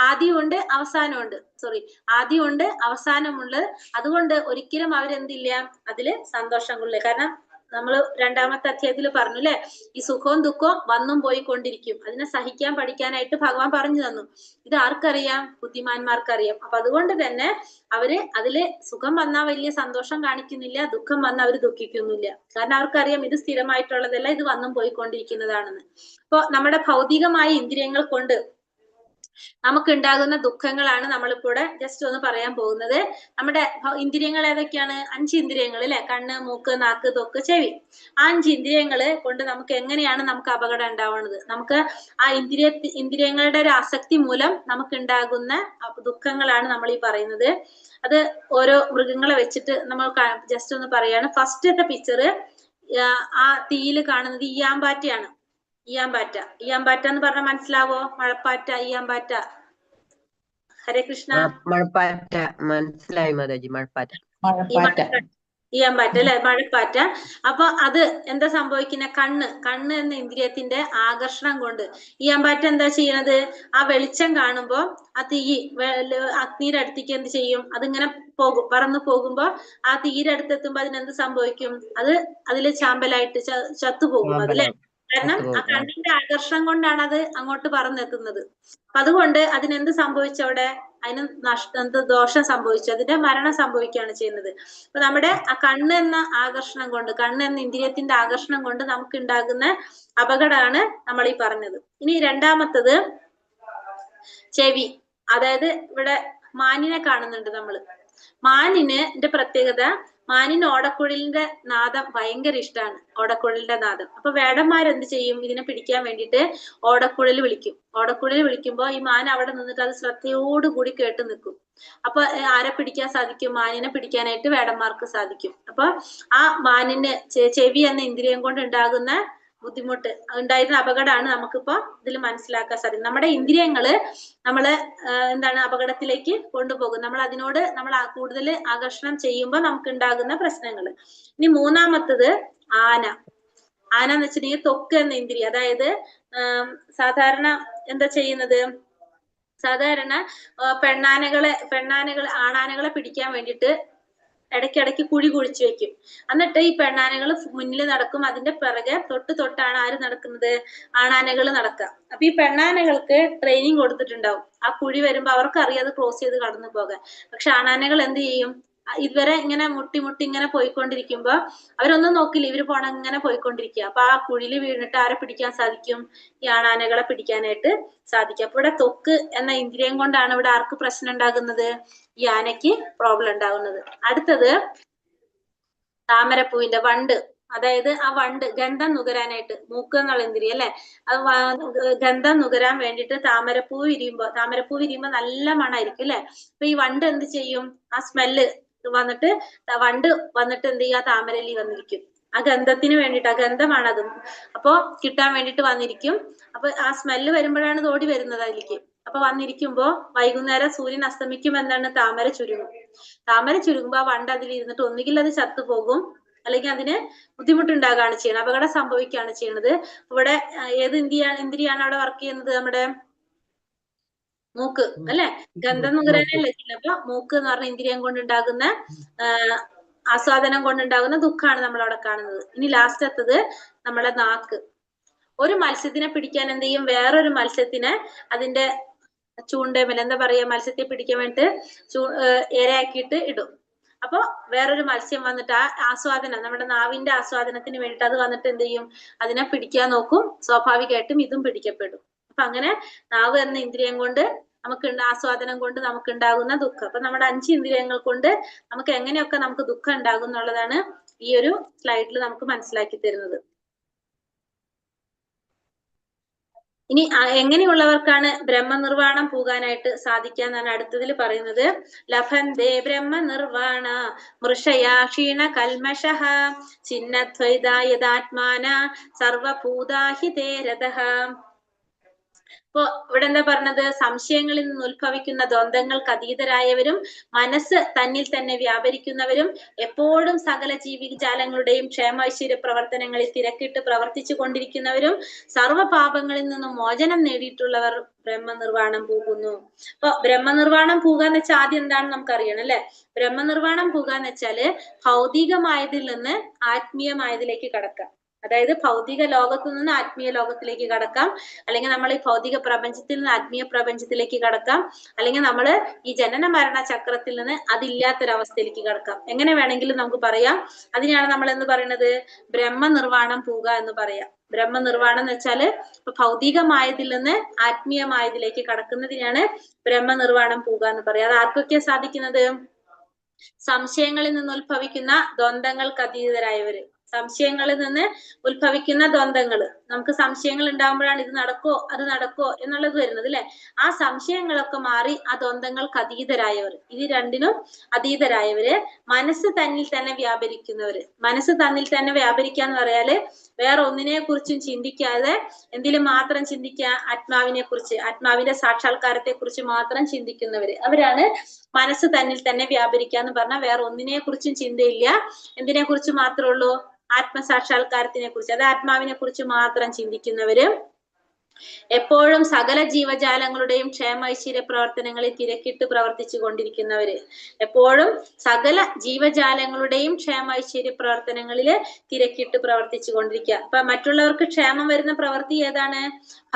ആദ്യമുണ്ട് അവസാനമുണ്ട്, ആദ്യമുണ്ട് അവസാനമുണ്ട്. അതുകൊണ്ട് ഒരിക്കലും അവരെന്തില്ല, അതില് സന്തോഷം കൊള്ളില്ല. കാരണം നമ്മള് രണ്ടാമത്തെ അധ്യായത്തിൽ പറഞ്ഞു അല്ലെ, ഈ സുഖവും ദുഃഖവും വന്നും പോയിക്കൊണ്ടിരിക്കും, അതിനെ സഹിക്കാൻ പഠിക്കാനായിട്ട് ഭഗവാൻ പറഞ്ഞു തന്നു. ഇത് ആർക്കറിയാം? ബുദ്ധിമാന്മാർക്കറിയാം. അപ്പൊ അതുകൊണ്ട് തന്നെ അവര് അതില് സുഖം വന്നാൽ വലിയ സന്തോഷം കാണിക്കുന്നില്ല, ദുഃഖം വന്നാൽ അവർ ദുഃഖിക്കുന്നില്ല. കാരണം അവർക്കറിയാം ഇത് സ്ഥിരമായിട്ടുള്ളതല്ല, ഇത് വന്നും പോയിക്കൊണ്ടിരിക്കുന്നതാണെന്ന്. അപ്പൊ നമ്മുടെ ഭൗതികമായ ഇന്ദ്രിയങ്ങൾ കൊണ്ട് നമുക്കുണ്ടാകുന്ന ദുഃഖങ്ങളാണ് നമ്മളിപ്പോൾ ജസ്റ്റ് ഒന്ന് പറയാൻ പോകുന്നത്. നമ്മുടെ ഇന്ദ്രിയങ്ങൾ ഏതൊക്കെയാണ്? 5 ഇന്ദ്രിയങ്ങൾ അല്ലെ, കണ്ണ്, മൂക്ക്, നാക്ക്, ത്വക്ക്, ചെവി. 5 ഇന്ദ്രിയങ്ങള് കൊണ്ട് നമുക്ക് എങ്ങനെയാണ് നമുക്ക് അപകടം ഉണ്ടാവുന്നത്? നമുക്ക് ആ ഇന്ദ്രിയങ്ങളുടെ ഒരു ആസക്തി മൂലം നമുക്ക് ഉണ്ടാകുന്ന ദുഃഖങ്ങളാണ് നമ്മൾ ഈ പറയുന്നത്. അത് ഓരോ മൃഗങ്ങളെ വെച്ചിട്ട് നമ്മൾ ജസ്റ്റ് ഒന്ന് പറയാണ്. ഫസ്റ്റത്തെ പിക്ചർ ആ തീയിൽ കാണുന്നത് ഈയാമ്പാറ്റയാണ്. ഈയാമ്പാറ്റ എന്ന് പറഞ്ഞാൽ മനസ്സിലാവോ? മഴപ്പാറ്റ, ഈയാമ്പാറ്റ. ഹരേ കൃഷ്ണ. മഴപ്പാറ്റ മനസ്സിലായി മാതാജി. മഴപ്പാറ്റ, ഈയാമ്പാറ്റ അല്ലെ, മഴപ്പാറ്റ. അപ്പൊ അത് എന്താ സംഭവിക്കുന്ന? കണ്ണ് എന്ന ഇന്ദ്രിയത്തിന്റെ ആകർഷണം കൊണ്ട് ഈയാമ്പാറ്റ എന്താ ചെയ്യണത്? ആ വെളിച്ചം കാണുമ്പോ ആ അഗ്നിയുടെ അടുത്തേക്ക് എന്ത് ചെയ്യും? അതിങ്ങനെ പറന്നു പോകുമ്പോ ആ തീരെ അടുത്തെത്തുമ്പോ അതിനെന്ത് സംഭവിക്കും? അത് അതില് ചാമ്പലായിട്ട് ചത്തുപോകും അതിലെ. കാരണം ആ കണ്ണിന്റെ ആകർഷണം കൊണ്ടാണ് അത് അങ്ങോട്ട് പറന്നെത്തുന്നത്. അപ്പൊ അതുകൊണ്ട് അതിനെന്ത് സംഭവിച്ചു? അവിടെ അതിന് ദോഷം സംഭവിച്ചു, അതിന്റെ മരണം സംഭവിക്കുകയാണ് ചെയ്യുന്നത്. അപ്പൊ നമ്മുടെ ആ കണ്ണ് എന്ന ആകർഷണം കൊണ്ട്, കണ്ണ് എന്ന ഇന്ദ്രിയത്തിന്റെ ആകർഷണം കൊണ്ട് നമുക്ക് ഉണ്ടാകുന്ന അപകടമാണ് നമ്മൾ ഈ പറഞ്ഞത്. ഇനി രണ്ടാമത്തത് ചെവി. അതായത് ഇവിടെ മാനിനെ കാണുന്നുണ്ട് നമ്മള്. മാനിന്റെ പ്രത്യേകത, മാനിന് ഓടക്കുഴലിന്റെ നാദം ഭയങ്കര ഇഷ്ടമാണ്, ഓടക്കുഴലിന്റെ നാദം. അപ്പൊ വേടന്മാരെന്ത് ചെയ്യും? ഇതിനെ പിടിക്കാൻ വേണ്ടിയിട്ട് ഓടക്കുഴൽ വിളിക്കും. ഓടക്കുഴൽ വിളിക്കുമ്പോ ഈ മാൻ അവിടെ നിന്നിട്ട് അത് ശ്രദ്ധയോടുകൂടി കേട്ട് നിൽക്കും. അപ്പൊ ആരെ പിടിക്കാൻ സാധിക്കും? മാനിനെ പിടിക്കാനായിട്ട് വേടന്മാർക്ക് സാധിക്കും. അപ്പൊ ആ മാനിന് ചെവി എന്ന ഇന്ദ്രിയം കൊണ്ട് ഉണ്ടാകുന്ന ബുദ്ധിമുട്ട്, ഉണ്ടായിരുന്ന അപകടമാണ് നമുക്കിപ്പോ ഇതിൽ മനസ്സിലാക്കാൻ സാധിക്കും. നമ്മുടെ ഇന്ദ്രിയങ്ങള് നമ്മള് എന്താണ് അപകടത്തിലേക്ക് കൊണ്ടുപോകും. നമ്മൾ അതിനോട് നമ്മൾ കൂടുതൽ ആകർഷണം ചെയ്യുമ്പോൾ നമുക്ക് ഉണ്ടാകുന്ന പ്രശ്നങ്ങൾ. ഇനി മൂന്നാമത്തത് ആന. എന്ന് വെച്ചിട്ടുണ്ടെങ്കിൽ ത്വക്ക് എന്ന ഇന്ദ്രിയം. അതായത് സാധാരണ എന്താ ചെയ്യുന്നത്? സാധാരണ ആണാനകളെ പിടിക്കാൻ വേണ്ടിയിട്ട് ഇടയ്ക്കിടയ്ക്ക് കുഴി കുഴിച്ചു വെക്കും. എന്നിട്ട് ഈ പെണ്ണാനകൾ മുന്നിൽ നടക്കും, അതിന്റെ പിറകെ തൊട്ടാണ് ആര് നടക്കുന്നത്? ആണാനകൾ നടക്കുക. അപ്പൊ ഈ പെണ്ണാനകൾക്ക് ട്രെയിനിങ് കൊടുത്തിട്ടുണ്ടാവും. ആ കുഴി വരുമ്പോ അവർക്ക് അറിയാതെ ക്രോസ് ചെയ്ത് കടന്നു പോകാൻ. പക്ഷെ ആണാനകൾ എന്ത് ചെയ്യും? ഇവരെ ഇങ്ങനെ മുട്ടി ഇങ്ങനെ പോയിക്കൊണ്ടിരിക്കുമ്പോ അവരൊന്നും നോക്കില്ല, ഇവര് ഇങ്ങനെ പോയിക്കൊണ്ടിരിക്കുക. അപ്പൊ ആ കുഴിയിൽ വീണിട്ട് ആരെ പിടിക്കാൻ സാധിക്കും? ഈ ആണാനകളെ പിടിക്കാനായിട്ട് സാധിക്കും. അപ്പൊ ഇവിടെ ത്വക്ക് എന്ന ഇന്ദ്രിയം കൊണ്ടാണ് ഇവിടെ ആർക്ക് പ്രശ്നം ഉണ്ടാകുന്നത്? ഈ ആനയ്ക്ക് പ്രോബ്ലം ഉണ്ടാകുന്നത്. അടുത്തത് താമരപ്പൂവിന്റെ വണ്ട്. അതായത് ആ വണ്ട് ഗന്ധം നുകരാനായിട്ട്, മൂക്ക് എന്നുള്ള ഇന്ദ്രിയം അല്ലെ, അത് ഗന്ധം നുകരാൻ വേണ്ടിയിട്ട് താമരപ്പൂ വിരിയുമ്പോ നല്ല മണമായിരിക്കും അല്ലെ. അപ്പൊ ഈ വണ്ട് എന്ത് ചെയ്യും? ആ സ്മെല്ല് വന്നിട്ട് വണ്ട് വന്നിട്ട് എന്ത് ചെയ്യും? ആ താമരലി വന്നിരിക്കും. ആ ഗന്ധത്തിന് വേണ്ടിയിട്ട്, ആ ഗന്ധമാണത്. അപ്പൊ കിട്ടാൻ വേണ്ടിയിട്ട് വന്നിരിക്കും. അപ്പൊ ആ സ്മെല്ല് വരുമ്പോഴാണ് ഇത് ഓടി വരുന്നത് അതിലേക്ക്. അപ്പൊ വന്നിരിക്കുമ്പോ വൈകുന്നേരം സൂര്യൻ അസ്തമിക്കും, എന്താണ്? താമര ചുരുങ്ങുമ്പോ ആ വണ്ട് അതിൽ ഇരുന്നിട്ട് ഒന്നുകിൽ അത് ചത്തുപോകും, അല്ലെങ്കിൽ അതിന് ബുദ്ധിമുട്ടുണ്ടാകുകയാണ് ചെയ്യുന്നത്, അപകടം സംഭവിക്കുകയാണ് ചെയ്യുന്നത്. ഇവിടെ ഏത് ഇന്ദ്രിയാണ് അവിടെ വർക്ക് ചെയ്യുന്നത്? നമ്മുടെ മൂക്ക് അല്ലെ. ഗന്ധം നുകരാനല്ലേ ചെയ്യുന്നത്. അപ്പൊ മൂക്ക് എന്ന് പറഞ്ഞ ഇന്ദ്രിയം കൊണ്ടുണ്ടാകുന്ന ആസ്വാദനം കൊണ്ടുണ്ടാകുന്ന ദുഃഖമാണ് നമ്മൾ അവിടെ കാണുന്നത്. ഇനി ലാസ്റ്റത്തത് നമ്മുടെ നാക്ക്. ഒരു മത്സ്യത്തിനെ പിടിക്കാൻ എന്ത് ചെയ്യും? വേറൊരു മത്സ്യത്തിനെ അതിന്റെ ചൂണ്ടമേൽ എന്താ പറയാ, മത്സ്യത്തെ പിടിക്കാൻ വേണ്ടിട്ട് ഇരയാക്കിയിട്ട് ഇടും. അപ്പൊ വേറൊരു മത്സ്യം വന്നിട്ട് ആ ആസ്വാദനം, നമ്മുടെ നാവിന്റെ ആസ്വാദനത്തിന് വേണ്ടിയിട്ട് അത് വന്നിട്ട് എന്ത് ചെയ്യും? അതിനെ പിടിക്കാൻ നോക്കും. സ്വാഭാവികമായിട്ടും ഇതും പിടിക്കപ്പെടും. അപ്പൊ അങ്ങനെ നാവ് എന്ന ഇന്ദ്രിയം കൊണ്ട് നമുക്ക് ആസ്വാദനം കൊണ്ട് നമുക്ക് ഉണ്ടാകുന്ന ദുഃഖം. അപ്പൊ നമ്മുടെ 5 ഇന്ദ്രിയങ്ങൾ കൊണ്ട് നമുക്ക് എങ്ങനെയൊക്കെ നമുക്ക് ദുഃഖം ഉണ്ടാകും എന്നുള്ളതാണ് ഈ ഒരു സ്ലൈഡിൽ നമുക്ക് മനസ്സിലാക്കി തരുന്നത്. ഇനി എങ്ങനെയുള്ളവർക്കാണ് ബ്രഹ്മനിർവാണം പോകാനായിട്ട് സാധിക്കാന്നാണ് അടുത്തതിൽ പറയുന്നത്. ലഭന്തേ ബ്രഹ്മനിർവാണ മൃഷയാ ക്ഷീണ കൽമഷഃ ചിന്നദ്വൈതായതാത്മാന സർവഭൂതാഹി രതഃ. ഇപ്പൊ ഇവിടെ എന്താ പറഞ്ഞത്? സംശയങ്ങളിൽ നിന്ന് ഉത്ഭവിക്കുന്ന ദ്വന്ദ്ങ്ങൾക്ക് അതീതരായവരും മനസ്സ് തന്നിൽ തന്നെ വ്യാപരിക്കുന്നവരും എപ്പോഴും സകല ജീവിജാലങ്ങളുടെയും ക്ഷേമൈശ്വര്യ പ്രവർത്തനങ്ങളിൽ തിരക്കിട്ട് പ്രവർത്തിച്ചു കൊണ്ടിരിക്കുന്നവരും സർവ്വപാപങ്ങളിൽ നിന്നും മോചനം നേടിയിട്ടുള്ളവർ ബ്രഹ്മനിർവാണം പോകുന്നു. അപ്പൊ ബ്രഹ്മനിർവാണം പോകാന്ന് വെച്ചാൽ ആദ്യം എന്താണെന്ന് നമുക്കറിയണം അല്ലെ? ബ്രഹ്മനിർവാണം പോകാന്ന് വെച്ചാല് ഭൗതികമായതിൽ നിന്ന് ആത്മീയമായതിലേക്ക് കടക്കാം. അതായത് ഭൗതിക ലോകത്തു നിന്ന് ആത്മീയ ലോകത്തിലേക്ക് കടക്കാം, അല്ലെങ്കിൽ നമ്മൾ ഈ ഭൗതിക പ്രപഞ്ചത്തിൽ നിന്ന് ആത്മീയ പ്രപഞ്ചത്തിലേക്ക് കടക്കാം, അല്ലെങ്കിൽ നമ്മൾ ഈ ജനന മരണ ചക്രത്തിൽ നിന്ന് അതില്ലാത്തൊരവസ്ഥയിലേക്ക് കടക്കാം. എങ്ങനെ വേണമെങ്കിലും നമുക്ക് പറയാം. അതിനാണ് നമ്മൾ എന്ന് പറയുന്നത് ബ്രഹ്മനിർവാണം പോവുക എന്ന് പറയാം. ബ്രഹ്മനിർവാണം എന്ന് വെച്ചാല് ഭൗതികമായതിൽ നിന്ന് ആത്മീയമായതിലേക്ക് കടക്കുന്നതിനാണ് ബ്രഹ്മനിർവാണം പോവുക എന്ന് പറയാം. അത് ആർക്കൊക്കെ സാധിക്കുന്നത്? സംശയങ്ങളിൽ നിന്ന് ഉത്ഭവിക്കുന്ന ദ്വന്ദ്ങ്ങൾക്ക് അതീതരായവര്. സംശയങ്ങളിൽ നിന്ന് ഉത്ഭവിക്കുന്ന ദ്വന്ദ്ങ്ങള്, നമുക്ക് സംശയങ്ങൾ ഉണ്ടാകുമ്പോഴാണ് ഇത് നടക്കോ അത് നടക്കോ എന്നുള്ളത് വരുന്നത് അല്ലെ? ആ സംശയങ്ങളൊക്കെ മാറി ആ ദ്വന്ദ്ങ്ങൾക്ക് അതീതരായവർ, ഇത് രണ്ടിനും അതീതരായവര്, മനസ്സ് തന്നിൽ തന്നെ വ്യാപരിക്കുന്നവര്. മനസ്സ് തന്നിൽ തന്നെ വ്യാപരിക്കാന്ന് പറയാല് വേറെ ഒന്നിനെ കുറിച്ചും ചിന്തിക്കാതെ എന്തിലും മാത്രം ചിന്തിക്കുക? ആത്മാവിനെ കുറിച്ച്, ആത്മാവിന്റെ സാക്ഷാത്കാരത്തെ കുറിച്ച് മാത്രം ചിന്തിക്കുന്നവര്, അവരാണ് മനസ്സ് തന്നിൽ തന്നെ വ്യാപരിക്കാന്ന് പറഞ്ഞാൽ വേറെ ഒന്നിനെ കുറിച്ചും ചിന്തയില്ല. എന്തിനെ കുറിച്ച് മാത്രമേ ഉള്ളൂ? ആത്മസാക്ഷാത്കാരത്തിനെ കുറിച്ച്, അത് ആത്മാവിനെ കുറിച്ച് മാത്രം ചിന്തിക്കുന്നവര്, എപ്പോഴും സകല ജീവജാലങ്ങളുടെയും ക്ഷേമൈശ്വര്യ പ്രവർത്തനങ്ങളിൽ തിരക്കിട്ട് പ്രവർത്തിച്ചു കൊണ്ടിരിക്കുന്നവര്, എപ്പോഴും സകല ജീവജാലങ്ങളുടെയും ക്ഷേമൈശ്വര്യ പ്രവർത്തനങ്ങളിൽ തിരക്കിട്ട് പ്രവർത്തിച്ചു കൊണ്ടിരിക്കുക. അപ്പൊ മറ്റുള്ളവർക്ക് ക്ഷേമം വരുന്ന പ്രവൃത്തി ഏതാണ്?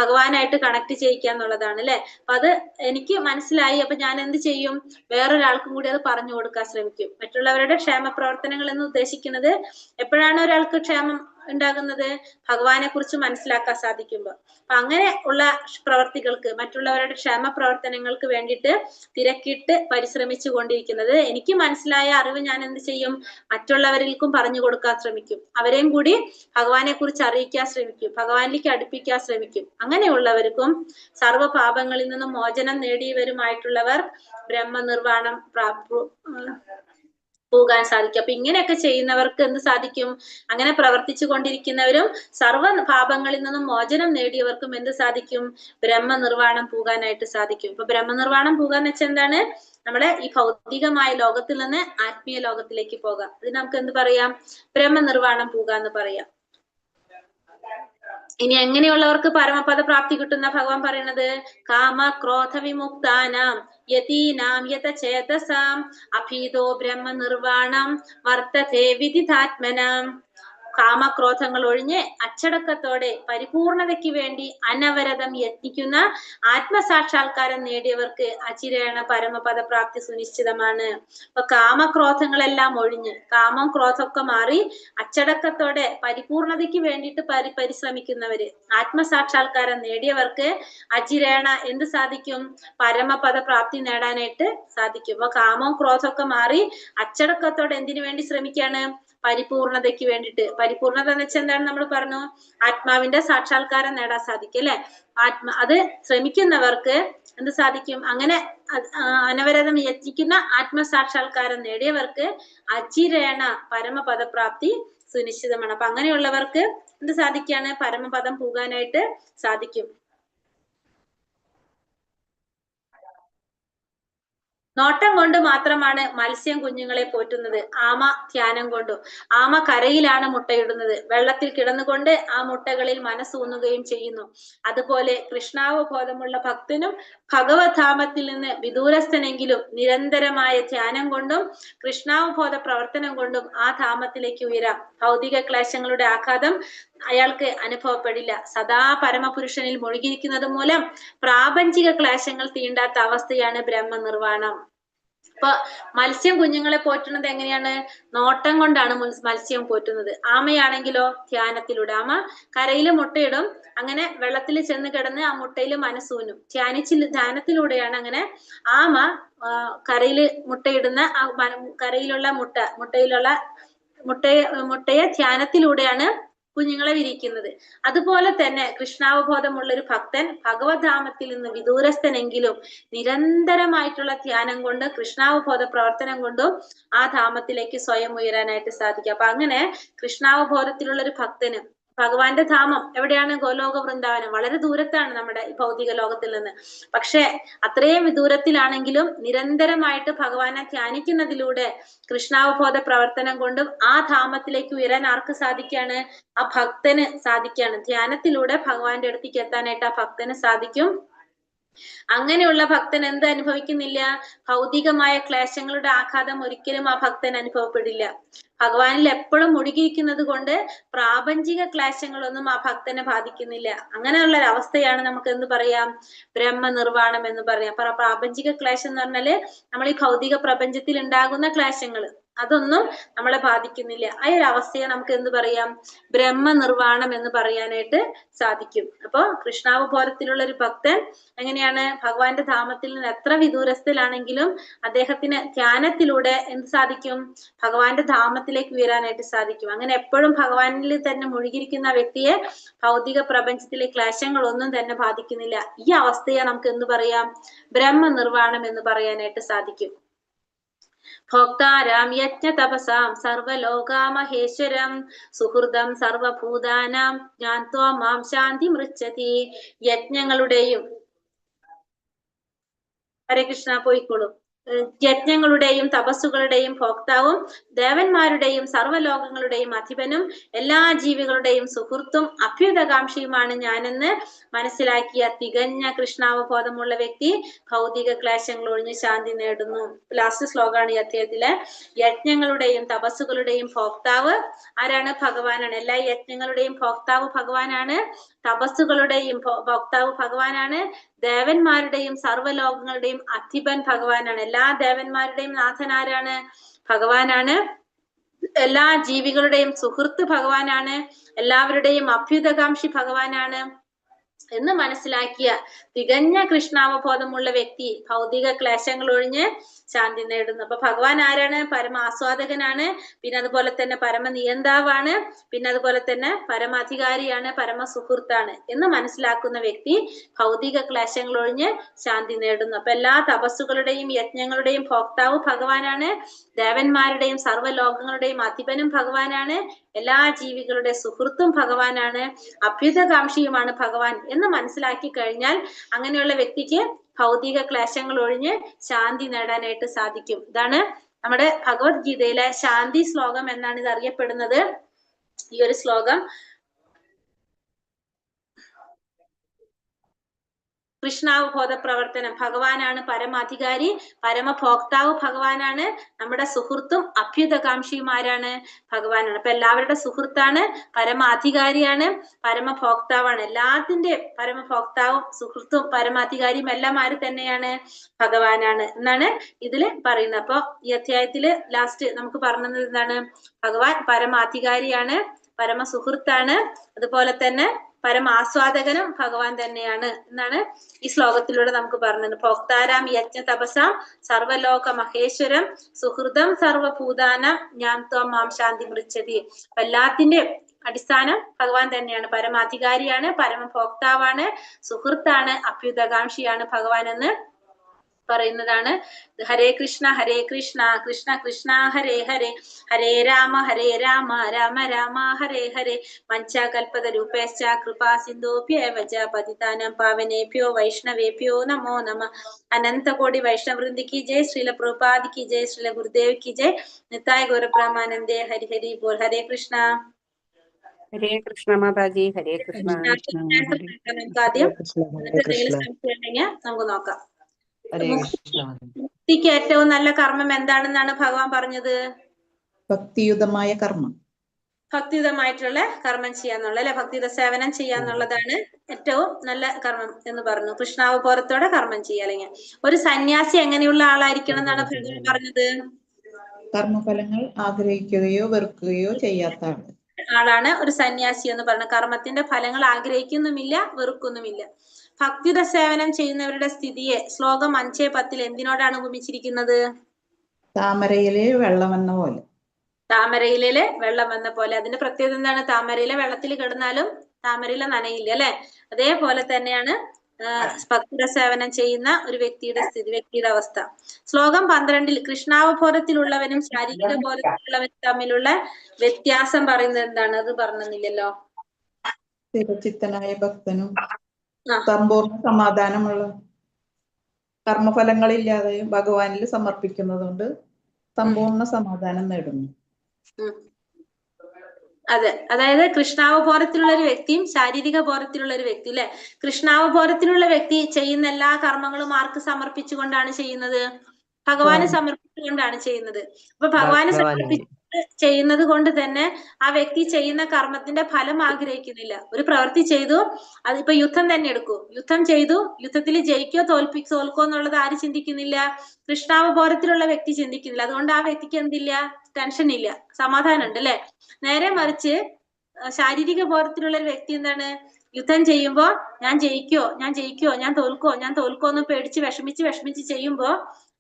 ഭഗവാനായിട്ട് കണക്ട് ചെയ്യിക്കുക എന്നുള്ളതാണ് അല്ലെ? അപ്പൊ അത് എനിക്ക് മനസ്സിലായി, അപ്പൊ ഞാൻ എന്ത് ചെയ്യും? വേറൊരാൾക്കും കൂടി അത് പറഞ്ഞു കൊടുക്കാൻ ശ്രമിക്കും. മറ്റുള്ളവരുടെ ക്ഷേമ പ്രവർത്തനങ്ങൾ എന്ന് ഉദ്ദേശിക്കുന്നത് എപ്പോഴാണ് ഒരാൾക്ക് ക്ഷേമം ഉണ്ടാകുന്നത്? ഭഗവാനെ കുറിച്ച് മനസ്സിലാക്കാൻ സാധിക്കുമ്പോൾ. അപ്പൊ അങ്ങനെ ഉള്ള പ്രവർത്തികൾക്ക്, മറ്റുള്ളവരുടെ ക്ഷേമ പ്രവർത്തനങ്ങൾക്ക് വേണ്ടിയിട്ട് തിരക്കിട്ട് പരിശ്രമിച്ചു കൊണ്ടിരിക്കുന്നത്, എനിക്ക് മനസ്സിലായ അറിവ് ഞാൻ എന്ത് ചെയ്യും? മറ്റുള്ളവരിൽക്കും പറഞ്ഞു കൊടുക്കാൻ ശ്രമിക്കും. അവരെയും കൂടി ഭഗവാനെ കുറിച്ച് അറിയിക്കാൻ ശ്രമിക്കും, ഭഗവാനിലേക്ക് അടുപ്പിക്കാൻ ശ്രമിക്കും. അങ്ങനെയുള്ളവർക്കും സർവ്വ പാപങ്ങളിൽ നിന്നും മോചനം നേടിയവരുമായിട്ടുള്ളവർ ബ്രഹ്മനിർവാണം പോകാൻ സാധിക്കും. അപ്പൊ ഇങ്ങനെയൊക്കെ ചെയ്യുന്നവർക്ക് എന്ത് സാധിക്കും? അങ്ങനെ പ്രവർത്തിച്ചു കൊണ്ടിരിക്കുന്നവരും സർവ്വ പാപങ്ങളിൽ നിന്നും മോചനം നേടിയവർക്കും എന്ത് സാധിക്കും? ബ്രഹ്മനിർവാണം പോകാനായിട്ട് സാധിക്കും. ഇപ്പൊ ബ്രഹ്മനിർവാണം പോകാന്ന് വെച്ചാൽ എന്താണ്? നമ്മുടെ ഈ ഭൗതികമായ ലോകത്തിൽ നിന്ന് ആത്മീയ ലോകത്തിലേക്ക് പോകാം. ഇത് നമുക്ക് എന്ത് പറയാം? ബ്രഹ്മനിർവാണം പോകാന്ന് പറയാം. ഇനി എങ്ങനെയുള്ളവർക്ക് പരമപദ പ്രാപ്തി കിട്ടുന്ന ഭഗവാൻ പറയുന്നത്? കാമ ക്രോധ വിമുക്താനാം യതീനാം യതചേതസാം അഭീതോ ബ്രഹ്മനിർവാണം വർത്തതേ വിദിതാത്മനാം. കാമക്രോധങ്ങൾ ഒഴിഞ്ഞ് അച്ചടക്കത്തോടെ പരിപൂർണതയ്ക്ക് വേണ്ടി അനവരതം യത്നിക്കുന്ന ആത്മസാക്ഷാത്കാരം നേടിയവർക്ക് അചിരേണ പരമപദ പ്രാപ്തി സുനിശ്ചിതമാണ്. അപ്പൊ കാമക്രോധങ്ങളെല്ലാം ഒഴിഞ്ഞ്, കാമം ക്രോധമൊക്കെ മാറി അച്ചടക്കത്തോടെ പരിപൂർണതയ്ക്ക് വേണ്ടിയിട്ട് പരിശ്രമിക്കുന്നവര്, ആത്മസാക്ഷാത്കാരം നേടിയവർക്ക് അചിരേണ എന്ത് സാധിക്കും? പരമപദ പ്രാപ്തി നേടാനായിട്ട് സാധിക്കും. അപ്പൊ കാമവും ക്രോധമൊക്കെ മാറി അച്ചടക്കത്തോടെ എന്തിനു വേണ്ടി ശ്രമിക്കാണ്? പരിപൂർണതയ്ക്ക് വേണ്ടിയിട്ട്. പരിപൂർണത എന്ന് വെച്ചാൽ എന്താണ്? നമ്മൾ പറഞ്ഞു, ആത്മാവിന്റെ സാക്ഷാത്കാരം നേടാൻ സാധിക്കും അല്ലെ? അത് ശ്രമിക്കുന്നവർക്ക് എന്ത് സാധിക്കും? അങ്ങനെ അനവരതം യത്നിക്കുന്ന ആത്മസാക്ഷാത്കാരം നേടിയവർക്ക് അചിരേണ പരമപദപ്രാപ്തി സുനിശ്ചിതമാണ്. അപ്പൊ അങ്ങനെയുള്ളവർക്ക് എന്ത് സാധിക്കാണ്? പരമപദം പോകാനായിട്ട് സാധിക്കും. നോട്ടം കൊണ്ട് മാത്രമാണ് മത്സ്യം കുഞ്ഞുങ്ങളെ പോറ്റുന്നത്, ആമ ധ്യാനം കൊണ്ടും. ആമ കരയിലാണ് മുട്ടയിടുന്നത്, വെള്ളത്തിൽ കിടന്നുകൊണ്ട് ആ മുട്ടകളിൽ മനസ്സൂന്നുകയും ചെയ്യുന്നു. അതുപോലെ കൃഷ്ണാവബോധമുള്ള ഭക്തനും ഭഗവത്ധാമത്തിൽ നിന്ന് വിദൂരസ്ഥനെങ്കിലും നിരന്തരമായ ധ്യാനം കൊണ്ടും കൃഷ്ണാവബോധ പ്രവർത്തനം കൊണ്ടും ആ ധാമത്തിലേക്ക് ഉയരാം. ഭൗതിക ക്ലേശങ്ങളുടെ ആഘാതം അയാൾക്ക് അനുഭവപ്പെടില്ല. സദാ പരമപുരുഷനിൽ മുഴുകിയിരിക്കുന്നത് മൂലം പ്രാപഞ്ചിക ക്ലേശങ്ങൾ തീണ്ടാത്ത അവസ്ഥയാണ് ബ്രഹ്മനിർവാണം. അപ്പൊ മത്സ്യം കുഞ്ഞുങ്ങളെ പോറ്റുന്നത് എങ്ങനെയാണ്? നോട്ടം കൊണ്ടാണ് മത്സ്യം പോറ്റുന്നത്. ആമയാണെങ്കിലോ ധ്യാനത്തിലൂടെ. ആമ കരയിൽ മുട്ടയിടും, അങ്ങനെ വെള്ളത്തിൽ ചെന്ന് കിടന്ന് ആ മുട്ടയിൽ മനസ്സൂനും. ധ്യാനത്തിലൂടെയാണ് അങ്ങനെ ആമ കരയിൽ മുട്ടയിടുന്ന കരയിലുള്ള മുട്ടയെ ധ്യാനത്തിലൂടെയാണ് കുഞ്ഞുങ്ങളെ വിരിക്കുന്നത്. അതുപോലെ തന്നെ കൃഷ്ണാവബോധമുള്ള ഒരു ഭക്തൻ ഭഗവത്ധാമത്തിൽ നിന്ന് വിദൂരസ്ഥനെങ്കിലും നിരന്തരമായിട്ടുള്ള ധ്യാനം കൊണ്ട് കൃഷ്ണാവബോധ പ്രവർത്തനം കൊണ്ടും ആ ധാമത്തിലേക്ക് സ്വയം ഉയരാനായിട്ട് സാധിക്കും. അപ്പൊ അങ്ങനെ കൃഷ്ണാവബോധത്തിലുള്ള ഒരു ഭക്തന് ഭഗവാന്റെ ധാമം എവിടെയാണ്? ഗോലോക വൃന്ദാവനം. വളരെ ദൂരത്താണ് നമ്മുടെ ഭൗതിക ലോകത്തിൽ നിന്ന്. പക്ഷെ അത്രയും വിദൂരത്തിലാണെങ്കിലും നിരന്തരമായിട്ട് ഭഗവാനെ ധ്യാനിക്കുന്നതിലൂടെ കൃഷ്ണാവബോധ പ്രവർത്തനം കൊണ്ടും ആ ധാമത്തിലേക്ക് ഉയരാൻ ആർക്ക് സാധിക്കാണ്? ആ ഭക്തന് സാധിക്കാണ്. ധ്യാനത്തിലൂടെ ഭഗവാന്റെ അടുത്തേക്ക് എത്താനായിട്ട് ആ ഭക്തന് സാധിക്കും. അങ്ങനെയുള്ള ഭക്തൻ എന്ത് അനുഭവിക്കുന്നില്ല? ഭൗതികമായ ക്ലേശങ്ങളുടെ ആഘാതം ഒരിക്കലും ആ ഭക്തൻ അനുഭവപ്പെടില്ല. ഭഗവാനിൽ എപ്പോഴും മുഴുകിയിരിക്കുന്നത് കൊണ്ട് പ്രാപഞ്ചിക ക്ലേശങ്ങളൊന്നും ആ ഭക്തനെ ബാധിക്കുന്നില്ല. അങ്ങനെയുള്ള ഒരു അവസ്ഥയാണ് നമുക്ക് എന്ത് പറയാം? ബ്രഹ്മനിർവാണം എന്ന് പറയാം. പ്രാപഞ്ചിക ക്ലേശം എന്ന് പറഞ്ഞാല് നമ്മൾ ഈ ഭൗതിക പ്രപഞ്ചത്തിൽ ഉണ്ടാകുന്ന ക്ലേശങ്ങൾ, അതൊന്നും നമ്മളെ ബാധിക്കുന്നില്ല. ആ ഒരു അവസ്ഥയെ നമുക്ക് എന്ത് പറയാം? ബ്രഹ്മനിർവാണം എന്ന് പറയാനായിട്ട് സാധിക്കും. അപ്പൊ കൃഷ്ണാവബോധത്തിലുള്ള ഒരു ഭക്തൻ എങ്ങനെയാണ്? ഭഗവാന്റെ ധാമത്തിൽ നിന്ന് എത്ര വിദൂരസ്ഥയിലാണെങ്കിലും അദ്ദേഹത്തിന് ധ്യാനത്തിലൂടെ എന്ത് സാധിക്കും? ഭഗവാന്റെ ധാമത്തിലേക്ക് ഉയരാനായിട്ട് സാധിക്കും. അങ്ങനെ എപ്പോഴും ഭഗവാനിൽ തന്നെ മുഴുകിയിരിക്കുന്ന വ്യക്തിയെ ഭൗതിക പ്രപഞ്ചത്തിലെ ക്ലേശങ്ങളൊന്നും തന്നെ ബാധിക്കുന്നില്ല. ഈ അവസ്ഥയെ നമുക്ക് എന്ത് പറയാം? ബ്രഹ്മനിർവാണം എന്ന് പറയാനായിട്ട് സാധിക്കും. ഭോക്താരാം യജ്ഞ തപസാം സർവലോകാമഹേശ്വരം സുഹൃദം സർവഭൂതാനാം ജ്ഞാത്വാ മാം ശാന്തി മൃച്ഛതി. യജ്ഞങ്ങളുടെയും ഹരേ കൃഷ്ണ പോയിക്കോളൂ. യജ്ഞങ്ങളുടെയും തപസ്സുകളുടെയും ഭോക്താവും ദേവന്മാരുടെയും സർവ്വലോകങ്ങളുടെയും അധിപനും എല്ലാ ജീവികളുടെയും സുഹൃത്തും അഭ്യുതകാംക്ഷിയുമാണ് ഞാനെന്ന് മനസ്സിലാക്കിയ തികഞ്ഞ കൃഷ്ണാവബോധമുള്ള വ്യക്തി ഭൗതിക ക്ലേശങ്ങൾ ഒഴിഞ്ഞ് ശാന്തി നേടുന്നു. ലാസ്റ്റ് ശ്ലോകമാണ് ഈ അധ്യായത്തിലെ. യജ്ഞങ്ങളുടെയും തപസ്സുകളുടെയും ഭോക്താവ് ആരാണ്? ഭഗവാനാണ്. എല്ലാ യജ്ഞങ്ങളുടെയും ഭോക്താവ് ഭഗവാനാണ്. തപസ്സുകളുടെയും ഭോക്താവ് ഭഗവാനാണ്. ദേവന്മാരുടെയും സർവ്വലോകങ്ങളുടെയും അധിപൻ ഭഗവാനാണ്. എല്ലാ ദേവന്മാരുടെയും നാഥൻ ആരാണ്? ഭഗവാനാണ്. എല്ലാ ജീവികളുടെയും സുഹൃത്ത് ഭഗവാനാണ്. എല്ലാവരുടെയും അഭ്യുതകാംക്ഷി ഭഗവാനാണ് എന്ന് മനസ്സിലാക്കിയ തികഞ്ഞ കൃഷ്ണാവബോധമുള്ള വ്യക്തി ഭൗതിക ക്ലേശങ്ങൾ ഒഴിഞ്ഞ് ശാന്തി നേടുന്നു. അപ്പൊ ഭഗവാൻ ആരാണ്? പരമ ആസ്വാദകനാണ്. പിന്നെ അതുപോലെ തന്നെ പരമ നിയന്താവാണ്. പിന്നെ അതുപോലെ തന്നെ പരമാധികാരിയാണ്, പരമ സുഹൃത്താണ് എന്ന് മനസ്സിലാക്കുന്ന വ്യക്തി ഭൗതിക ക്ലേശങ്ങൾ ഒഴിഞ്ഞ് ശാന്തി നേടുന്നു. അപ്പൊ എല്ലാ തപസ്സുകളുടെയും യജ്ഞങ്ങളുടെയും ഭോക്താവ് ഭഗവാനാണ്. ദേവന്മാരുടെയും സർവ്വലോകങ്ങളുടെയും അധിപനും ഭഗവാനാണ്. എല്ലാ ജീവികളുടെ സുഹൃത്തും ഭഗവാനാണ്. അഭ്യുതകാംക്ഷിയുമാണ് ഭഗവാൻ എന്ന് മനസ്സിലാക്കി കഴിഞ്ഞാൽ അങ്ങനെയുള്ള വ്യക്തിക്ക് ഭൗതിക ക്ലേശങ്ങൾ ഒഴിഞ്ഞ് ശാന്തി നേടാനായിട്ട് സാധിക്കും. ഇതാണ് നമ്മുടെ ഭഗവത്ഗീതയിലെ ശാന്തി ശ്ലോകം എന്നാണ് ഇത് അറിയപ്പെടുന്നത്. ഈ ഒരു ശ്ലോകം കൃഷ്ണാവബോധ പ്രവർത്തനം. ഭഗവാനാണ് പരമാധികാരി, പരമഭോക്താവ് ഭഗവാനാണ്. നമ്മുടെ സുഹൃത്തും അഭ്യുതകാംക്ഷിയുമാരാണ്? ഭഗവാനാണ്. അപ്പൊ എല്ലാവരുടെ സുഹൃത്താണ്, പരമാധികാരിയാണ്, പരമഭോക്താവാണ്. എല്ലാത്തിന്റെ പരമഭോക്താവും സുഹൃത്തും പരമാധികാരിയും എല്ലാം ആര് തന്നെയാണ്? ഭഗവാനാണ് എന്നാണ് ഇതില് പറയുന്നത്. അപ്പൊ ഈ അധ്യായത്തില് ലാസ്റ്റ് നമുക്ക് പറഞ്ഞത് എന്താണ്? ഭഗവാൻ പരമാധികാരിയാണ്, പരമസുഹൃത്താണ്, അതുപോലെ തന്നെ പരമാസ്വാദകനും ഭഗവാൻ തന്നെയാണ് എന്നാണ് ഈ ശ്ലോകത്തിലൂടെ നമുക്ക് പറഞ്ഞത്. ഭോക്താരാം യജ്ഞ തപസാം സർവലോക മഹേശ്വരം സുഹൃദം സർവഭൂതാനാം ജ്ഞാത്വാ മാം ശാന്തി മൃച്ഛതി. എല്ലാത്തിന്റെ അടിസ്ഥാനം ഭഗവാൻ തന്നെയാണ്. പരമാധികാരിയാണ്, പരമഭോക്താവാണ്, സുഹൃത്താണ്, അഭ്യുതകാംക്ഷിയാണ് ഭഗവാൻ എന്ന് പറയുന്നതാണ്. ഹരേ കൃഷ്ണ കൃഷ്ണ കൃഷ്ണ ഹരേ ഹരേ, ഹരേ രാമ രാമ രാമ ഹരേ ഹരേ. മഞ്ജാകൽപത രൂപേശ്ച കൃപാ സിന്ധോഭ്യേവ ച പതിതാനാം പാവനേഭ്യോ വൈഷ്ണവേഭ്യോ നമോ നമഃ. അനന്തകോടി വൈഷ്ണവവൃന്ദി കി ജയ്. ശ്രീല പ്രഭുപാദ് കി ജയ്. ശ്രീല ഗുരുദേവ് കി ജയ്. നിതായ് ഗൗരബ്രഹ്മാനന്ദേ. ഹരി ഹരി ബോൾ. ഹരേ കൃഷ്ണ. ഹരേ കൃഷ്ണ മാതാജി. ഹരേ കൃഷ്ണ. നമുക്ക് ആദ്യം എന്തെങ്കിലും സംശയം ഉണ്ടെങ്കിൽ നമുക്ക് നോക്കാം. മുക്തിക്ക് ഏറ്റവും നല്ല കർമ്മം എന്താണെന്നാണ് ഭഗവാൻ പറഞ്ഞത്? ഭക്തിയുതമായ കർമ്മം. ഭക്തിയുതമായിട്ടുള്ള കർമ്മം ചെയ്യാന്നുള്ള അല്ലെ, ഭക്തിയുത സേവനം ചെയ്യാന്നുള്ളതാണ് ഏറ്റവും നല്ല കർമ്മം എന്ന് പറഞ്ഞു. കൃഷ്ണാവബോധത്തോടെ കർമ്മം ചെയ്യുക. അല്ലെങ്കിൽ ഒരു സന്യാസി എങ്ങനെയുള്ള ആളായിരിക്കണം എന്നാണ് ഭഗവാൻ പറഞ്ഞത്? കർമ്മഫലങ്ങൾ ആഗ്രഹിക്കുകയോ വെറുക്കുകയോ ചെയ്യാത്ത ആളാണ് ഒരു സന്യാസി എന്ന് പറയുന്നത്. കർമ്മത്തിന്റെ ഫലങ്ങൾ ആഗ്രഹിക്കുന്നുമില്ല, വെറുക്കുന്നുമില്ല. ഭക്തിയുത സേവനം ചെയ്യുന്നവരുടെ സ്ഥിതിയെ ശ്ലോകം 5:10 എന്തിനോടാണ് ഉപമിച്ചിരിക്കുന്നത്? താമരയിലെ വെള്ളം എന്ന പോലെ. താമരയിലെ വെള്ളം എന്ന പോലെ. അതിന്റെ പ്രത്യേകത എന്താണ്? താമരയിലെ വെള്ളത്തിൽ കിടന്നാലും താമരയില നനയില്ല അല്ലെ. അതേപോലെ തന്നെയാണ് ഭക്തിയുത സേവനം ചെയ്യുന്ന ഒരു വ്യക്തിയുടെ സ്ഥിതി, വ്യക്തിയുടെ അവസ്ഥ. ശ്ലോകം 12 കൃഷ്ണാവബോധത്തിലുള്ളവനും ശാരീരിക ബോധത്തിലുള്ളവനും തമ്മിലുള്ള വ്യത്യാസം പറയുന്നത് എന്താണ്? അത് പറഞ്ഞില്ലല്ലോ. സ്ഥിരചിത്തനായ ഭക്തനും സമ്പൂർണ്ണ സമാധാനമുള്ള കർമ്മഫലങ്ങളില്ലാതെ ഭഗവാനിൽ സമർപ്പിക്കുന്നതുകൊണ്ട് സമ്പൂർണ്ണ സമാധാനം നേടുന്നു. അതെ, അതായത് കൃഷ്ണാവബോധത്തിലുള്ള ഒരു വ്യക്തിയും ശാരീരിക ബോധത്തിലുള്ള ഒരു വ്യക്തി അല്ലെ. കൃഷ്ണാവബോധത്തിലുള്ള വ്യക്തി ചെയ്യുന്ന എല്ലാ കർമ്മങ്ങളും ആർക്ക് സമർപ്പിച്ചുകൊണ്ടാണ് ചെയ്യുന്നത്? ഭഗവാന് സമർപ്പിച്ചുകൊണ്ടാണ് ചെയ്യുന്നത്. അപ്പൊ ഭഗവാന് സമർപ്പിച്ച് ചെയ്യുന്നത് കൊണ്ട് തന്നെ ആ വ്യക്തി ചെയ്യുന്ന കർമ്മത്തിന്റെ ഫലം ആഗ്രഹിക്കുന്നില്ല. ഒരു പ്രവൃത്തി ചെയ്തു, അതിപ്പോ യുദ്ധം തന്നെ എടുക്കൂ, യുദ്ധം ചെയ്തു, യുദ്ധത്തിൽ ജയിക്കോ തോൽക്കോ എന്നുള്ളത് ആര് ചിന്തിക്കുന്നില്ല? കൃഷ്ണാവബോധത്തിലുള്ള വ്യക്തി ചിന്തിക്കുന്നില്ല. അതുകൊണ്ട് ആ വ്യക്തിക്ക് എന്തില്ല? ടെൻഷൻ ഇല്ല, സമാധാനം ഉണ്ട് അല്ലെ. നേരെ മറിച്ച് ശാരീരിക ബോധത്തിലുള്ള ഒരു വ്യക്തി എന്താണ്? യുദ്ധം ചെയ്യുമ്പോ ഞാൻ ജയിക്കോ ഞാൻ തോൽക്കോ എന്ന് പേടിച്ച് വിഷമിച്ച് ചെയ്യുമ്പോ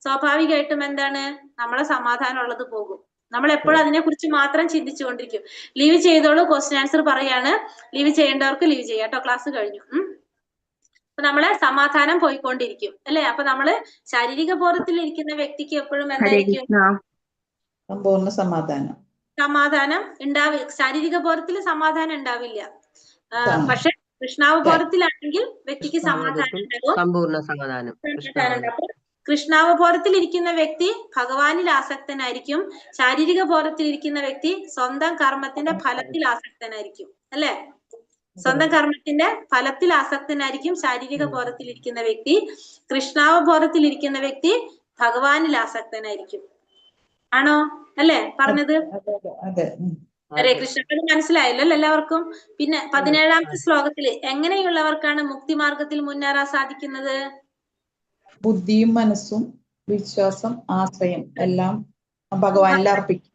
സ്വാഭാവികമായിട്ടും എന്താണ്? നമ്മളെ സമാധാനം ഉള്ളത് പോകും. നമ്മൾ എപ്പോഴും അതിനെ കുറിച്ച് മാത്രം ചിന്തിച്ചുകൊണ്ടിരിക്കും. ലീവ് ചെയ്തോളൂ, ക്വസ്റ്റ്യൻ ആൻസർ പറയാണ്. ലീവ് ചെയ്യേണ്ടവർക്ക് ലീവ് ചെയ്യാം കേട്ടോ, ക്ലാസ് കഴിഞ്ഞു. അപ്പൊ നമ്മളെ സമാധാനം പോയിക്കൊണ്ടിരിക്കും അല്ലെ. അപ്പൊ നമ്മള് ശാരീരിക ബോധത്തിൽ ഇരിക്കുന്ന വ്യക്തിക്ക് എപ്പോഴും എന്തായിരിക്കും? സമ്പൂർണ്ണ സമാധാനം ഉണ്ടാവില്ല. ശാരീരിക ബോധത്തിൽ സമാധാനം ഉണ്ടാവില്ല. പക്ഷെ കൃഷ്ണാവബോധത്തിലാണെങ്കിൽ വ്യക്തിക്ക് സമാധാനം ഉണ്ടാവും, സമ്പൂർണ്ണ സമാധാനം. അപ്പൊ കൃഷ്ണാവബോധത്തിൽ ഇരിക്കുന്ന വ്യക്തി ഭഗവാനിൽ ആസക്തനായിരിക്കും. ശാരീരിക ബോധത്തിൽ ഇരിക്കുന്ന വ്യക്തി സ്വന്തം കർമ്മത്തിന്റെ ഫലത്തിൽ ആസക്തനായിരിക്കും അല്ലെ. സ്വന്തം കർമ്മത്തിന്റെ ഫലത്തിൽ ആസക്തനായിരിക്കും ശാരീരിക ബോധത്തിൽ ഇരിക്കുന്ന വ്യക്തി. കൃഷ്ണാവബോധത്തിൽ ഇരിക്കുന്ന വ്യക്തി ഭഗവാനിൽ ആസക്തനായിരിക്കും. ആണോ അല്ലെ പറഞ്ഞത്? ഹരേ കൃഷ്ണ. അത് മനസ്സിലായല്ലോ അല്ലെ എല്ലാവർക്കും? പിന്നെ 17ാമത്തെ ശ്ലോകത്തില് എങ്ങനെയുള്ളവർക്കാണ് മുക്തിമാർഗത്തിൽ മുന്നേറാൻ സാധിക്കുന്നത്? ബുദ്ധിയും മനസ്സും വിശ്വാസം ആശ്രയം എല്ലാം ഭഗവാനിൽ അർപ്പിക്കുക.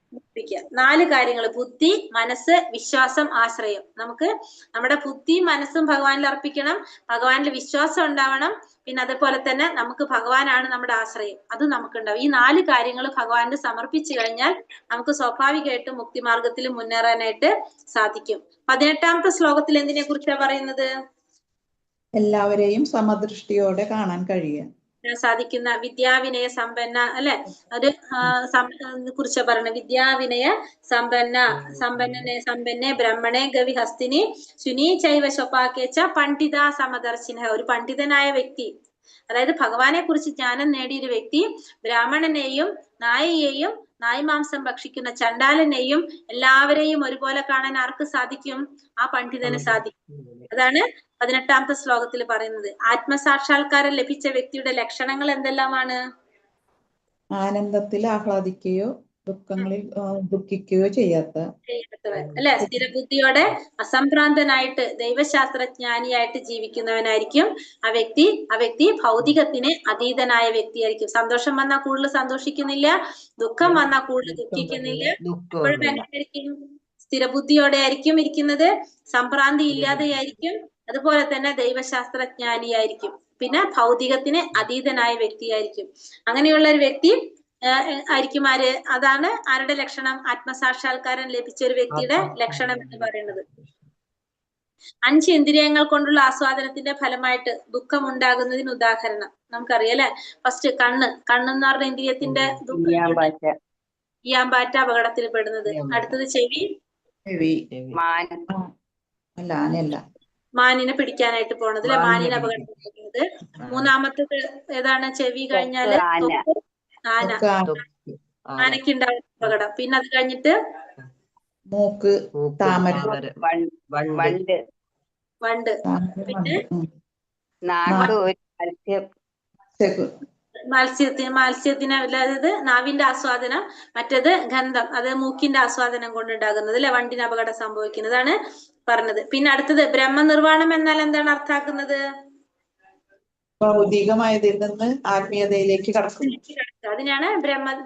4 കാര്യങ്ങൾ: ബുദ്ധി, മനസ്സ്, വിശ്വാസം, ആശ്രയം. നമുക്ക് നമ്മുടെ ബുദ്ധിയും മനസ്സും ഭഗവാനിൽ അർപ്പിക്കണം, ഭഗവാനിൽ വിശ്വാസം ഉണ്ടാവണം, പിന്നെ അതുപോലെ തന്നെ നമുക്ക് ഭഗവാനാണ് നമ്മുടെ ആശ്രയം, അത് നമുക്കുണ്ടാവും. ഈ 4 കാര്യങ്ങൾ ഭഗവാന് സമർപ്പിച്ചു കഴിഞ്ഞാൽ നമുക്ക് സ്വാഭാവികമായിട്ടും മുക്തിമാർഗത്തിൽ മുന്നേറാനായിട്ട് സാധിക്കും. 18ാമത്തെ ശ്ലോകത്തിൽ എന്തിനെ കുറിച്ചാണ് പറയുന്നത്? എല്ലാവരെയും സമദൃഷ്ടിയോടെ കാണാൻ കഴിയുക സാധിക്കുന്ന വിദ്യാവിനയ സമ്പന്ന അല്ലെ. ഒരു കുറിച്ച പറയണ വിദ്യാവിനയ സമ്പന്നെ ബ്രഹ്മണേ ഗവി ഹസ്തിനി ശുനി ചൈവ ശൊപാക്കേച്ച പണ്ഡിത സമദർശിന. ഒരു പണ്ഡിതനായ വ്യക്തി, അതായത് ഭഗവാനെ കുറിച്ച് ജ്ഞാനം നേടിയൊരു വ്യക്തി ബ്രാഹ്മണനെയും നായയെയും നായ്മാംസം ഭക്ഷിക്കുന്ന ചണ്ടാലനെയും എല്ലാവരെയും ഒരുപോലെ കാണാൻ ആർക്ക് സാധിക്കും? ആ പണ്ഡിതന് സാധിക്കും. അതാണ് 18ാമത്തെ ശ്ലോകത്തിൽ പറയുന്നത്. ആത്മസാക്ഷാത്കാരം ലഭിച്ച വ്യക്തിയുടെ ലക്ഷണങ്ങൾ എന്തെല്ലാമാണ്? ആനന്ദത്തിൽ ആഹ്ലാദിക്കുകയോ ദുഃഖങ്ങളിൽ ദുഃഖിക്കുകയോ ചെയ്യാത്തവർ അല്ലെ. സ്ഥിരബുദ്ധിയോടെ അസംഭ്രാന്തനായിട്ട് ദൈവശാസ്ത്രജ്ഞാനിയായിട്ട് ജീവിക്കുന്നവനായിരിക്കും ആ വ്യക്തി ഭൗതികത്തിന് അതീതനായ വ്യക്തിയായിരിക്കും. സന്തോഷം വന്നാൽ കൂടുതൽ സന്തോഷിക്കുന്നില്ല, ദുഃഖം വന്നാൽ കൂടുതൽ ദുഃഖിക്കുന്നില്ല. എപ്പോഴും എങ്ങനെയായിരിക്കും? സ്ഥിരബുദ്ധിയോടെ ആയിരിക്കും ഇരിക്കുന്നത്, സംഭ്രാന്തി ഇല്ലാതെയായിരിക്കും, അതുപോലെ തന്നെ ദൈവശാസ്ത്രജ്ഞാനിയായിരിക്കും, പിന്നെ ഭൗതികത്തിന് അതീതനായ വ്യക്തിയായിരിക്കും. അങ്ങനെയുള്ള ഒരു വ്യക്തി ആയിരിക്കും ആര്? അതാണ് ആരുടെ ലക്ഷണം? ആത്മസാക്ഷാത്കാരം ലഭിച്ച ഒരു വ്യക്തിയുടെ ലക്ഷണം എന്ന് പറയുന്നത്. 5 ഇന്ദ്രിയങ്ങൾ കൊണ്ടുള്ള ആസ്വാദനത്തിന്റെ ഫലമായിട്ട് ദുഃഖം ഉണ്ടാകുന്നതിന് ഉദാഹരണം നമുക്കറിയാം അല്ലെ. ഫസ്റ്റ് കണ്ണെന്ന് പറഞ്ഞ ഇന്ദ്രിയത്തിന്റെ ഈയാമ്പാറ്റ അപകടത്തിൽ പെടുന്നത്. അടുത്തത് ചെവി, മാനിനെ പിടിക്കാനായിട്ട് പോണത് അല്ലെ, മാനിനെ അപകടത്തിൽപ്പെടുന്നത്. 3ാമത്തത് ഏതാണ്? ചെവി കഴിഞ്ഞാല് ആനയ്ക്ക് ഉണ്ടാകുന്ന അപകടം. പിന്നെ അത് കഴിഞ്ഞിട്ട് മൂക്ക്, താമര, വണ്ട്, പിന്നെ മത്സ്യത്തിന് അതായത് നാവിന്റെ ആസ്വാദനം, മറ്റേത് ഗന്ധം, അത് മൂക്കിന്റെ ആസ്വാദനം കൊണ്ടുണ്ടാകുന്നത് അല്ലെ, വണ്ടിന് അപകടം സംഭവിക്കുന്നതാണ് പറഞ്ഞത്. പിന്നെ അടുത്തത് ബ്രഹ്മനിർവാണം എന്നാൽ എന്താണ് അർത്ഥാക്കുന്നത്? ഭൗതികമായതിൽ നിന്ന് ആത്മീയതയിലേക്ക് കടക്കുന്നു. അതിനാണ്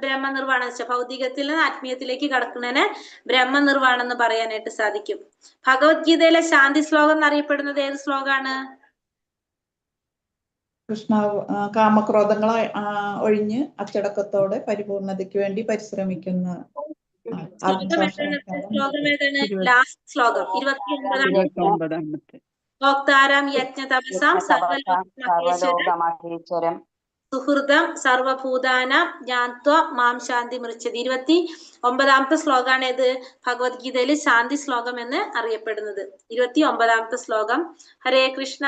ബ്രഹ്മനിർവാണം എന്ന് വെച്ചാൽ ഭൗതികത്തിൽ നിന്ന് ആത്മീയത്തിലേക്ക് കടക്കുന്നതിന് ബ്രഹ്മനിർവാണം എന്ന് പറയാനായിട്ട് സാധിക്കും. ഭഗവത്ഗീതയിലെ ശാന്തി ശ്ലോകം എന്നറിയപ്പെടുന്നത് ഏത് ശ്ലോകാണ്? കൃഷ്ണ കാമക്രോധങ്ങൾ ഒഴിഞ്ഞ് അച്ചടക്കത്തോടെ പരിപൂർണതയ്ക്ക് വേണ്ടി പരിശ്രമിക്കുന്ന ശ്ലോകം ഏതാണ്? ലാസ്റ്റ് ശ്ലോകം 29. ഭോക്താരം യജ്ഞ തപസാം സർവലോകമഹേശ്വരം സുഹൃദം സർവഭൂതാനാം ജ്ഞാത്വാ മാം ശാന്തി മൃച്ഛതി. 29ാമത്തെ ശ്ലോകാണ് ഏത്? ഭഗവത്ഗീതയിൽ ശാന്തി ശ്ലോകം എന്ന് അറിയപ്പെടുന്നത്. 29ാമത്തെ ശ്ലോകം. ഹരേ കൃഷ്ണ.